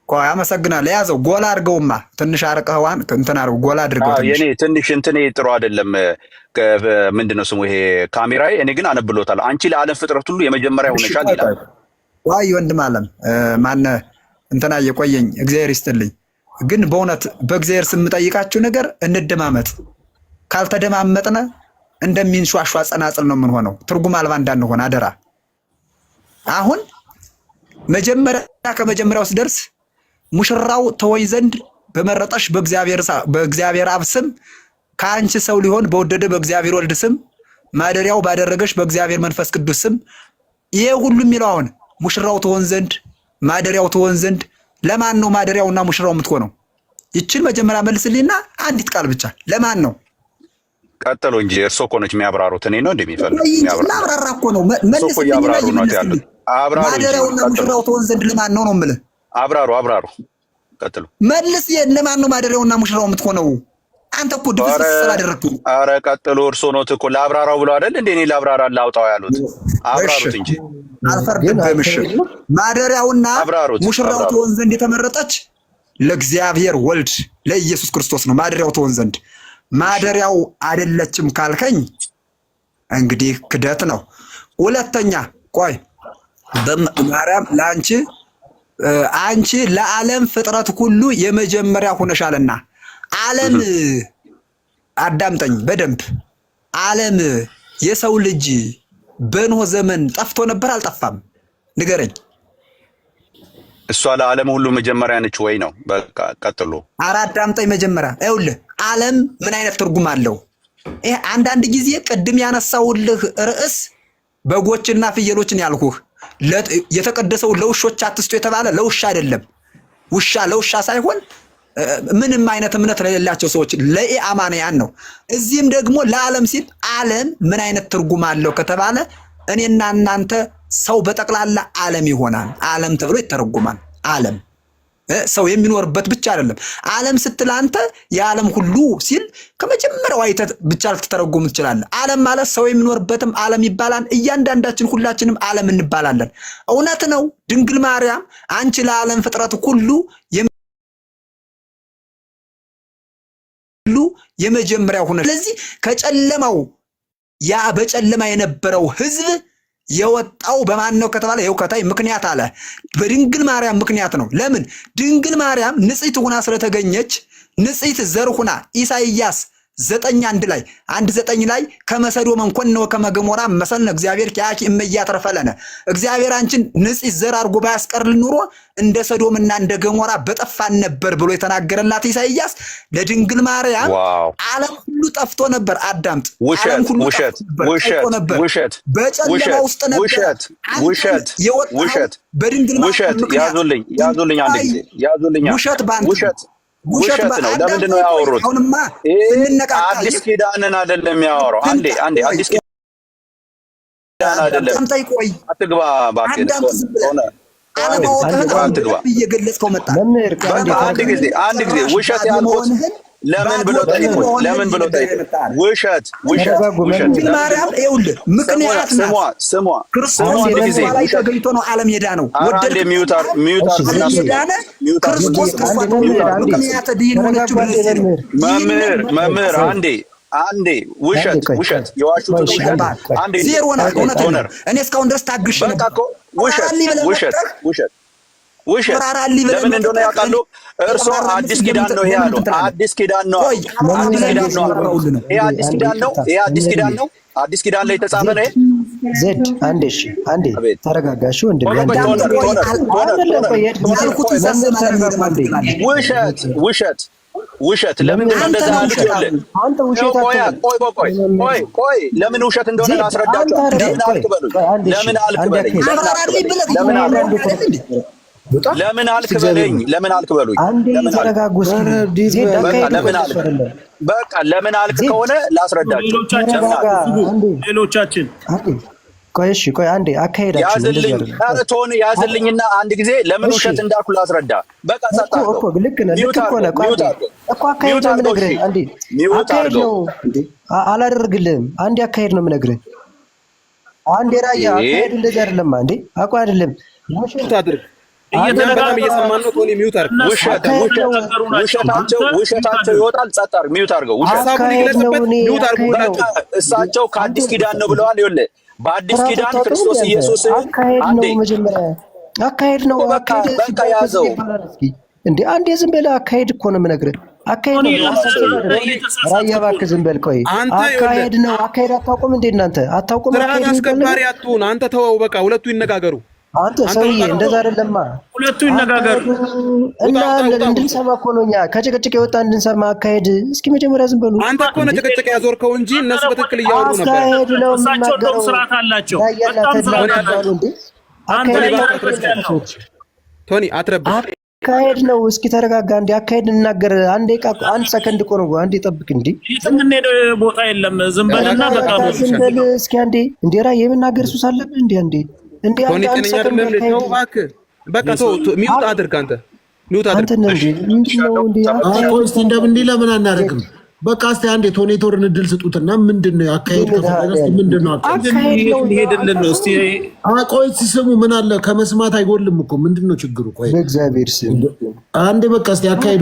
Speaker 4: ቆይ አመሰግናለሁ። ያዘው ጎላ አድርገውማ፣ ትንሽ አርቀዋን እንትን አድርገው፣ ጎላ አድርገው።
Speaker 7: የኔ ትንሽ እንትኔ ጥሩ አይደለም። ምንድነው ስሙ ይሄ ካሜራዬ? እኔ ግን አነብሎታለሁ። አንቺ ለዓለም ፍጥረት ሁሉ የመጀመሪያ ሆነሻል ይላል።
Speaker 4: ዋይ ወንድም አለም ማነ እንትና የቆየኝ እግዚአብሔር ይስጥልኝ። ግን በእውነት በእግዚአብሔር ስም ጠይቃችሁ ነገር እንደማመጥ፣ ካልተደማመጥነ እንደሚንሿሿ ጸናጽል ነው የምንሆነው። ትርጉም አልባ እንዳንሆን አደራ። አሁን መጀመሪያ ከመጀመሪያው ስደርስ ሙሽራው ተወኝ ዘንድ በመረጠሽ በእግዚአብሔር አብ ስም ከአንቺ ሰው ሊሆን በወደደ በእግዚአብሔር ወልድ ስም ማደሪያው ባደረገሽ በእግዚአብሔር መንፈስ ቅዱስ ስም። ይሄ ሁሉ የሚለው አሁን ሙሽራው ትሆን ዘንድ ማደሪያው ትሆን ዘንድ ለማን ነው ማደሪያውና ሙሽራው የምትሆነው? ይችን መጀመሪያ መልስልኝና አንዲት ቃል ብቻ ለማን ነው?
Speaker 7: ቀጥሎ እንጂ እርሶ እኮ ነች የሚያብራሩት። እኔ ነው እንደሚፈልግ
Speaker 4: የሚያብራራ እኮ ነው። መልስልኝና ይመልስልኝ። ማደሪያውና ሙሽራው ትሆን ዘንድ ለማን ነው ነው የምልህ።
Speaker 7: አብራሩ። ቀጥሎ መልስ።
Speaker 4: ለማን ነው ማደሪያውና ሙሽራው የምትሆነው? አንተ እኮ ድፍስ ስላደረግኩ።
Speaker 7: አረ ቀጥሎ እርሶ ነው እኮ ላብራራው ብለው አይደል እንዴ? እኔ ላብራራ ላውጣው ያሉት። አብራሩት እንጂ
Speaker 4: አልፈርድብህም። እሺ ማደሪያውና ሙሽራው ትሆን ዘንድ የተመረጠች ለእግዚአብሔር ወልድ ለኢየሱስ ክርስቶስ ነው ማደሪያው ትሆን ዘንድ። ማደሪያው አይደለችም ካልከኝ እንግዲህ ክደት ነው። ሁለተኛ ቆይ ማርያም ለአንቺ አንቺ ለዓለም ፍጥረት ሁሉ የመጀመሪያ ሆነሻልና ዓለም አዳምጠኝ በደንብ ዓለም የሰው ልጅ በኖህ ዘመን ጠፍቶ ነበር አልጠፋም? ንገረኝ።
Speaker 7: እሷ ለዓለም ሁሉ መጀመሪያ ነች ወይ ነው? በቃ ቀጥሉ።
Speaker 4: ኧረ አዳምጠኝ መጀመሪያ። ይኸውልህ ዓለም ምን አይነት ትርጉም አለው? ይሄ አንዳንድ ጊዜ ቅድም ያነሳውልህ ርዕስ በጎችና ፍየሎችን ያልኩህ የተቀደሰው ለውሾች አትስጡ የተባለ ለውሻ አይደለም። ውሻ ለውሻ ሳይሆን ምንም አይነት እምነት ለሌላቸው ሰዎች ለኢአማንያን ነው። እዚህም ደግሞ ለዓለም ሲል ዓለም ምን አይነት ትርጉም አለው ከተባለ እኔና እናንተ ሰው በጠቅላላ ዓለም ይሆናል። ዓለም ተብሎ ይተረጉማል። ዓለም ሰው የሚኖርበት ብቻ አይደለም። ዓለም ስትል አንተ የዓለም ሁሉ ሲል ከመጀመሪያው አይተህ ብቻ ልትተረጉም ትችላለህ። ዓለም ማለት ሰው የሚኖርበትም ዓለም ይባላል። እያንዳንዳችን ሁላችንም ዓለም እንባላለን። እውነት ነው። ድንግል ማርያም አንቺ ለዓለም ፍጥረት ሁሉ የመጀመሪያው ሆነ። ስለዚህ ከጨለማው ያ በጨለማ የነበረው ሕዝብ የወጣው በማን ነው ከተባለ ይኸው ከታይ ምክንያት አለ። በድንግል ማርያም ምክንያት ነው። ለምን? ድንግል ማርያም ንጽሕት ሆና ስለተገኘች ንጽሕት ዘር ሆና ኢሳይያስ 9:1 ላይ 1:9 ላይ ከመሰዶም እንኮነው ከመገሞራ መሰልነ እግዚአብሔር ኪያኪ እመያተረፈለነ እግዚአብሔር አንቺን ንጽሕት ዘር አድርጎ ባያስቀርልን ኑሮ እንደ ሰዶምና እንደ ገሞራ በጠፋን ነበር ብሎ የተናገረላት ኢሳይያስ ለድንግል ማርያም ዓለም ሁሉ ጠፍቶ ነበር። አዳምጥ። ዓለም ሁሉ ጠፍቶ ነበር። በጨለማ ውስጥ ነበር። ውሸት በድንግል ማርያም ምክንያት
Speaker 7: ያዙልኝ አንድ ጊዜ ያዙልኝ። ውሸት ነው። ለምንድን ነው ያወሩት? አዲስ ኪዳንን አይደለም ያወራው። አንዴ አዲስ ኪዳን አይደለም። አትግባ እባክህ።
Speaker 4: እየገለጽከው መጣ።
Speaker 7: አንድ ጊዜ ውሸት ያልኩት ለምን ብሎ ጠይቁ። ውሸት
Speaker 4: ድንግል ማርያም ይኸውልህ ምክንያት ናት።
Speaker 7: ስሟ
Speaker 4: ክርስቶስ ላይ ተገኝቶ ነው ዓለም የዳነው። ወደደ ክርስቶስ ምክንያት ድል ሆነችው።
Speaker 7: መምህር አንዴ ውሸት የዋሹትን ውሸት አንዴ
Speaker 4: ዜሮ ነው። እኔ እስካሁን ድረስ ታግሼ ነበር።
Speaker 7: ውሸት ለምን እንደሆነ ያውቃሉ። እርሶ አዲስ ኪዳን ነው ይሄ ያለው። አዲስ ኪዳን ነው። ይሄ አዲስ ኪዳን ላይ የተጻፈ ነው።
Speaker 2: ዜድ አንዴ ተረጋጋሽ ወንድም።
Speaker 7: ውሸት ለምን እንደሆነ እንደዛ አልኩኝ።
Speaker 2: አንተ ውሸት
Speaker 7: ቆይ ለምን ውሸት እንደሆነ ላስረዳችሁ። ለምን አልክ በለኝ።
Speaker 2: አንዴ ተረጋጉ።
Speaker 7: በቃ ለምን አልክ ከሆነ ላስረዳችሁ።
Speaker 1: ሌሎቻችን
Speaker 2: ቆይ አንዴ አካሄዳችሁ
Speaker 7: ያዝልኝና አንድ ጊዜ ለምን ውሸት እንዳልኩ ላስረዳ። በቃ
Speaker 2: እኮ ልክ ነህ እኮ ነው እኮ አካሄድ ነው የምነግርህ። አንዴ አካሄድ ነው አላደርግልህም። አንዴ አካሄድ ነው የምነግርህ። አንዴ ራያ አካሄድ እንደዚህ አይደለም። አንዴ አቋ አይደለም ውሸት አድርግ
Speaker 3: እየተነጋገርን እየሰማን ነው። ቶኒ ሚውት አድርግ።
Speaker 7: ውሸታቸው ይወጣል። ጸጥ አድርግ። ሚውት አድርገው።
Speaker 3: ሐሳቡን ይግለጽበት። ሚውት አድርጉ።
Speaker 7: እሳቸው ከአዲስ ኪዳን ነው ብለዋል። ይኸውልህ በአዲስ ኪዳን ክርስቶስ ኢየሱስ
Speaker 2: አንዴ መጀመሪያ አካሄድ ነው።
Speaker 7: በቃ ያዘው
Speaker 2: እንዴ አንዴ ዝም በል። አካሄድ እኮ ነው የምነግርህ። አካሄድ ነው። ራያ እባክህ ዝም በል። ቆይ አካሄድ ነው። አካሄድ አታውቁም እንዴ እናንተ? አታውቁም?
Speaker 3: ስርዓት አስከባሪ አትሁን አንተ። ተወው በቃ ሁለቱ ይነጋገሩ።
Speaker 2: አንተ ሰውዬ እንደዛ አይደለማ።
Speaker 1: ሁለቱ ይነጋገሩ
Speaker 2: እና እንድንሰማ እኮ ነው እኛ ከጭቅጭቅ የወጣ እንድንሰማ። አካሄድ እስኪ መጀመሪያ ዝም በሉ።
Speaker 3: አንተ እኮ ነው ጭቅጭቅ ያዞርከው እንጂ እነሱ በትክክል እያወሩ ነበር።
Speaker 2: አካሄድ ነው
Speaker 1: የሚናገረው። ስርዓት አላቸው።
Speaker 3: ቶኒ አትረብሽ።
Speaker 2: አካሄድ ነው። እስኪ ተረጋጋ። እንዴ አካሄድ እንናገር። አንድ ሰከንድ እኮ ነው። አንዴ ጠብቅ። እንዴ
Speaker 1: የምንሄደው ቦታ የለም። ዝም በልና በቃ
Speaker 2: ዝም በል እስኪ አንዴ። እንዴ ራ የምናገር ሱስ አለብህ እንዴ
Speaker 3: ቶኒ ጤነኛ አይደለም። ተው እባክህ በቃ ተው። ሚውት አድርግ አንተ ሚውት አድርግ።
Speaker 6: እስቲ እንዲህ ለምን አናደርግም? በቃ እስቲ አንዴ ቶኔቶርን እድል ስጡትና ምንድነው አካሄድ ከተፈለገ ምንድነው
Speaker 1: ሄድልን ነው። እስቲ
Speaker 6: ቆይ ስሙ። ምን አለ ከመስማት አይጎልም እኮ። ምንድነው ችግሩ? ቆይ
Speaker 2: በእግዚአብሔር ስም
Speaker 6: አንዴ በቃ እስቲ አካሄድ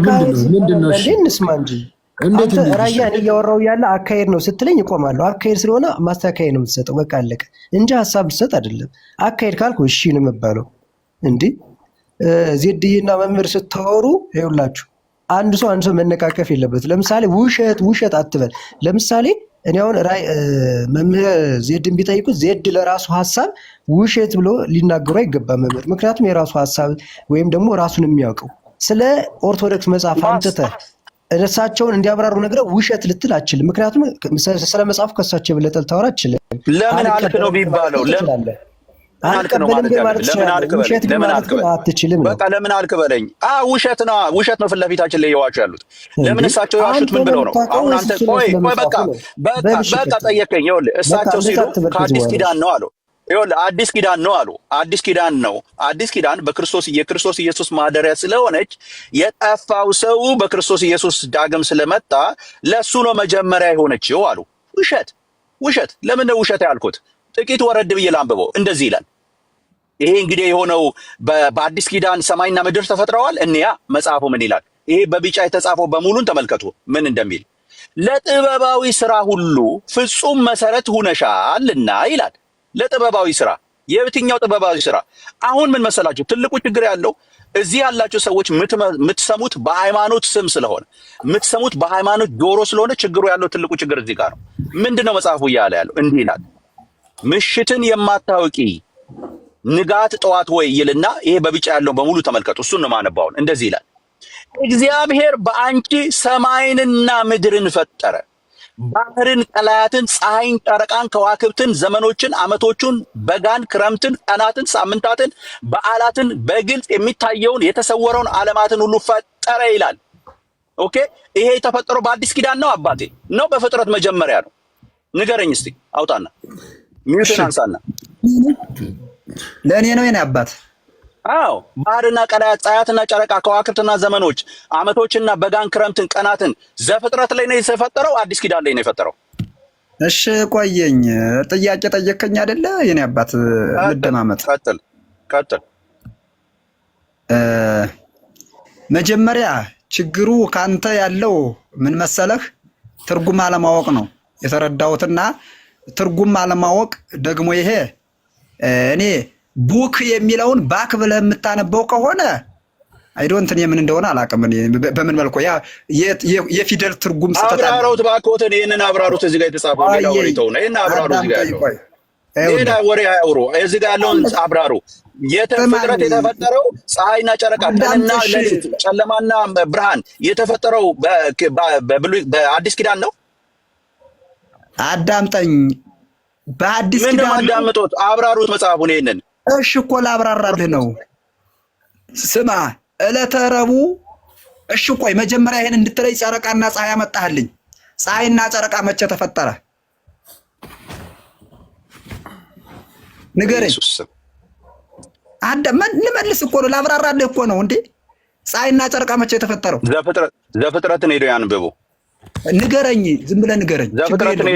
Speaker 6: ምንድነው? እሺ
Speaker 2: እንስማ እንጂ
Speaker 6: እንዴት
Speaker 2: አንተ ራያን እያወራው ያለ አካሄድ ነው ስትለኝ እቆማለሁ። አካሄድ ስለሆነ ማስተካከያ ነው የምትሰጠው፣ በቃ አለቀ እንጂ ሐሳብ ልትሰጥ አይደለም። አካሄድ ካልኩ እሺ ነው የምባለው። እንዴ ዜድዬና መምህር ስታወሩ ይኸውላችሁ አንድ ሰው መነቃቀፍ የለበት። ለምሳሌ ውሸት አትበል። ለምሳሌ እኔ አሁን መምህር ዜድን ቢጠይቁት ዜድ ለራሱ ሐሳብ ውሸት ብሎ ሊናገሩ አይገባም መምህር። ምክንያቱም የራሱ ሐሳብ ወይም ደግሞ ራሱን የሚያውቀው ስለ ኦርቶዶክስ መጽሐፍ አምጥተህ እነሳቸውን እንዲያብራሩ ነገር ውሸት ልትል አችልም። ምክንያቱም ስለ መጽሐፍ ከሳቸው የበለጠ ልታወራ አችልም።
Speaker 7: ለምን አልክ ነው ቢባለው በቃ ለምን አልክ በለኝ። ውሸት ነው ፊት ለፊታችን ላይ የዋሹ ያሉት። ለምን እሳቸው የዋሹት ምን ብለው ነው? አሁን አንተ ቆይ በቃ ጠየቀኝ። ይኸውልህ እሳቸው ሲሉ ከአዲስ ኪዳን ነው አሉ። ይኸውልህ አዲስ ኪዳን ነው አሉ። አዲስ ኪዳን ነው። አዲስ ኪዳን የክርስቶስ ኢየሱስ ማደሪያ ስለሆነች የጠፋው ሰው በክርስቶስ ኢየሱስ ዳግም ስለመጣ ለሱ ነው መጀመሪያ የሆነችው አሉ። ውሸት። ለምን ነው ውሸት ያልኩት? ጥቂት ወረድ ብዬ ላንብበው። እንደዚህ ይላል። ይሄ እንግዲህ የሆነው በአዲስ ኪዳን ሰማይና ምድር ተፈጥረዋል። እንያ መጽሐፉ ምን ይላል? ይሄ በቢጫ የተጻፈው በሙሉን ተመልከቱ ምን እንደሚል። ለጥበባዊ ስራ ሁሉ ፍጹም መሰረት ሁነሻልና ይላል። ለጥበባዊ ስራ። የትኛው ጥበባዊ ስራ? አሁን ምን መሰላችሁ ትልቁ ችግር ያለው እዚህ ያላችሁ ሰዎች የምትሰሙት በሃይማኖት ስም ስለሆነ የምትሰሙት በሃይማኖት ጆሮ ስለሆነ ችግሩ ያለው ትልቁ ችግር እዚህ ጋር ነው። ምንድነው መጽሐፉ እያለ ያለው? እንዲህ ይላል ምሽትን የማታውቂ ንጋት ጠዋት ወይ ይልና ይሄ በቢጫ ያለው በሙሉ ተመልከቱ። እሱን ነው ማነባው። እንደዚህ ይላል እግዚአብሔር በአንቺ ሰማይንና ምድርን ፈጠረ፣ ባህርን፣ ቀላያትን፣ ፀሐይን፣ ጨረቃን፣ ከዋክብትን፣ ዘመኖችን፣ ዓመቶቹን፣ በጋን፣ ክረምትን፣ ቀናትን፣ ሳምንታትን፣ በዓላትን፣ በግልጽ የሚታየውን የተሰወረውን ዓለማትን ሁሉ ፈጠረ ይላል። ኦኬ ይሄ የተፈጠረው በአዲስ ኪዳን ነው አባቴ ነው በፍጥረት መጀመሪያ ነው? ንገረኝ እስቲ አውጣና ሚዩትን አንሳና።
Speaker 4: ለእኔ ነው የኔ አባት።
Speaker 7: አዎ ባህርና ቀላያት፣ ፀሐያትና ጨረቃ፣ ከዋክብትና ዘመኖች፣ ዓመቶችና በጋን፣ ክረምትን፣ ቀናትን ዘፍጥረት ላይ ነው የተፈጠረው? አዲስ ኪዳን ላይ ነው የፈጠረው?
Speaker 4: እሺ ቆየኝ፣ ጥያቄ ጠየቀኝ አይደለ የኔ አባት? ልደማመጥ።
Speaker 7: ቀጥል።
Speaker 4: መጀመሪያ ችግሩ ካንተ ያለው ምን መሰለህ? ትርጉም አለማወቅ ነው የተረዳሁትና ትርጉም አለማወቅ ደግሞ ይሄ እኔ ቡክ የሚለውን ባክ ብለህ የምታነበው ከሆነ አይዶንት እኔ ምን እንደሆነ አላውቅም። እኔ በምን መልኩ ያ የፊደል ትርጉም ስተታ
Speaker 7: አብራሩት ባኮተ ይሄንን አብራሩት። እዚህ ጋር የተጻፈው ሌላ ወሬ ተውና ይሄን አብራሩት። እዚህ ጋር ያለው ሌላ ወሬ አውሩ። እዚህ ጋር ያለውን አብራሩ። ፍጥረት የተፈጠረው ፀሐይና ጨረቃ፣ ቀንና ሌሊት፣ ጨለማና ብርሃን የተፈጠረው በአዲስ ኪዳን ነው።
Speaker 4: አዳምጠኝ። በአዲስ ኪዳን
Speaker 7: ነው አዳምጡት፣ አብራሩት መጽሐፉን። ይሄንን
Speaker 4: እሺ እኮ ላብራራልህ ነው። ስማ ዕለተ ረቡዕ። እሺ ቆይ መጀመሪያ ይሄን እንድትለይ ጨረቃና ፀሐይ አመጣህልኝ። ፀሐይና ጨረቃ መቼ ተፈጠረ? ንገረኝ። አዳም ልመልስ እኮ ነው፣ ላብራራልህ እኮ ነው እንዴ። ፀሐይና ጨረቃ መቼ ተፈጠረው?
Speaker 7: ዘፍጥረትን ሄደው ያንብቡ።
Speaker 4: ንገረኝ፣ ዝም ብለህ ንገረኝ።
Speaker 7: ዘፍጥረትን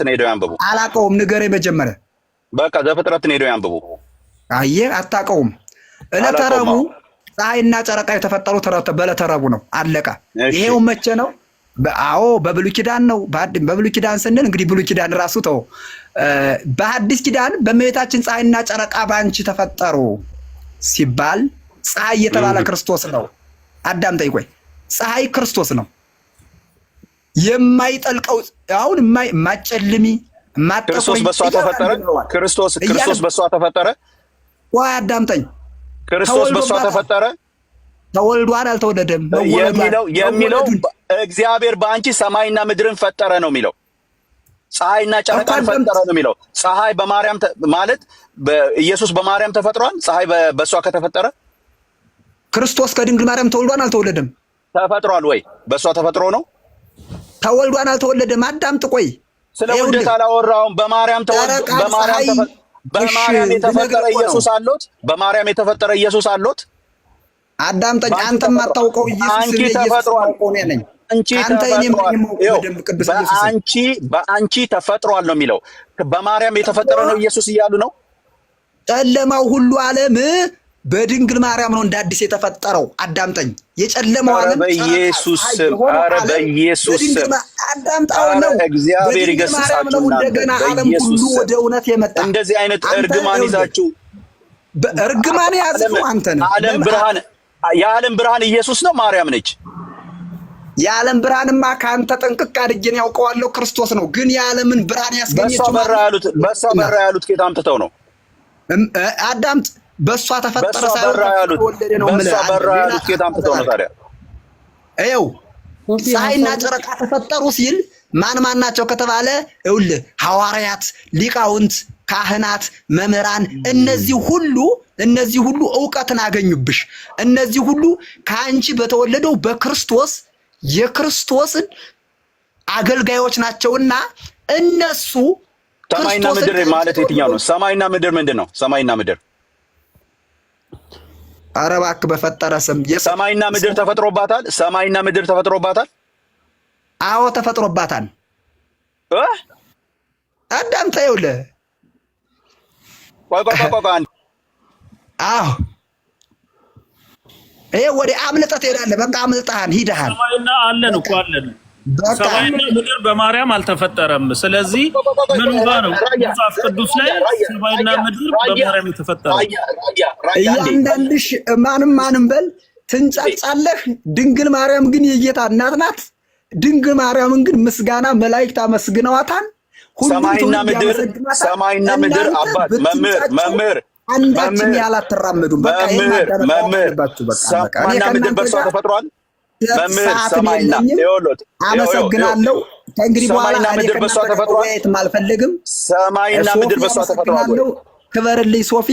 Speaker 7: ሄደው ያንብቡ።
Speaker 4: አላውቀውም፣ ንገረኝ መጀመሪያ።
Speaker 7: በቃ ዘፍጥረትን ሄደው ያንብቡ።
Speaker 4: አየህ፣ አታውቀውም። ዕለተ ረቡዕ ፀሐይና ጨረቃ የተፈጠሩት በዕለተ ረቡዕ ነው። አለቀ። ይሄው መቼ ነው? አዎ በብሉይ ኪዳን ነው። በብሉይ ኪዳን ስንል እንግዲህ ብሉይ ኪዳን ራሱ ተው። በአዲስ ኪዳን በእመቤታችን ፀሐይና ጨረቃ በአንቺ ተፈጠሩ ሲባል ፀሐይ የተባለ ክርስቶስ ነው። አዳምጠኝ ቆይ። ፀሐይ ክርስቶስ ነው። የማይጠልቀው አሁን የማጨልሚ
Speaker 7: ክርስቶስ በሷ ተፈጠረ። ክርስቶስ በሷ ተፈጠረ።
Speaker 4: ወይ አዳምጠኝ።
Speaker 7: ክርስቶስ በሷ ተፈጠረ።
Speaker 4: ተወልዷል አልተወለደም
Speaker 7: የሚለው እግዚአብሔር በአንቺ ሰማይና ምድርን ፈጠረ ነው የሚለው። ፀሐይና ጨረቃን ፈጠረ ነው የሚለው። ፀሐይ በማርያም ማለት ኢየሱስ በማርያም ተፈጥሯል። ፀሐይ በሷ ከተፈጠረ
Speaker 4: ክርስቶስ ከድንግል ማርያም ተወልዷል አልተወለደም?
Speaker 7: ተፈጥሯል ወይ? በሷ ተፈጥሮ ነው።
Speaker 4: ተወልዷል አልተወለደም? አዳምጥ ቆይ።
Speaker 7: ስለ ውልደት አላወራሁም። በማርያም የተፈጠረ ኢየሱስ አሎት። በማርያም የተፈጠረ ኢየሱስ አሎት።
Speaker 4: አዳምጠኝ። አንተ የማታውቀው ኢየሱስ ተፈጥሯል።
Speaker 7: በአንቺ ተፈጥሯል ነው የሚለው። በማርያም የተፈጠረ ነው ኢየሱስ እያሉ ነው።
Speaker 4: ጨለማው ሁሉ ዓለም በድንግል ማርያም ነው እንደ አዲስ የተፈጠረው። አዳምጠኝ። የጨለመው ዓለም
Speaker 7: በኢየሱስ ስም ኧረ በኢየሱስ ስም
Speaker 4: አዳምጣው ነው።
Speaker 7: እግዚአብሔር ይገስጻችሁ።
Speaker 4: እንደገና ዓለም ሁሉ ወደ እውነት የመጣ
Speaker 7: እንደዚህ አይነት እርግማን ይዛችሁ
Speaker 4: እርግማን ያዝከው አንተ ነህ።
Speaker 7: የዓለም ብርሃን ኢየሱስ ነው ማርያም ነች?
Speaker 4: የዓለም ብርሃንማ ከአንተ ጠንቅቅ አድርጌ ያውቀዋለሁ ክርስቶስ ነው። ግን የዓለምን ብርሃን ያስገኘችው
Speaker 7: በሷ በራ ያሉት ከየት አምጥተው ነው?
Speaker 4: አዳምጥ። በሷ ተፈጠረ ሳይሆን ወለደ ነው ማለት
Speaker 7: በሷ በራ ያሉት ከየት አምጥተው ነው ታዲያ?
Speaker 4: ይኸው ፀሐይና ጨረቃ ተፈጠሩ ሲል ማን ናቸው ከተባለ ይኸውልህ ሐዋርያት፣ ሊቃውንት፣ ካህናት፣ መምህራን እነዚህ ሁሉ ዕውቀትን አገኙብሽ። እነዚህ ሁሉ ከአንቺ በተወለደው በክርስቶስ የክርስቶስን አገልጋዮች ናቸውና እነሱ
Speaker 7: ሰማይና ምድር ማለት የትኛው ነው? ሰማይና ምድር ምንድን ነው? ሰማይና ምድር
Speaker 4: ኧረ እባክህ በፈጠረ ስም
Speaker 7: ሰማይና ምድር ተፈጥሮባታል። ሰማይና ምድር ተፈጥሮባታል።
Speaker 4: አዎ ተፈጥሮባታል። አዳምጠኝ። ይኸውልህ
Speaker 7: ቆይ
Speaker 4: አዎ ይሄ ወደ አምልጠት ትሄዳለህ። በቃ አምልጠሃል፣ ሂደሃል።
Speaker 1: ሰማይና አለን እኮ አለን። ሰማይና ምድር በማርያም አልተፈጠረም። ስለዚህ ምን ጋር ነው መጽሐፍ ቅዱስ ላይ ሰማይና ምድር በማርያም የተፈጠረው?
Speaker 4: እያንዳንድሽ ማንም በል ትንጫጫለህ። ድንግል ማርያም ግን የጌታ እናት ናት። ድንግል ማርያምን ግን ምስጋና መላእክት አመስግነዋታል።
Speaker 7: ሰማይና ምድር አባት መምህር
Speaker 4: አንዳችን ያላተራመዱም። በቃ
Speaker 7: ሰማይና ምድር በሷ ተፈጥሯል። መምህር ሰማይና
Speaker 4: አመሰግናለሁ። ከእንግዲህ በኋላ
Speaker 7: ምድር በሷ ተፈጥሯል።
Speaker 4: አልፈልግም።
Speaker 7: ሰማይና ምድር በሷ ተፈጥሯል።
Speaker 4: ክበርልኝ ሶፊ።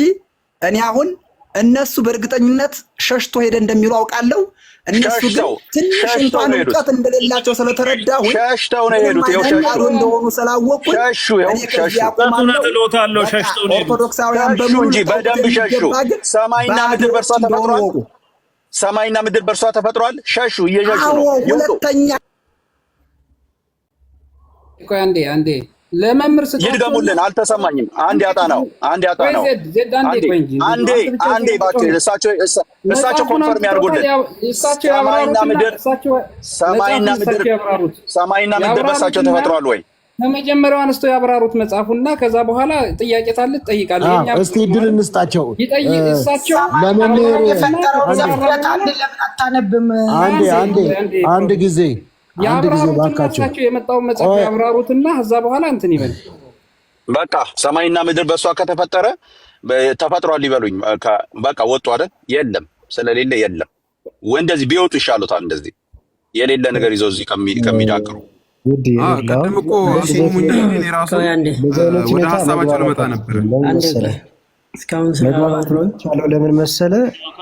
Speaker 4: እኔ አሁን እነሱ በእርግጠኝነት ሸሽቶ ሄደ እንደሚሉ አውቃለሁ። እነሱ ግን ትንሽ እንኳን እውቀት እንደሌላቸው ስለተረዳሁ
Speaker 7: ሸሽተው ነው የሄዱት።
Speaker 4: ሸሽተው እንደሆኑ ስላወቁ ኦርቶዶክሳውያን በሙሉ
Speaker 7: እንጂ በደንብ ሸሹ። ሰማይና ምድር በእርሷ ተፈጥሯል። ሰማይና ምድር በእርሷ ተፈጥሯል። ሸሹ፣ እየሸሹ ነው።
Speaker 4: ሁለተኛ
Speaker 8: ቆይ አንዴ ለመምህር
Speaker 7: ይድገሙልን። አልተሰማኝም። አንዴ ያጣናው አንዴ ባክህ እሳቸው ኮንፈርም ያድርጉልን። ሰማይና ምድር በእሳቸው ተፈጥሯል ወይ?
Speaker 8: ከመጀመሪያው አንስተው ያብራሩት መጽሐፉና ከዛ በኋላ ጥያቄ ታለ ትጠይቃለህ።
Speaker 6: እስቲ እድል እንስጣቸው።
Speaker 8: እሳቸው
Speaker 6: ለመምህር አንድ ጊዜ
Speaker 8: ያብራሩትና የመጣው መጽሐፍ ያብራሩትና ከዛ በኋላ እንትን ይበል።
Speaker 7: በቃ ሰማይና ምድር በእሷ ከተፈጠረ ተፈጥሯል ይበሉኝ። በቃ ወጡ አይደል? የለም ስለሌለ የለም። እንደዚህ ቢወጡ ይሻሉታል። እንደዚህ የሌለ ነገር ይዘው እዚህ ከሚዳክሩ
Speaker 3: ቀደም እኮ አስሙኝ ራሱ ወደ ሀሳባቸው ልመጣ ነበር።
Speaker 2: ቻለው ለምን መሰለ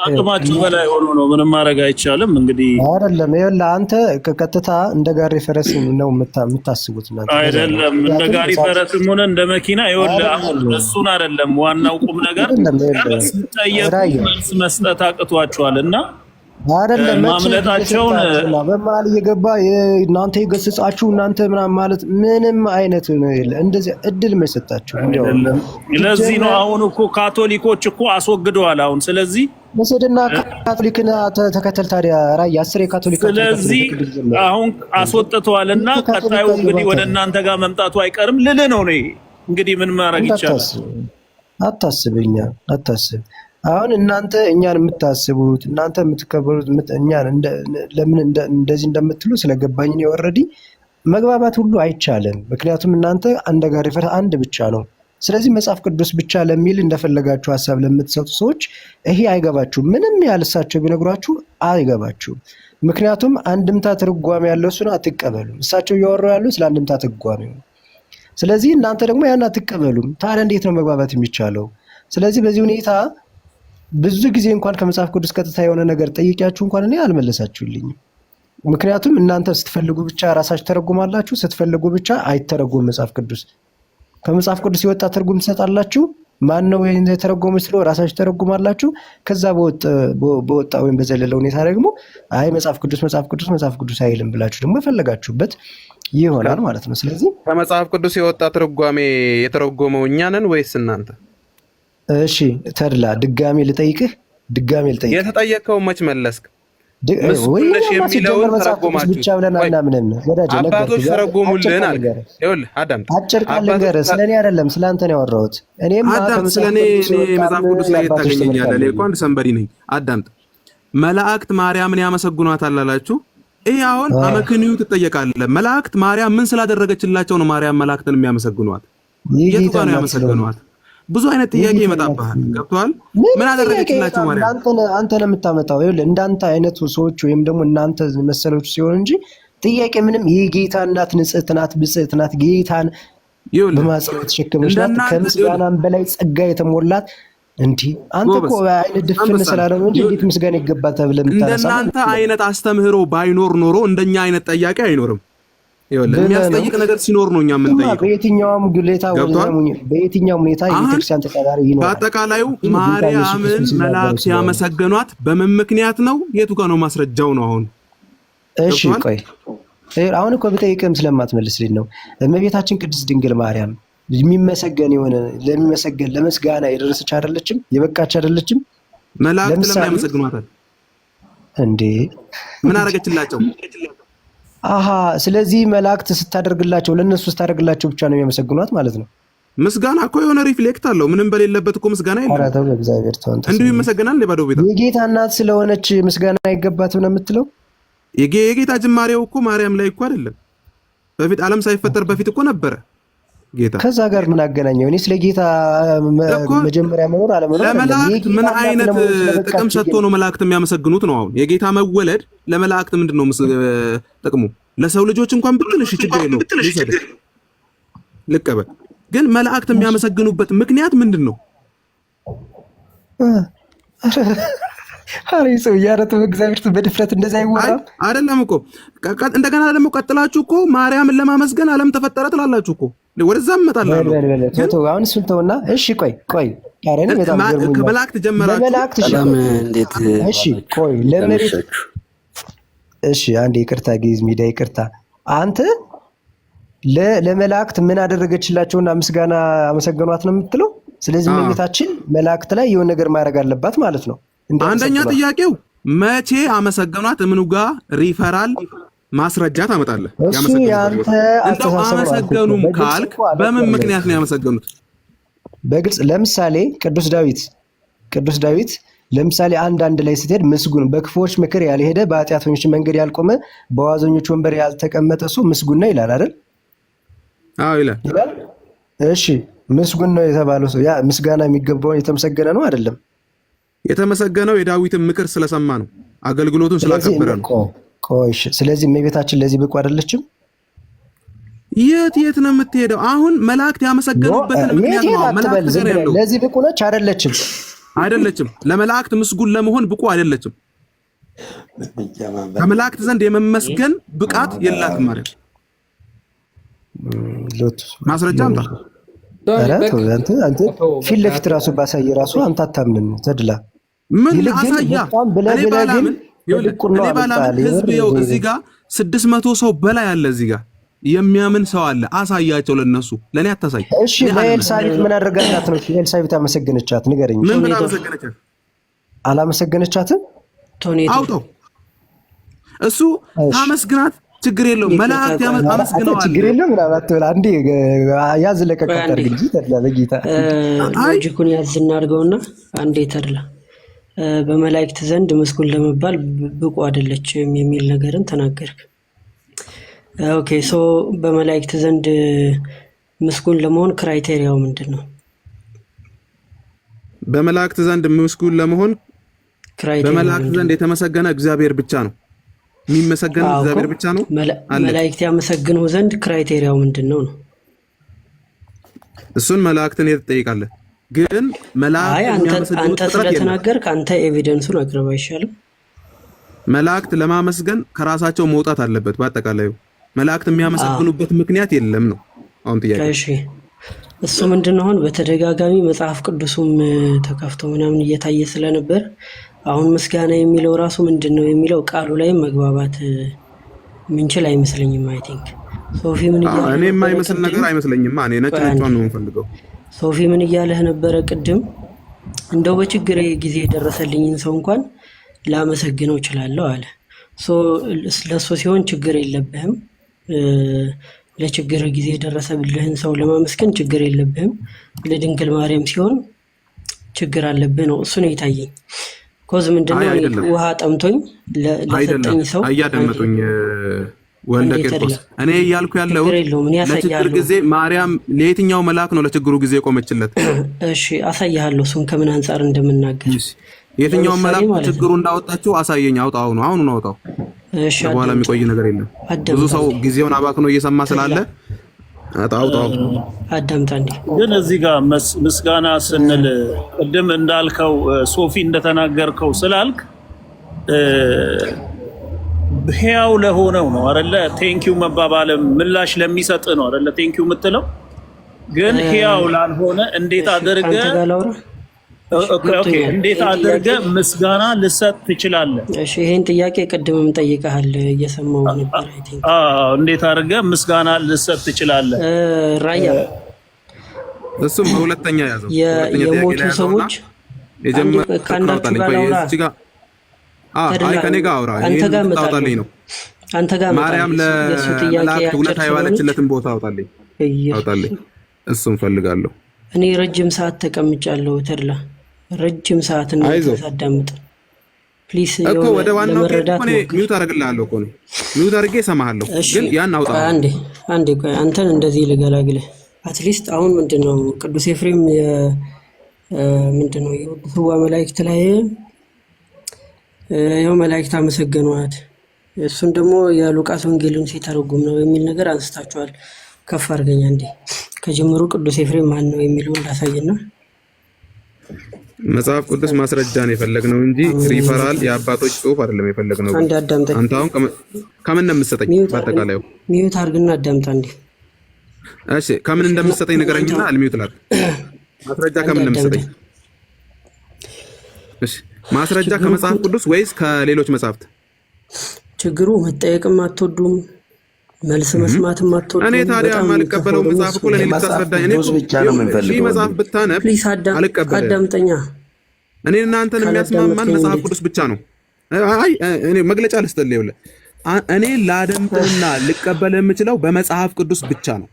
Speaker 1: አቅማችሁ በላይ ሆኖ ነው። ምንም ማድረግ አይቻልም። እንግዲህ
Speaker 2: አይደለም ይኸውልህ አንተ ከቀጥታ እንደ ጋሪ ፈረስ ነው የምታስቡት እናንተ
Speaker 1: አይደለም። እንደ ጋሪ ፈረስም ሆነ እንደ መኪና ይኸውልህ አሁን እሱን አይደለም ዋናው ቁም ነገር ጠየቁ መልስ መስጠት አቅቷቸዋልና
Speaker 2: አይደለም
Speaker 1: ማምለጣቸውን
Speaker 2: በመሀል እየገባ እናንተ ይገስጻችሁ እናንተ ምናምን ማለት ምንም አይነት ነው የለ። እንደዚህ እድል መሰጣችሁ
Speaker 1: አይደለም። ለዚህ ነው አሁን እኮ ካቶሊኮች እኮ አስወግደዋል አሁን። ስለዚህ
Speaker 2: መሰደና ካቶሊክን ተከተል ታዲያ ራይ 10 የካቶሊክ
Speaker 1: ስለዚህ አሁን አስወጥተዋልና ቀጣዩ እንግዲህ ወደ እናንተ ጋር መምጣቱ አይቀርም ልል ነው ነው እንግዲህ ምን ማድረግ ይቻላል?
Speaker 2: አታስብኛ አታስብ። አሁን እናንተ እኛን የምታስቡት እናንተ የምትከበሩት እኛን ለምን እንደዚህ እንደምትሉ ስለገባኝ ነው። ኦሬዲ መግባባት ሁሉ አይቻልም። ምክንያቱም እናንተ አንድ ጋር ይፈር አንድ ብቻ ነው። ስለዚህ መጽሐፍ ቅዱስ ብቻ ለሚል እንደፈለጋችሁ ሐሳብ ለምትሰጡ ሰዎች ይሄ አይገባችሁም። ምንም ያልሳቸው ቢነግሯችሁ አይገባችሁም። ምክንያቱም አንድምታ ትርጓሜ ያለው እሱን አትቀበሉ። እሳቸው እያወሩ ያሉት ስለ አንድምታ ትርጓሜ ነው። ስለዚህ እናንተ ደግሞ ያን አትቀበሉም። ታዲያ እንዴት ነው መግባባት የሚቻለው? ስለዚህ በዚህ ሁኔታ ብዙ ጊዜ እንኳን ከመጽሐፍ ቅዱስ ቀጥታ የሆነ ነገር ጠይቂያችሁ እንኳን እኔ አልመለሳችሁልኝም። ምክንያቱም እናንተ ስትፈልጉ ብቻ ራሳችሁ ተረጉማላችሁ፣ ስትፈልጉ ብቻ አይተረጎም መጽሐፍ ቅዱስ። ከመጽሐፍ ቅዱስ የወጣ ትርጉም ትሰጣላችሁ። ማን ነው የተረጎመው ስለ ራሳችሁ ተረጉማላችሁ። ከዛ በወጣ ወይም በዘለለ ሁኔታ ደግሞ አይ መጽሐፍ ቅዱስ አይልም ብላችሁ ደግሞ የፈለጋችሁበት ይሆናል ማለት ነው። ስለዚህ
Speaker 3: ከመጽሐፍ ቅዱስ የወጣ ትርጓሜ የተረጎመው እኛ ነን ወይስ እናንተ?
Speaker 2: እሺ ተድላ ድጋሚ ልጠይቅህ፣ ድጋሜ ልጠይቅ።
Speaker 3: የተጠየቀው መች መለስክ?
Speaker 2: ወይ
Speaker 3: ምስጉነሽ የሚለውን
Speaker 2: መጽሐፍ ቅዱስ ብቻ ብለን አናምንም። ወዳጅ
Speaker 3: አባቶች ተረጎሙልን አለ። ይኸውልህ አዳም
Speaker 2: አጭር ቃል ልንገርህ፣ ስለኔ አይደለም ስለአንተ ነው ያወራሁት። እኔም
Speaker 3: አዳም ስለኔ መጽሐፍ ቅዱስ ላይ ታገኘኛለህ። እኔ እኮ አንድ ሰንበዲ ነኝ። አዳም መላእክት ማርያምን ያመሰግኗታል አላችሁ። ይሄ አሁን አመክንዩ ትጠየቃለህ። መላእክት ማርያም ምን ስላደረገችላቸው ነው ማርያም መላእክትን የሚያመሰግኗት? የቱ ጋር ነው ያመሰግኗት? ብዙ አይነት ጥያቄ ይመጣብሃል። ገብቶሃል? ምን አደረገችላችሁ ማርያም?
Speaker 2: አንተ ነው የምታመጣው። ይኸውልህ እንዳንተ አይነቱ ሰዎች ወይም ደግሞ እናንተ መሰሎች ሲሆን እንጂ ጥያቄ ምንም የጌታ እናት ንጽሕት ናት፣ ብጽሕት ናት፣ ጌታን በማጽናት የተሸከመች ናት፣ ከምስጋናም በላይ ጸጋ የተሞላት እንዲህ አንተ እኮ አይነት ድፍን ስላለው እንጂ እንዴት ምስጋና ይገባል ተብለህ የምታነሳ
Speaker 3: እንደናንተ አይነት አስተምህሮ ባይኖር ኖሮ እንደኛ አይነት ጠያቂ አይኖርም። ይኸውልህ የሚያስጠይቅ ነገር ሲኖር ነው እኛ የምንጠይቀው።
Speaker 2: በየትኛውም ሁኔታ በየትኛውም ሁኔታ የቤተክርስቲያን ተቃራሪ ይኖራል።
Speaker 3: በአጠቃላዩ ማርያምን መላእክት ያመሰገኗት በምን ምክንያት ነው? የቱ ጋር ነው ማስረጃው ነው? አሁን
Speaker 2: እሺ ቆይ አሁን እኮ ብጠይቅም ስለማትመልስልኝ ነው። እመቤታችን ቅድስት ድንግል ማርያም የሚመሰገን የሆነ ለሚመሰገን ለመስጋና የደረሰች አይደለችም? የበቃች አይደለችም?
Speaker 3: መላእክት ለምን ያመሰግኗታል እንዴ? ምን አደረገችላቸው?
Speaker 2: ስለዚህ መላእክት ስታደርግላቸው ለነሱ ስታደርግላቸው ብቻ ነው የሚያመሰግኗት ማለት ነው።
Speaker 3: ምስጋና እኮ የሆነ ሪፍሌክት አለው። ምንም በሌለበት እኮ ምስጋና የለም።
Speaker 2: ኧረ ተው በእግዚአብሔር ተው።
Speaker 3: እንዲሁ ይመሰገናል ለባዶ ቤት።
Speaker 2: የጌታ እናት ስለሆነች ምስጋና አይገባትም ነው የምትለው?
Speaker 3: የጌታ ጅማሬው እኮ ማርያም ላይ እኮ አይደለም። በፊት ዓለም ሳይፈጠር በፊት እኮ ነበረ ጌታ።
Speaker 2: ከዛ ጋር ምን አገናኘው? እኔ ስለ ጌታ መጀመሪያ መኖር አለመኖር
Speaker 3: ለመላእክት ምን አይነት ጥቅም ሰጥቶ ነው መላእክት የሚያመሰግኑት ነው? አሁን የጌታ መወለድ ለመላእክት ምንድነው ጥቅሙ? ለሰው ልጆች እንኳን ብትንሽ ችግር የለውም ልቀበል። ግን መላእክት የሚያመሰግኑበት ምክንያት ምንድን ነው?
Speaker 2: አሬ ሰው ያረተ በእግዚአብሔር በድፍረት እንደዛ ይወራል
Speaker 3: አይደለም እኮ። እንደገና ደግሞ ቀጥላችሁ እኮ ማርያምን ለማመስገን ዓለም ተፈጠረ ትላላችሁ እኮ። ወደዛም እመጣለሁ።
Speaker 2: አሁን እሱን ተውና፣ እሺ ቆይ አረን በጣም ገርሞኛል።
Speaker 3: ከመላእክት ጀመራችሁ።
Speaker 2: እንዴት? እሺ ቆይ ለመሬት እሺ አንዴ ይቅርታ፣ ጊዜ ሚዲያ ይቅርታ። አንተ ለመላእክት ምን አደረገችላቸውና ምስጋና አመሰገኗት ነው የምትለው? ስለዚህ እመቤታችን መላእክት ላይ የሆነ ነገር ማድረግ አለባት ማለት ነው።
Speaker 3: አንደኛ ጥያቄው መቼ አመሰገኗት? ምኑ ጋር ሪፈራል ማስረጃ ታመጣለህ?
Speaker 2: እሱ ያንተ አስተሳሰብ ነው።
Speaker 3: አመሰገኑም ካልክ በምን ምክንያት ነው ያመሰገኑት?
Speaker 2: በግልጽ ለምሳሌ ቅዱስ ዳዊት ለምሳሌ አንድ ላይ ስትሄድ ምስጉን በክፉዎች ምክር ያልሄደ በኃጢአተኞች መንገድ ያልቆመ በዋዘኞች ወንበር ያልተቀመጠ እሱ ምስጉን ነው ይላል አይደል?
Speaker 3: አዎ ይላል።
Speaker 2: እሺ ምስጉን ነው የተባለው ሰው ያ ምስጋና የሚገባው የተመሰገነ ነው አይደለም?
Speaker 3: የተመሰገነው የዳዊትን ምክር ስለሰማ ነው፣ አገልግሎቱን ስላከበረ ነው።
Speaker 2: ቆይሽ ስለዚህ እመቤታችን ለዚህ ብቁ አይደለችም?
Speaker 3: የት ነው የምትሄደው? አሁን መላእክት ያመሰገኑበትን ምክንያት ነው። መላእክት
Speaker 2: ለዚህ ብቁ ነች
Speaker 3: አይደለችም? ለመላእክት ምስጉን ለመሆን ብቁ አይደለችም። ከመላእክት ዘንድ የመመስገን ብቃት የላትም ማለት ነው። ማስረጃ አምጣ። አንተ ፊት ለፊት ራሱ ባሳይ ራሱ አንተ አታምንም። ተድላ ምን አሳያ? እኔ ባላምን ህዝብ ይኸው እዚህ ጋር 600 ሰው በላይ አለ። እዚህ ጋር የሚያምን ሰው አለ። አሳያቸው ለነሱ፣ ለኔ አታሳይ።
Speaker 2: እሺ ለኤልሳቤጥ ምን አደረጋቻት ነው? ኤልሳቤጥ አመሰገነቻት? ንገረኝ።
Speaker 3: ምን አመሰገነቻት?
Speaker 2: አላመሰገነቻትም።
Speaker 3: አውጣው። እሱ ታመስግናት፣ ችግር የለውም። መላእክት አመስግነዋል፣
Speaker 2: ችግር የለውም። ምናምን አንዴ ያዝ ለቀቅ አድርግ እንጂ ተድላ በጌታ
Speaker 9: ሎጂኩን ያዝ እናድርገውና አንዴ ተድላ በመላእክት ዘንድ ምስጉን ለመባል ብቁ አይደለችም የሚል ነገርን ተናገርክ። ኦኬ ሶ በመላእክት ዘንድ ምስጉን ለመሆን ክራይቴሪያው ምንድን ነው?
Speaker 3: በመላእክት ዘንድ ምስጉን ለመሆን በመላእክት ዘንድ የተመሰገነ እግዚአብሔር ብቻ ነው የሚመሰገን፣ እግዚአብሔር ብቻ ነው።
Speaker 9: መላእክት ያመሰግኑ ዘንድ ክራይቴሪያው ምንድን ነው?
Speaker 3: እሱን መላእክትን ትጠይቃለህ። ግን መላእክት
Speaker 9: አንተ ስለተናገርክ አንተ ኤቪደንሱን አቅርብ አይሻልም?
Speaker 3: መላእክት ለማመስገን ከራሳቸው መውጣት አለበት። በአጠቃላዩ መላእክት የሚያመሰግኑበት ምክንያት የለም ነው አሁን ጥያቄ።
Speaker 9: እሺ እሱ ምንድነው? አሁን በተደጋጋሚ መጽሐፍ ቅዱስም ተከፍቶ ምናምን እየታየ ስለነበር አሁን ምስጋና የሚለው ራሱ ምንድነው የሚለው ቃሉ ላይ መግባባት ምንችል አይመስለኝም። አይ ቲንክ ሶፊ ምን ይላል?
Speaker 3: እኔ የማይመስል ነገር አይመስለኝም። እኔ ነጭ ነው የምፈልገው።
Speaker 9: ሶፊ ምን እያለህ ነበረ ቅድም? እንደው በችግሬ ጊዜ የደረሰልኝን ሰው እንኳን ላመሰግነው እችላለሁ አለ። ለሱ ሲሆን ችግር የለብህም፣ ለችግር ጊዜ የደረሰልህን ሰው ለማመስገን ችግር የለብህም። ለድንግል ማርያም ሲሆን ችግር አለብህ ነው። እሱ ነው የታየኝ። ኮዝ ምንድነው ውሃ ጠምቶኝ ለሰጠኝ ሰው
Speaker 3: አያደመጡኝ ወልደ ቂርቆስ እኔ እያልኩ ያለው ለችግር ጊዜ ማርያም ለየትኛው መልአክ ነው ለችግሩ ጊዜ ቆመችለት?
Speaker 9: እሺ አሳያለሁ፣ እሱን ከምን አንፃር እንደምናገር።
Speaker 3: የትኛው መልአክ ችግሩ እንዳወጣችሁ አሳየኝ። አውጣው ነው አሁን ነው አውጣው።
Speaker 9: እሺ
Speaker 3: በኋላ የሚቆይ ነገር የለም። ብዙ ሰው ጊዜውን አባክኖ እየሰማ ስላለ አውጣው።
Speaker 9: አዳምጣ እንዴ።
Speaker 1: ግን እዚህ ጋር ምስጋና ስንል ቅድም እንዳልከው ሶፊ እንደተናገርከው ስላልክ ሕያው ለሆነው ነው አይደለ? ቴንኪው መባባልም ምላሽ ለሚሰጥ ነው አይደለ? ቴንኪው የምትለው ግን ሕያው ላልሆነ እንዴት አድርገህ እንዴት አድርገህ ምስጋና ልሰጥ ትችላለህ?
Speaker 9: እሺ ይሄን ጥያቄ ቅድምም ጠይቀሃል፣ እየሰማሁ ነበር። አይ ቲንክ
Speaker 1: እንዴት አድርገህ ምስጋና ልሰጥ ትችላለህ?
Speaker 9: ራያ
Speaker 3: እሱም በሁለተኛ ያዘው
Speaker 9: የሞቱ ሰዎች ከአንዳችሁ ጋር አውራ።
Speaker 3: አይ ከኔ ጋር አውራ።
Speaker 9: አንተ ጋር
Speaker 3: ታውጣልኝ ነው
Speaker 9: አንተ ጋር
Speaker 3: ማርያም ለመላእክት ውለታ የዋለችለትን ቦታ አውጣልኝ አውጣልኝ። እሱን ፈልጋለሁ።
Speaker 9: እኔ ረጅም ሰዓት ተቀምጫለሁ ተድላ፣ ረጅም ሰዓት ነው ተሳዳምጥ። ፕሊስ
Speaker 3: እኮ ወደ ዋናው እኔ ሚውት አደርግልሃለሁ እኮ ነው ሚውት አድርጌ እሰማሃለሁ። ግን ያን አውጣ። አንዴ ቆይ አንተን እንደዚህ ልገላግልህ። አትሊስት አሁን ምንድነው ቅዱስ ኤፍሬም ምንድነው የውድዋ መላእክት ላይ ያው መላእክት አመሰገኗት፣ እሱን ደግሞ የሉቃስ ወንጌልን ሲተረጉም ነው የሚል ነገር አንስታችኋል። ከፍ አድርገኛ እንዴ ከጀምሩ ቅዱስ ኤፍሬም ማን ነው የሚለውን ላሳየና መጽሐፍ ቅዱስ ማስረጃ ነው የፈለግነው እንጂ ሪፈራል የአባቶች ጽሑፍ አይደለም የፈለግነው።
Speaker 9: አንድ አዳምጠኝ።
Speaker 3: አንተ አሁን ከምን እንደምትሰጠኝ ባጠቃላዩ
Speaker 9: ሚዩት አድርግና አዳምጣ እንዴ።
Speaker 3: እሺ ከምን እንደምትሰጠኝ ንገረኝና አልሚዩት ላድርግ። ማስረጃ ከምን እንደምትሰጠኝ? እሺ ማስረጃ ከመጽሐፍ ቅዱስ ወይስ ከሌሎች መጽሐፍት?
Speaker 9: ችግሩ መጠየቅም አትወዱም፣ መልስ መስማትም አትወዱም።
Speaker 3: እኔ ታዲያ የማልቀበለው መጽሐፍ እኮ ለኔ ልታስረዳኝ። እኔ እኮ መጽሐፍ ብታነብ አልቀበልም።
Speaker 9: አዳምጠኛ።
Speaker 3: እኔ እናንተን የሚያስማማን መጽሐፍ ቅዱስ ብቻ ነው። አይ እኔ መግለጫ ልስጥልህ። ይኸውልህ እኔ ላደምጥና ልቀበል የምችለው በመጽሐፍ ቅዱስ ብቻ ነው።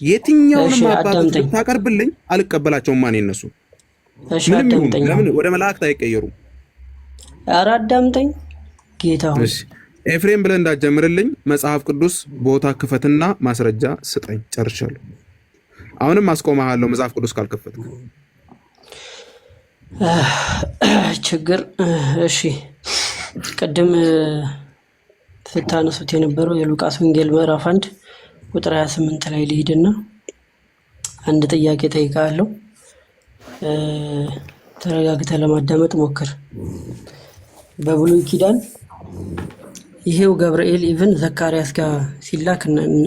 Speaker 3: የትኛውንም አባቶች ብታቀርብልኝ አልቀበላቸውም። ማን እነሱ ምንም ይሁን ለምን ወደ መላእክት አይቀየሩም?
Speaker 9: ኧረ አዳምጠኝ ጌታው።
Speaker 3: እሺ ኤፍሬም ብለህ እንዳትጀምርልኝ መጽሐፍ ቅዱስ ቦታ ክፈትና ማስረጃ ስጠኝ። ጨርሻለሁ። አሁንም አስቆምሃለሁ መጽሐፍ ቅዱስ ካልከፈትክ
Speaker 9: ችግር። እሺ ቅድም ስታነሱት የነበረው የሉቃስ ወንጌል ምዕራፍ 1 ቁጥር 28 ላይ ልሂድና አንድ ጥያቄ ጠይቃለሁ። ተረጋግተህ ለማዳመጥ ሞክር። በብሉይ ኪዳን ይሄው ገብርኤል ኢቭን ዘካርያስ ጋር ሲላክ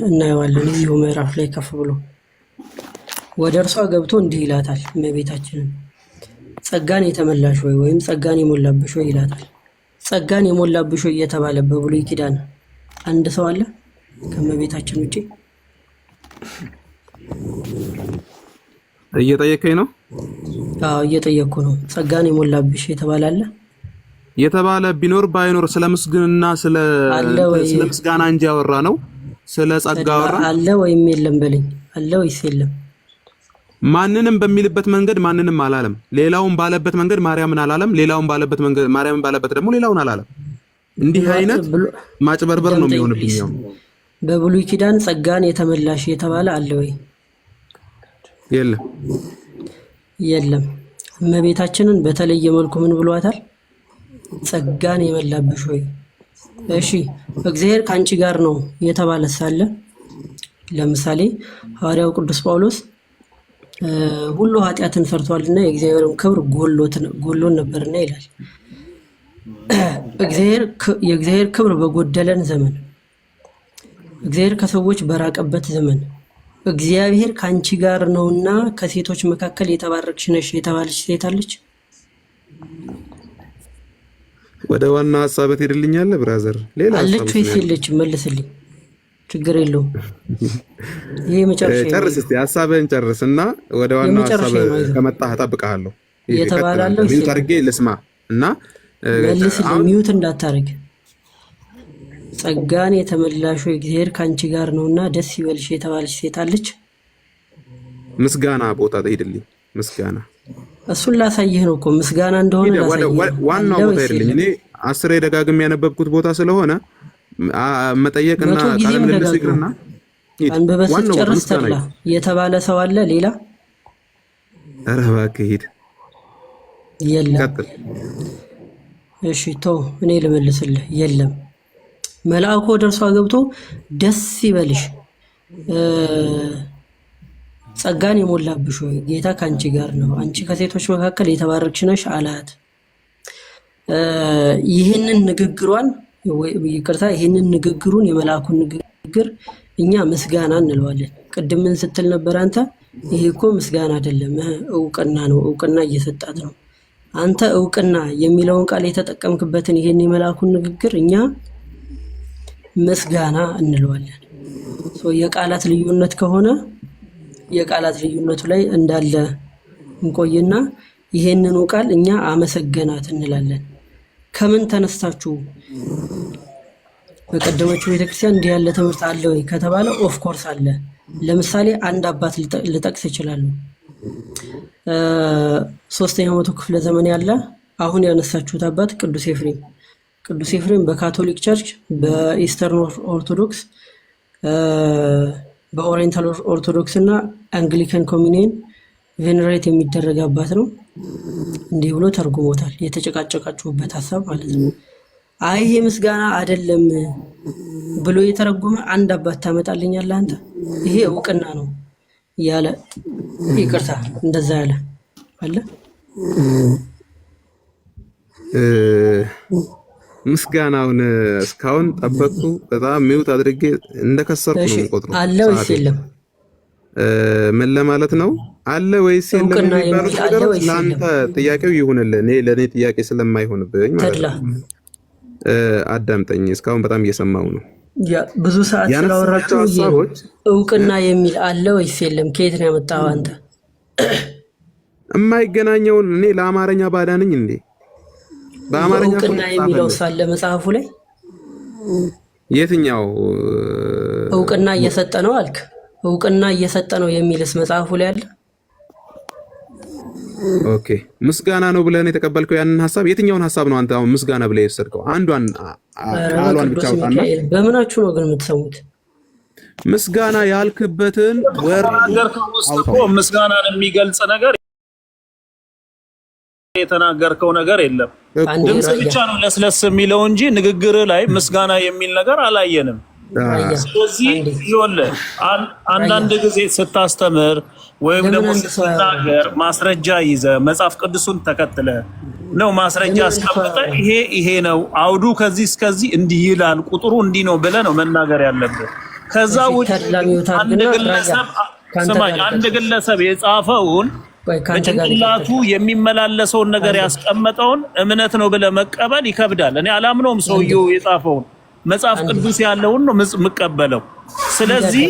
Speaker 9: እናየዋለን። እዚሁ ምዕራፍ ላይ ከፍ ብሎ ወደ እርሷ ገብቶ እንዲህ ይላታል እመቤታችንን፣ ጸጋን የተመላሽ ወይ ወይም ጸጋን የሞላብሽ ወይ ይላታል። ጸጋን የሞላብሽ ወይ እየተባለ በብሉይ ኪዳን አንድ ሰው አለ ከእመቤታችን ውጪ?
Speaker 3: እየጠየከኝ ነው?
Speaker 9: አዎ እየጠየቅኩ ነው። ጸጋን የሞላብሽ የተባለ አለ?
Speaker 3: የተባለ ቢኖር ባይኖር ስለ ምስግንና ስለ ምስጋና እንጂ ያወራ ነው። ስለ ጸጋ አወራ
Speaker 9: አለ ወይም የለም በለኝ። አለ ወይስ የለም?
Speaker 3: ማንንም በሚልበት መንገድ ማንንም አላለም። ሌላውን ባለበት መንገድ ማርያምን አላለም። ሌላውን ባለበት መንገድ ማርያምን ባለበት ደግሞ ሌላውን አላለም። እንዲህ አይነት ማጭበርበር ነው የሚሆንብኝ።
Speaker 9: በብሉይ ኪዳን ጸጋን የተመላሽ የተባለ አለ ወይ?
Speaker 3: የለም።
Speaker 9: የለም። እመቤታችንን በተለየ መልኩ ምን ብሏታል? ጸጋን የመላብሽ ወይ። እሺ እግዚአብሔር ካንቺ ጋር ነው የተባለ ሳለ ለምሳሌ ሐዋርያው ቅዱስ ጳውሎስ ሁሉ ኃጢአትን ሰርቷልና የእግዚአብሔርን ክብር ጎሎን ነበርና ይላል። የእግዚአብሔር ክብር በጎደለን ዘመን፣ እግዚአብሔር ከሰዎች በራቀበት ዘመን እግዚአብሔር ካንቺ ጋር ነውና ከሴቶች መካከል የተባረክሽ ነሽ የተባለች ሴት አለች?
Speaker 3: ወደ ዋና ሐሳብ ትሄድልኛለህ ብራዘር? ሌላ
Speaker 9: አለች ወይስ የለችም? መልስልኝ። ችግር የለውም። ይሄ መጨረሻ
Speaker 3: ጨርስ እስቲ ሐሳብህን ጨርስና ወደ ዋና ሐሳብ ከመጣህ እጠብቅሃለሁ።
Speaker 9: እየተባላለው
Speaker 3: ሚዩት አድርጌ ልስማ እና
Speaker 9: መልስ ሚዩት እንዳታረግ። ጸጋን የተመላሽ እግዚአብሔር ካንቺ ጋር ነውና ደስ ይበልሽ የተባለች ሴት አለች።
Speaker 3: ምስጋና ቦታ ትሄድልኝ። ምስጋና
Speaker 9: እሱን ላሳየህ ነው እኮ ምስጋና እንደሆነ ላሳየህ።
Speaker 3: ዋናው ቦታ ይሄድልኝ። እኔ 10 ደጋግሜ ያነበብኩት ቦታ ስለሆነ መጠየቅና ቃል ምልልስ ይቅርና
Speaker 9: አንበበስ ጨርስ ተላ የተባለ ሰው አለ ሌላ?
Speaker 3: ኧረ እባክህ ሂድ።
Speaker 9: የለም። እሺ ተው እኔ ልመልስልህ። የለም። መልአኩ ደርሷ ገብቶ ደስ ይበልሽ ጸጋን የሞላብሽ ሆይ ጌታ ካንቺ ጋር ነው፣ አንቺ ከሴቶች መካከል የተባረክሽ ነሽ አላት። ይህንን ንግግሯን ይቅርታ፣ ይህንን ንግግሩን የመልአኩን ንግግር እኛ ምስጋና እንለዋለን። ቅድም ምን ስትል ነበር አንተ? ይሄ እኮ ምስጋና አይደለም እውቅና ነው፣ እውቅና እየሰጣት ነው። አንተ እውቅና የሚለውን ቃል የተጠቀምክበትን ይሄን የመልአኩን ንግግር እኛ ምስጋና እንለዋለን። የቃላት ልዩነት ከሆነ የቃላት ልዩነቱ ላይ እንዳለ እንቆይና ይሄንኑ ቃል እኛ አመሰገናት እንላለን። ከምን ተነስታችሁ በቀደመችው ቤተክርስቲያን እንዲህ ያለ ትምህርት አለ ወይ ከተባለ ኦፍ ኮርስ አለ። ለምሳሌ አንድ አባት ልጠቅስ ይችላሉ። 3ኛው መቶ ክፍለ ዘመን ያለ አሁን ያነሳችሁት አባት ቅዱስ ኤፍሬም። ቅዱስ ኤፍሬም በካቶሊክ ቸርች፣ በኢስተርን ኦርቶዶክስ፣ በኦሪየንታል ኦርቶዶክስ እና አንግሊካን ኮሚኒየን ቬነሬት የሚደረግ አባት ነው። እንዲህ ብሎ ተርጉሞታል። የተጨቃጨቃችሁበት ሀሳብ ማለት ነው። አይ ይሄ ምስጋና አይደለም ብሎ የተረጎመ አንድ አባት ታመጣልኛለህ አንተ? ይሄ እውቅና ነው ያለ ይቅርታ እንደዛ ያለ አለ?
Speaker 3: ምስጋናውን እስካሁን ጠበቅኩ። በጣም ሚውት አድርጌ እንደከሰርኩ ነው የምቆጥረው።
Speaker 9: አለ ወይስ የለም?
Speaker 3: ምን ለማለት ነው? አለ ወይስ የለም የሚባሉት ነገሮች ለአንተ ጥያቄው ይሁንልህ። እኔ ለእኔ ጥያቄ ስለማይሆንብኝ ማለት ነው። አዳምጠኝ። እስካሁን በጣም እየሰማው ነው።
Speaker 9: ብዙ ሰዓት ስላወራችሁ እውቅና የሚል አለ ወይስ የለም? ከየት ነው ያመጣው አንተ?
Speaker 3: የማይገናኘውን እኔ ለአማርኛ ባዳ ነኝ እንዴ? በአማርኛ
Speaker 9: እውቅና የሚለው ሳለ መጽሐፉ ላይ
Speaker 3: የትኛው
Speaker 9: እውቅና እየሰጠ ነው አልክ? እውቅና እየሰጠ ነው የሚልስ መጽሐፉ ላይ አለ?
Speaker 3: ኦኬ ምስጋና ነው ብለን የተቀበልከው ያንን ሐሳብ የትኛውን ሐሳብ ነው አንተ አሁን ምስጋና ብለህ የወሰድከው? አንዷን ቃሏን ብቻ አውጣና
Speaker 9: በምናችሁ ነው ግን የምትሰሙት?
Speaker 3: ምስጋና ያልክበትን ወር
Speaker 1: አውጣው። ምስጋናን የሚገልጽ ነገር የተናገርከው ነገር የለም። ድምጽ ብቻ ነው ለስለስ የሚለው እንጂ ንግግር ላይ ምስጋና የሚል ነገር አላየንም። ስለዚህ ይኸውልህ አንዳንድ ጊዜ ስታስተምር ወይም ደግሞ ስትናገር ማስረጃ ይዘህ መጽሐፍ ቅዱሱን ተከትለህ ነው ማስረጃ አስቀምጠ ይሄ ነው አውዱ ከዚህ እስከዚህ እንዲህ ይላል ቁጥሩ እንዲህ ነው ብለህ ነው መናገር ያለብህ። ከዛ ውጭ አንድ ግለሰብ የጻፈውን በጭንቅላቱ የሚመላለሰውን ነገር ያስቀመጠውን እምነት ነው ብለህ መቀበል ይከብዳል። እኔ አላምነውም ሰውየው የጻፈውን መጽሐፍ ቅዱስ ያለውን ነው የምቀበለው። ስለዚህ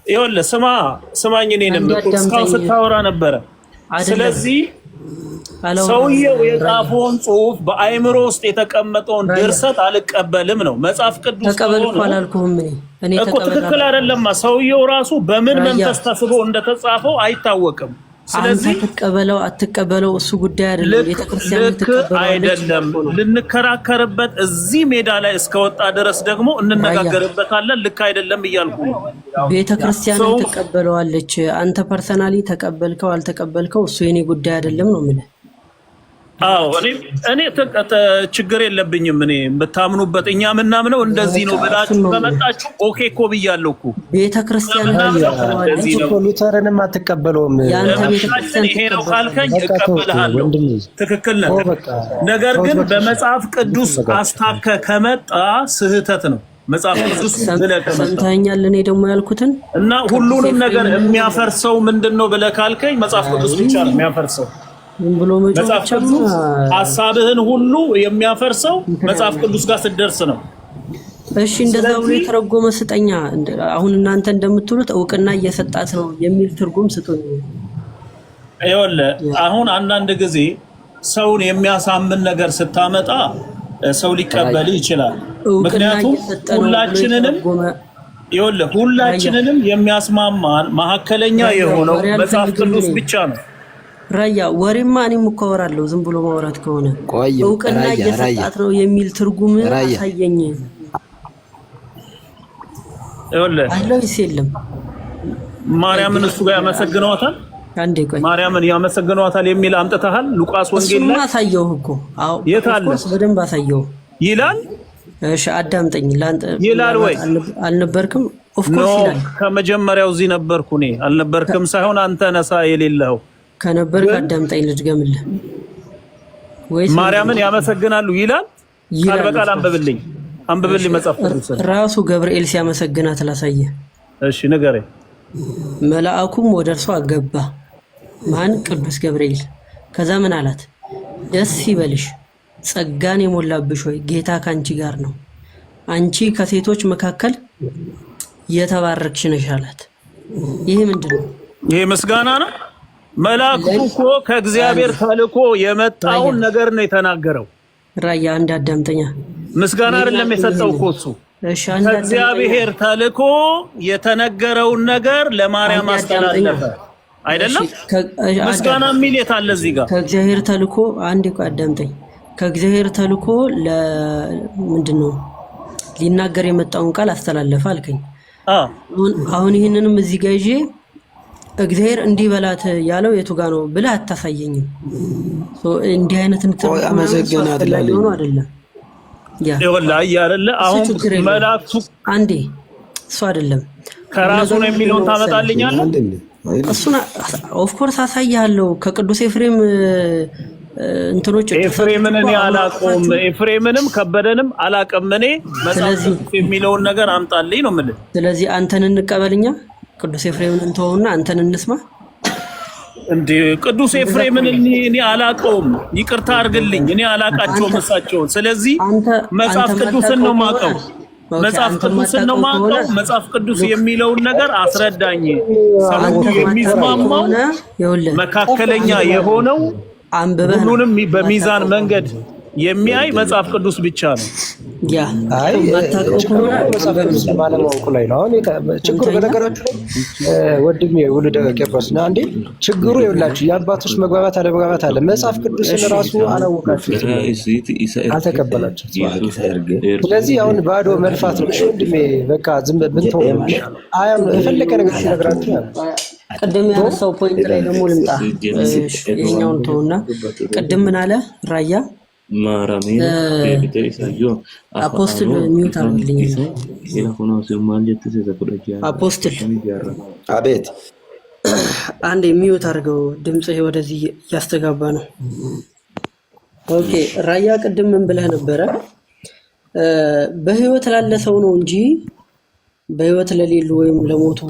Speaker 1: ይኸውልህ ስማኝ እኔንም እስካሁን ስታወራ ነበረ። ስለዚህ ሰውየው የጻፈውን ጽሑፍ በአእምሮ ውስጥ የተቀመጠውን ድርሰት አልቀበልም ነው። መጽሐፍ ቅዱስ
Speaker 9: ተቀበልኩ አላልኩህም እኔ
Speaker 1: እኮ ትክክል አይደለም። ሰውየው ራሱ በምን መንፈስ ተስቦ እንደተጻፈው አይታወቅም። ስለዚህ
Speaker 9: ተቀበለው አትቀበለው እሱ ጉዳይ አይደለም። ቤተክርስቲያን ተቀበለው
Speaker 1: አይደለም ልንከራከርበት እዚህ ሜዳ ላይ እስከወጣ ድረስ ደግሞ እንነጋገርበታለን። ልክ አይደለም እያልኩ
Speaker 9: ቤተክርስቲያን ተቀበለዋለች። አንተ ፐርሰናሊ ተቀበልከው አልተቀበልከው እሱ የኔ ጉዳይ አይደለም ነው የምልህ።
Speaker 1: አዎ እኔ ችግር የለብኝም። እኔ የምታምኑበት እኛ ምናምነው እንደዚህ ነው ብላችሁ በመጣችሁ ኦኬ እኮ ብያለሁ እኮ።
Speaker 9: ቤተክርስቲያን
Speaker 2: ሉተርንም አትቀበለውም።
Speaker 9: ያንተ ቤተክርስቲያን
Speaker 1: ይሄ ነው ካልከኝ እቀበልሃለሁ። ትክክል ነህ። ነገር ግን በመጽሐፍ ቅዱስ አስታከ ከመጣ ስህተት ነው። መጽሐፍ ቅዱስ
Speaker 9: ሰምተኸኛል? እኔ ደግሞ ያልኩትን
Speaker 1: እና ሁሉንም ነገር የሚያፈርሰው ምንድነው ብለህ ካልከኝ መጽሐፍ ቅዱስ ብቻ ነው የሚያፈርሰው።
Speaker 9: ብሎ መጽሐፍ ቅዱስ
Speaker 1: ሐሳብህን ሁሉ የሚያፈርሰው መጽሐፍ ቅዱስ ጋር ስትደርስ ነው።
Speaker 9: እሺ እንደዛ ብሎ የተረጎመ ስጠኛ። አሁን እናንተ እንደምትሉት እውቅና እየሰጣት ነው የሚል ትርጉም ስጡኝ።
Speaker 1: ይኸውልህ አሁን አንዳንድ ጊዜ ሰውን የሚያሳምን ነገር ስታመጣ ሰው ሊቀበል ይችላል። ምክንያቱም ሁላችንንም የሚያስማማን መሀከለኛ የሆነው መጽሐፍ ቅዱስ ብቻ ነው።
Speaker 9: ራያ ወሬማ እኔም እኮ አወራለሁ። ዝም ብሎ ማውራት ከሆነ እውቅና እየሰጣት ነው የሚል ትርጉም አሳየኝ።
Speaker 1: ይኸውልህ
Speaker 9: አይለይስ የለም
Speaker 1: ማርያምን እሱ ጋር ያመሰግነዋታል።
Speaker 9: አንዴ ቆይ
Speaker 1: ማርያምን ያመሰግነዋታል የሚል አምጥተሃል ሉቃስ ወንጌል ላይ
Speaker 9: አሳየው እኮ። አዎ
Speaker 1: የታለ?
Speaker 9: በደንብ አሳየው
Speaker 1: ይላል።
Speaker 9: እሺ አዳምጠኝ። ላንተ
Speaker 1: ይላል ወይ
Speaker 9: አልነበርክም? ኦፍ ኮርስ ይላል።
Speaker 1: ከመጀመሪያው እዚህ ነበርኩ እኔ። አልነበርክም ሳይሆን አንተ ነሳ የሌለው
Speaker 9: ከነበርክ አዳምጠኝ ልድገምልህ። ወይስ
Speaker 1: ማርያምን ያመሰግናሉ ይላል? ቃል በቃል አንብብልኝ መጽሐፍ ቅዱስ
Speaker 9: ራሱ ገብርኤል ሲያመሰግናት ላሳየ።
Speaker 1: እሺ ንገረኝ።
Speaker 9: መልአኩም ወደ እርሷ ገባ። ማን? ቅዱስ ገብርኤል። ከዛ ምን አላት? ደስ ይበልሽ ጸጋን የሞላብሽ ሆይ ጌታ ካንቺ ጋር ነው፣ አንቺ ከሴቶች መካከል የተባረክሽ ነሽ አላት። ይሄ ምንድነው?
Speaker 1: ይሄ ምስጋና ነው። መልአኩ እኮ ከእግዚአብሔር ተልኮ የመጣውን ነገር ነው የተናገረው።
Speaker 9: ራያ አንድ አዳምጠኛ።
Speaker 1: ምስጋና አይደለም የሰጠው እኮ እሱ ከእግዚአብሔር ተልኮ የተነገረውን ነገር ለማርያም አስተላለፈ አይደለም? ምስጋና የሚል የት አለ እዚህ ጋር?
Speaker 9: ከእግዚአብሔር ተልኮ አንዴ ቆይ አዳምጠኝ። ከእግዚአብሔር ተልኮ ለምንድነው ሊናገር የመጣውን ቃል አስተላለፈ አልከኝ። አሁን ይሄንንም እዚህ ጋር ይዤ እግዚአብሔር እንዲህ በላት ያለው የቱ ጋር ነው ብለህ አታሳየኝም። እንዲህ አይነት እንትም አመሰግናለሁ አይደለም
Speaker 1: ይወላሂ አይደለ? አሁን መላእክቱ
Speaker 9: አንዴ እሱ አይደለም
Speaker 1: ከራሱ ነው የሚለውን ታመጣልኛለህ?
Speaker 9: እሱና ኦፍ ኮርስ አሳያለሁ። ከቅዱስ ኤፍሬም እንትኖች
Speaker 1: ኤፍሬምን እኔ አላውቀውም። ኤፍሬምንም ከበደንም አላውቅም እኔ። መጽሐፍ የሚለውን ነገር አምጣልኝ ነው የምልህ።
Speaker 9: ስለዚህ አንተን እንቀበልኛ ቅዱስ ኤፍሬምን እንተውና አንተን እንስማ።
Speaker 1: እንዴ ቅዱስ ኤፍሬምን እኔ አላውቀውም፣ ይቅርታ አድርግልኝ፣ እኔ አላውቃቸውም እሳቸውን። ስለዚህ መጽሐፍ ቅዱስን ነው የማውቀው፣ መጽሐፍ ቅዱስ የሚለውን ነገር አስረዳኝ። ሰው የሚስማማው መካከለኛ የሆነው ሁሉንም በሚዛን መንገድ የሚያይ መጽሐፍ ቅዱስ ብቻ ነው።
Speaker 9: ያ አይ
Speaker 2: መጽሐፍ ቅዱስ ባለማወቁ ላይ ነው። አሁን ችግሩ በነገራችሁ ላይ ወንድሜ ውልደ ቄርሎስ እና አንዴ ችግሩ ይኸውላችሁ የአባቶች መግባባት አለመግባባት አለ። መጽሐፍ ቅዱስን ራሱ አላወቃችሁትም፣ አልተቀበላችሁትም። ስለዚህ አሁን ባዶ መልፋት ነው። እሺ ወንድሜ በቃ ዝም ብንተው አያም የፈለገ ነገር ሲነግራችሁ
Speaker 9: ቅድም ያነሳው ፖይንት ላይ ደግሞ ልምጣ። ይሄኛውን ተውና ቅድም ምን አለ ራያ አፖስትል ሚውት አርግልኝ። አፖስትል
Speaker 2: አቤት፣
Speaker 9: አንዴ ሚውት አርገው፣ ድምጽ ወደዚህ እያስተጋባ ነው። ኦኬ ራያ ቅድም ምን ብለህ ነበረ? በህይወት ላለ ሰው ነው እንጂ በህይወት ለሌሉ ወይም ለሞቱ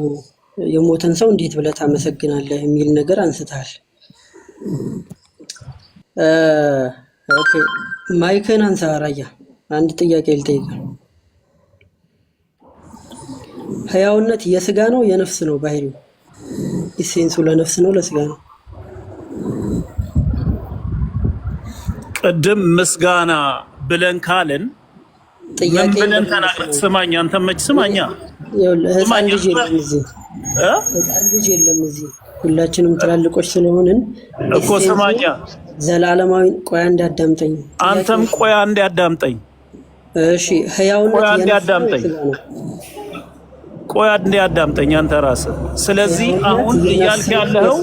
Speaker 9: የሞተን ሰው እንዴት ብለህ ታመሰግናለህ የሚል ነገር አንስተሃል። ኦኬ ማይክን አንሳ ራያ፣ አንድ ጥያቄ ልጠይቅ። ህያውነት የስጋ ነው የነፍስ ነው? ባህሪው ኢሴንሱ ለነፍስ ነው ለስጋ ነው?
Speaker 1: ቅድም ምስጋና ብለን ካልን ምን ብለን ተናግረን? ስማኝ አንተ መች ስማኛ፣
Speaker 9: ህፃን ልጅ የለም እዚህ፣ ህፃን ልጅ የለም እዚህ፣ ሁላችንም ትላልቆች ስለሆንን
Speaker 1: እኮ ስማኛ
Speaker 9: ዘላለማዊ ቆያ እንዳዳምጠኝ፣
Speaker 1: አንተም ቆያ እንዳዳምጠኝ።
Speaker 9: እሺ ህያውነት
Speaker 1: ቆያ እንዳዳምጠኝ አንተ ራስህ። ስለዚህ አሁን እያልክ ያለው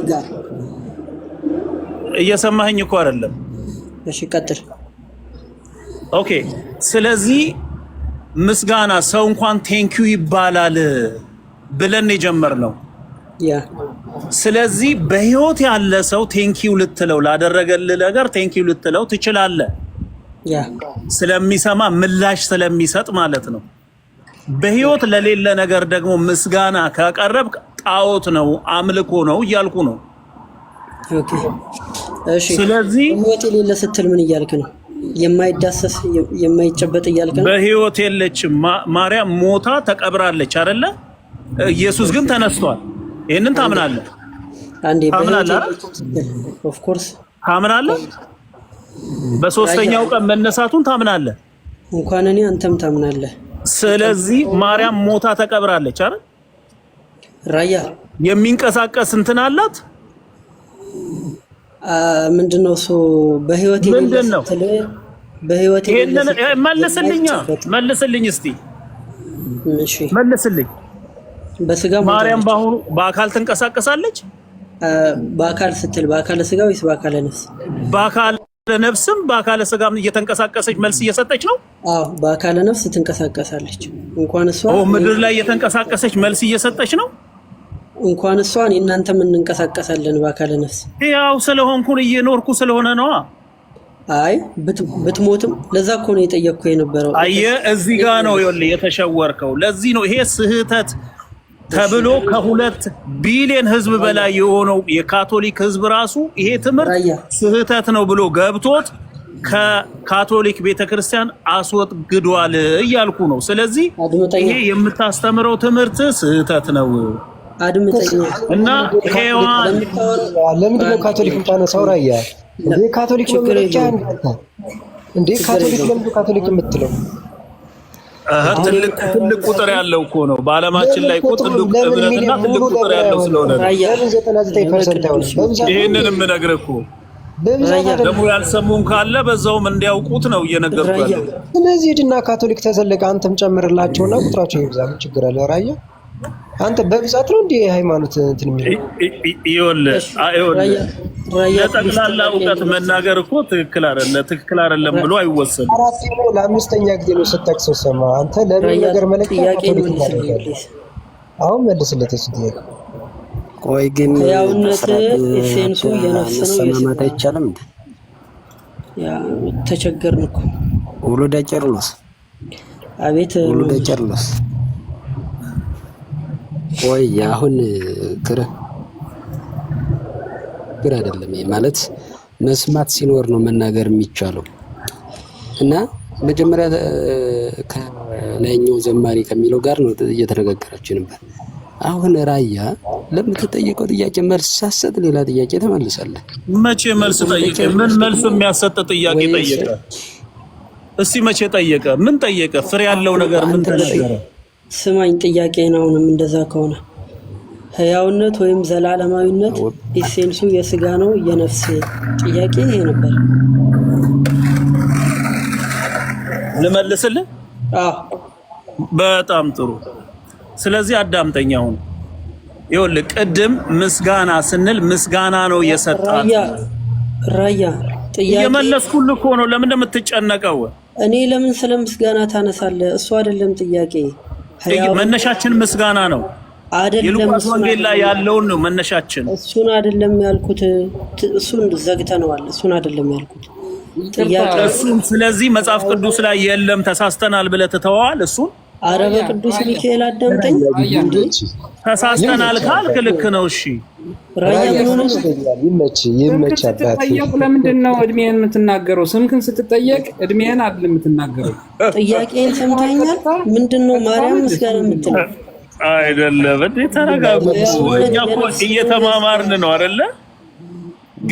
Speaker 1: እየሰማኸኝ እኮ አይደለም።
Speaker 9: እሺ ቀጥል።
Speaker 1: ኦኬ ስለዚህ ምስጋና ሰው እንኳን ቴንኪው ይባላል ብለን የጀመርነው
Speaker 9: ያ።
Speaker 1: ስለዚህ በህይወት ያለ ሰው ቴንኪው ልትለው ላደረገልህ ነገር ቴንኪው ልትለው ትችላለህ።
Speaker 9: ያ
Speaker 1: ስለሚሰማ ምላሽ ስለሚሰጥ ማለት ነው። በህይወት ለሌለ ነገር ደግሞ ምስጋና ካቀረብክ ጣዖት ነው፣ አምልኮ ነው እያልኩ ነው።
Speaker 9: ኦኬ እሺ። ስለዚህ በህይወት የሌለ ስትል ምን እያልክ ነው? የማይዳሰስ የማይጨበጥ እያልክ ነው?
Speaker 1: በህይወት የለችም ማርያም ሞታ ተቀብራለች አይደለ? ኢየሱስ ግን ተነስቷል። ይሄንን ታምናለህ?
Speaker 9: አንዴ
Speaker 1: ታምናለህ?
Speaker 9: ኦፍ ኮርስ
Speaker 1: ታምናለህ? በሶስተኛው ቀን መነሳቱን ታምናለህ?
Speaker 9: እንኳን እኔ አንተም ታምናለህ።
Speaker 1: ስለዚህ ማርያም ሞታ ተቀብራለች አይደል?
Speaker 9: ራያ
Speaker 1: የሚንቀሳቀስ እንትን አላት።
Speaker 9: ምንድነው እሱ በህይወት
Speaker 1: ምንድነው?
Speaker 9: በህይወት
Speaker 1: መልስልኝ እስቲ።
Speaker 9: እሺ
Speaker 1: መልስልኝ።
Speaker 9: በስጋ
Speaker 1: ማርያም በአሁኑ በአካል ትንቀሳቀሳለች?
Speaker 9: በአካል ስትል በአካል ስጋ ወይስ በአካል ነፍስ?
Speaker 1: በአካል ነፍስም በአካል ስጋም እየተንቀሳቀሰች መልስ እየሰጠች ነው።
Speaker 9: አዎ በአካል ነፍስ ትንቀሳቀሳለች። እንኳን እሷ
Speaker 1: ምድር ላይ እየተንቀሳቀሰች መልስ እየሰጠች ነው።
Speaker 9: እንኳን እሷ እናንተም እንንቀሳቀሳለን በአካል ነፍስ።
Speaker 1: ያው ስለሆንኩን እየኖርኩ ስለሆነ ነው።
Speaker 9: አይ ብትሞትም ለዛ እኮ ነው የጠየቅኩ የነበረው።
Speaker 1: አየህ እዚህ ጋር ነው የተሸወርከው። ለዚህ ነው ይሄ ስህተት ተብሎ ከ2 ቢሊዮን ህዝብ በላይ የሆነው የካቶሊክ ህዝብ ራሱ ይሄ ትምህርት ስህተት ነው ብሎ ገብቶት ከካቶሊክ ቤተክርስቲያን አስወግዷል እያልኩ ነው። ስለዚህ ይሄ የምታስተምረው ትምህርት ስህተት ነው።
Speaker 9: አድምጠኛ
Speaker 1: እና ሄዋን
Speaker 2: ለምንድን ነው ካቶሊክ የምታነሳው? ራያ እንዴ ካቶሊክ ነው ብቻ እንዴ ካቶሊክ የምትለው?
Speaker 1: ትልቅ ቁጥር ያለው እኮ ነው በዓለማችን ላይ ትልቅ እምነትና ትልቅ ቁጥር ያለው ስለሆነ ነው።
Speaker 2: 99% አይሆንም።
Speaker 1: ይሄንን የምነግርህ እኮ ደግሞ ያልሰሙን ካለ በዛውም እንዲያውቁት ነው እየነገርኩ ያለው።
Speaker 2: ስለዚህ ሂድና ካቶሊክ ተዘለቀ አንተም ጨምርላቸውና ቁጥራቸው ይብዛ። ምን ችግር አለ? ራያ አንተ በብዛት ነው እንዴ ሃይማኖት እንትን የሚለው?
Speaker 1: ይኸውልህ ለጠቅላላ እውቀት መናገር እኮ ትክክል አይደለም ብሎ አይወሰንም።
Speaker 2: 4 ነው ለ5ኛ ጊዜ ነው ስትጠቅሰው ሰማ። አንተ ለምን ነገር መለኪያ ካቶሊክ ታደርጋለህ? አሁን መልስለት እሱ ጥያቄ።
Speaker 10: ቆይ ግን
Speaker 9: ያውነት ሴንሱ የነፍስ ነው
Speaker 10: ሰማማት አይቻልም እንዴ?
Speaker 9: ያ ተቸገርን እኮ
Speaker 10: ወሎዳ ጨርሎስ
Speaker 9: አቤት
Speaker 10: ወሎዳ ጨርሎስ ቆይ አሁን ክርክር አይደለም ማለት መስማት ሲኖር ነው መናገር የሚቻለው። እና መጀመሪያ ከላይኛው ዘማሪ ከሚለው ጋር ነው እየተነጋገራችሁ ነበር። አሁን ራያ ለምትጠየቀው ጥያቄ መልስ ሳሰጥ ሌላ ጥያቄ ተመልሳለህ።
Speaker 1: መቼ መልስ ጠየቀ? ምን መልስ የሚያሰጥ ጥያቄ ጠየቀ? እስቲ መቼ ጠየቀ? ምን ጠየቀ? ፍሬ ያለው ነገር ምን ተነገረ?
Speaker 9: ስማኝ ጥያቄ ነው። እንደዛ ከሆነ ህያውነት ወይም ዘላለማዊነት ኢሴንሱ የስጋ ነው የነፍስ ጥያቄ ይሄ ነበር።
Speaker 1: ልመልስልህ?
Speaker 9: አዎ
Speaker 1: በጣም ጥሩ። ስለዚህ አዳምጠኛው ነው። ይኸውልህ ቅድም ምስጋና ስንል ምስጋና ነው የሰጣት።
Speaker 9: ራያ ጥያቄ
Speaker 1: እየመለስኩልህ እኮ ነው። ለምን እንደምትጨነቀው?
Speaker 9: እኔ ለምን ስለ ምስጋና ታነሳለህ? እሱ አይደለም ጥያቄ።
Speaker 1: መነሻችን ምስጋና ነው አይደለም? የሉቃስ ወንጌል ላይ ያለውን ነው መነሻችን።
Speaker 9: እሱን አይደለም ያልኩት። እሱን ዘግተነዋል። እሱን አይደለም ያልኩት ጥያቄ
Speaker 1: እሱን። ስለዚህ መጽሐፍ ቅዱስ ላይ የለም ተሳስተናል ብለህ ትተዋል እሱን።
Speaker 9: ኧረ በቅዱስ ሚካኤል አዳምጠኝ።
Speaker 1: ተሳስተናል ካልክ ልክ ነው። እሺ
Speaker 9: ራያ ምን
Speaker 2: ይመች አባቴ።
Speaker 8: ለምንድን ነው እድሜህን የምትናገረው? ስምህን ስትጠየቅ እድሜህን አይደል የምትናገረው?
Speaker 9: ጥያቄን ሰምተኛል። ምንድነው ማርያም ምስጋና የምትለው?
Speaker 1: አይደለም እንዴ ተረጋጉ። እኛ እኮ እየተማማርን ነው አይደለ?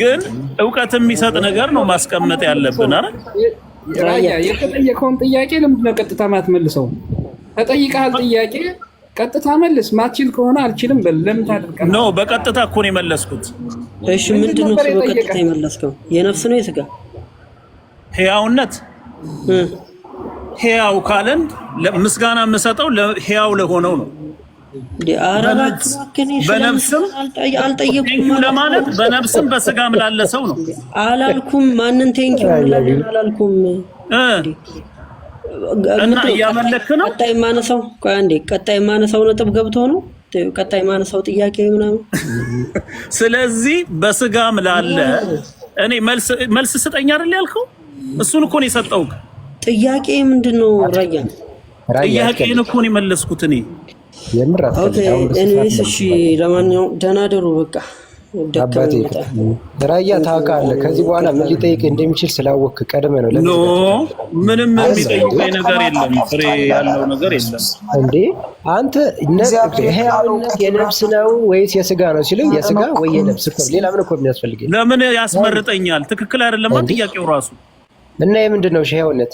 Speaker 1: ግን እውቀት የሚሰጥ ነገር ነው ማስቀመጥ ያለብን አይደል?
Speaker 8: ራያ የተጠየቀውን ጥያቄ ለምንድን ነው ቀጥታ ማትመልሰው? ተጠይቀሃል ጥያቄ ቀጥታ መልስ። ማትችል ከሆነ አልችልም በል። ለምን ታደርጋለህ?
Speaker 1: ነው በቀጥታ እኮ ነው የመለስኩት።
Speaker 9: እሺ ምንድነው በቀጥታ የመለስከው? የነፍስ ነው የስጋ? ህያውነት
Speaker 1: ህያው ካለን ምስጋና የምሰጠው ለህያው ለሆነው ነው። በነፍስም አልጠየኩም ለማለት በነፍስም በስጋም ላለ ሰው ነው
Speaker 9: አላልኩም። ማንን ቴንኪው አላልኩም።
Speaker 1: እና እያመለክ ነው።
Speaker 9: ቀጣይ ማነሳው ነጥብ ገብቶ ነው። ቀጣይ ማነሳው ጥያቄ ምናምን።
Speaker 1: ስለዚህ በስጋም ላለ እኔ መልስ ስጠኝ አይደል ያልከው? እሱን እኮ ነው የሰጠው።
Speaker 9: ጥያቄ ምንድነው? ራያ
Speaker 1: ጥያቄን እኮ ነው የመለስኩት እኔ።
Speaker 9: ኦኬ እኔስ እሺ፣ ለማንኛውም ደህና ደሩ። በቃ
Speaker 2: አባቴ ራያ ታውቃለህ። ከዚህ በኋላ ምን ሊጠይቅ እንደሚችል ስላወቅክ ቀድመህ ነው።
Speaker 1: ኖ ምንም የሚጠይቀኝ ነገር የለም፣ ፍሬ ያለው ነገር የለም።
Speaker 2: እንዴ አንተ ሕያውነት የነፍስ ነው ወይስ የስጋ ነው ሲል የስጋ ወይ የነፍስ እኮ ሌላ ምን እኮ የሚያስፈልገኝ?
Speaker 1: ለምን ያስመርጠኛል? ትክክል አይደለም ጥያቄው ራሱ።
Speaker 2: እና የምንድን ነው ሕያውነት?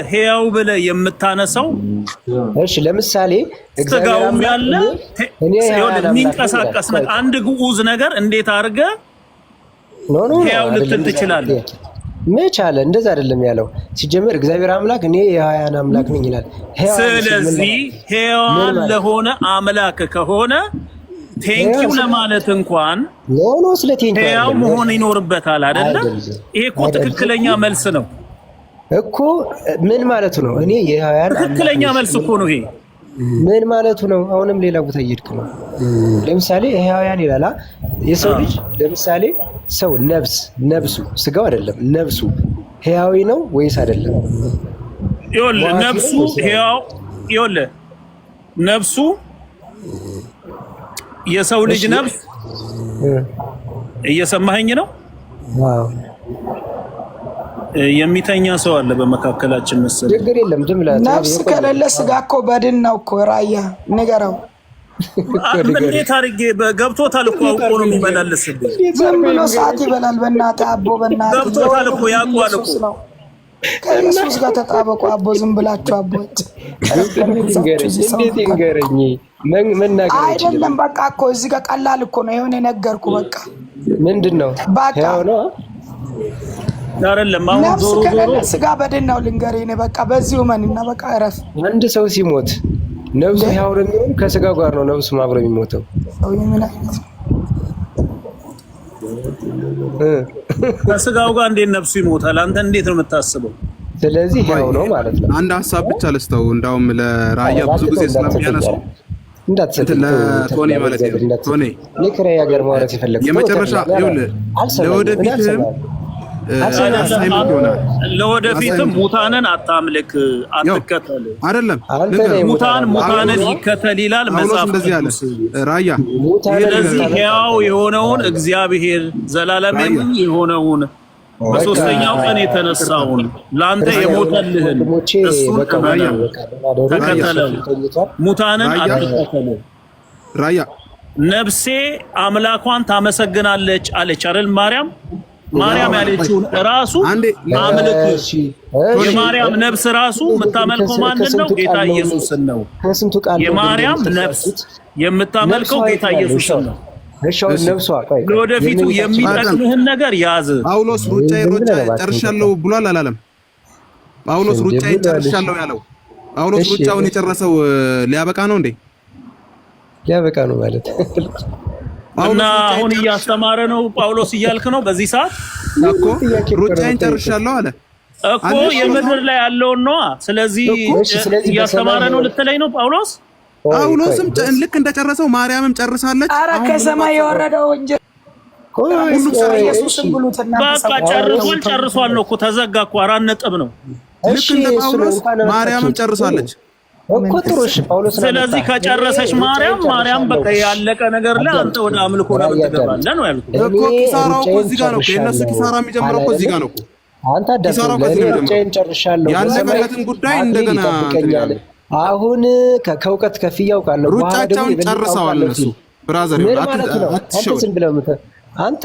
Speaker 1: ሕያው ብለህ የምታነሳው
Speaker 2: እሺ፣ ለምሳሌ
Speaker 1: ስጋውም ያለ የሚንቀሳቀስ ነገር አንድ ግዑዝ ነገር እንዴት አድርገህ ሕያው ልትል ትችላለህ?
Speaker 2: መች አለ? እንደዛ አይደለም ያለው። ሲጀመር እግዚአብሔር አምላክ እኔ የሕያዋን አምላክ ነኝ ይላል።
Speaker 1: ስለዚህ ሕያዋን ለሆነ አምላክ ከሆነ ቴንኪው ለማለት እንኳን ሕያው መሆን ይኖርበታል አይደለ? ይሄ እኮ ትክክለኛ መልስ ነው
Speaker 2: እኮ። ምን ማለቱ ነው? እኔ የሕያዋን
Speaker 1: ትክክለኛ መልስ እኮ ነው ይሄ።
Speaker 2: ምን ማለቱ ነው? አሁንም ሌላ ቦታ እየሄድክ ነው። ለምሳሌ ሕያዋን ይላል የሰው ልጅ። ለምሳሌ ሰው ነብሱ ስጋው አይደለም ነብሱ ሕያዊ ነው ወይስ አይደለም?
Speaker 1: ይኸውልህ ነብሱ ሕያው ይኸውልህ ነብሱ የሰው ልጅ ነብስ እየሰማኸኝ ነው? የሚተኛ ሰው አለ በመካከላችን መሰለኝ።
Speaker 2: ችግር የለም ዝም ብለህ
Speaker 11: ነፍስ ከሌለ ስጋ እኮ በድን ነው እኮ። ራያ ንገረው።
Speaker 1: እንዴት አድርጌ ገብቶታል እኮ አውቆ ነው የሚመላለስብኝ።
Speaker 11: ዝም ብሎ ሰዓት ይበላል። በእናትህ አቦ በእናትህ
Speaker 1: ገብቶታል እኮ ያውቃል እኮ።
Speaker 11: ከኢየሱስ ጋር ተጣበቁ አቦ። ዝም ብላችሁ አቦች
Speaker 2: እንዴት ይንገረኝ? መናገር
Speaker 11: አይደለም በቃ እኮ እዚህ ጋር ቀላል እኮ ነው። የሆነ ነገርኩ በቃ።
Speaker 2: ምንድነው?
Speaker 11: በቃ
Speaker 2: ነው
Speaker 1: አይደለም። አሁን
Speaker 11: ነፍስ ከሌለ ስጋ በድን ነው። ልንገርህ እኔ በቃ በዚሁ መንና በቃ እረፍ።
Speaker 2: አንድ ሰው ሲሞት ነፍሱ ሕያው ነው የሚሆነው? ከስጋው ጋር ነው ነፍሱ አብሮ የሚሞተው?
Speaker 1: ከስጋው ጋር እንዴት ነፍሱ ይሞታል? አንተ እንዴት ነው የምታስበው?
Speaker 2: ስለዚህ ሕያው ነው ማለት ነው።
Speaker 3: አንድ ሀሳብ ብቻ ልስተው። እንዳውም ለራያ ብዙ ጊዜ ስለሚያነሱ ለቶኔ ማለት ነው። ቶኔ
Speaker 2: ለከራያ ጋር ማውራት ይፈልጋል።
Speaker 3: የመጨረሻ ይኸውልህ ለወደፊትም
Speaker 1: ለወደፊትም ሙታንን አታምልክ አትከተል
Speaker 3: አይደለም።
Speaker 1: ሙታንን ይከተል ይላል መጽሐፍ
Speaker 3: እንደዚህ ያለ ራያ።
Speaker 1: ስለዚህ ሕያው የሆነውን እግዚአብሔር ዘላለማዊ የሆነውን በሶስተኛው ቀን የተነሳውን ለአንተ የሞተልህን እሱን ተከተለው፣ ሙታንን አትከተል።
Speaker 3: ራያ
Speaker 1: ነፍሴ አምላኳን ታመሰግናለች አለች አይደል ማርያም? ማርያም ያለችውን ራሱ አምልክ። የማርያም ነፍስ ራሱ የምታመልከው ማንን ነው? ጌታ ኢየሱስን ነው። የማርያም ነፍስ የምታመልከው ጌታ ኢየሱስን ነው። ለወደፊቱ የሚጠቅምህን ነገር ያዝ።
Speaker 3: ጳውሎስ ሩጫ ጨርሻለሁ ብሏል አላለም? ጳውሎስ ሩጫ ጨርሻለሁ ያለው ጳውሎስ ሩጫውን የጨረሰው ሊያበቃ ነው እንዴ?
Speaker 2: ሊያበቃ ነው ማለት
Speaker 1: እና አሁን እያስተማረ ነው ጳውሎስ እያልክ ነው? በዚህ ሰዓት
Speaker 3: እኮ ሩጫዬን ጨርሻለሁ አለ
Speaker 1: እኮ የምድር ላይ ያለውን ነው። ስለዚህ እያስተማረ ነው ልትለኝ ነው ጳውሎስ?
Speaker 3: ጳውሎስም ልክ እንደጨረሰው ማርያምም ጨርሳለች።
Speaker 11: ኧረ ከሰማይ የወረደው ወንጀል ኢየሱስን ብሉትና
Speaker 1: በቃ ጨርሷል ነው እኮ ተዘጋ እኮ 4 ነጥብ ነው።
Speaker 3: ልክ እንደ ጳውሎስ ማርያምም ጨርሳለች
Speaker 2: እኮ ጥሩ። እሺ ጳውሎስ
Speaker 1: ስለዚህ ከጨረሰች ማርያም በቃ ያለቀ ነገር ላይ አንተ ወደ አምልኮ ነው የምትገባለህ ነው ያልኩት
Speaker 3: እኮ። ኪሳራው እኮ እዚህ ጋር ነው። የእነሱ ኪሳራ የሚጀምረው እኮ እዚህ ጋር ነው እኮ።
Speaker 2: አንተ ኪሳራው ከዚህ ነው የሚጀምረው።
Speaker 3: ያለቀለትን ጉዳይ እንደገና
Speaker 2: አሁን ከእውቀት ከፍያው ካለው
Speaker 3: ሩጫቸውን ጨርሰዋል እነሱ። ብራዘር
Speaker 2: አንተ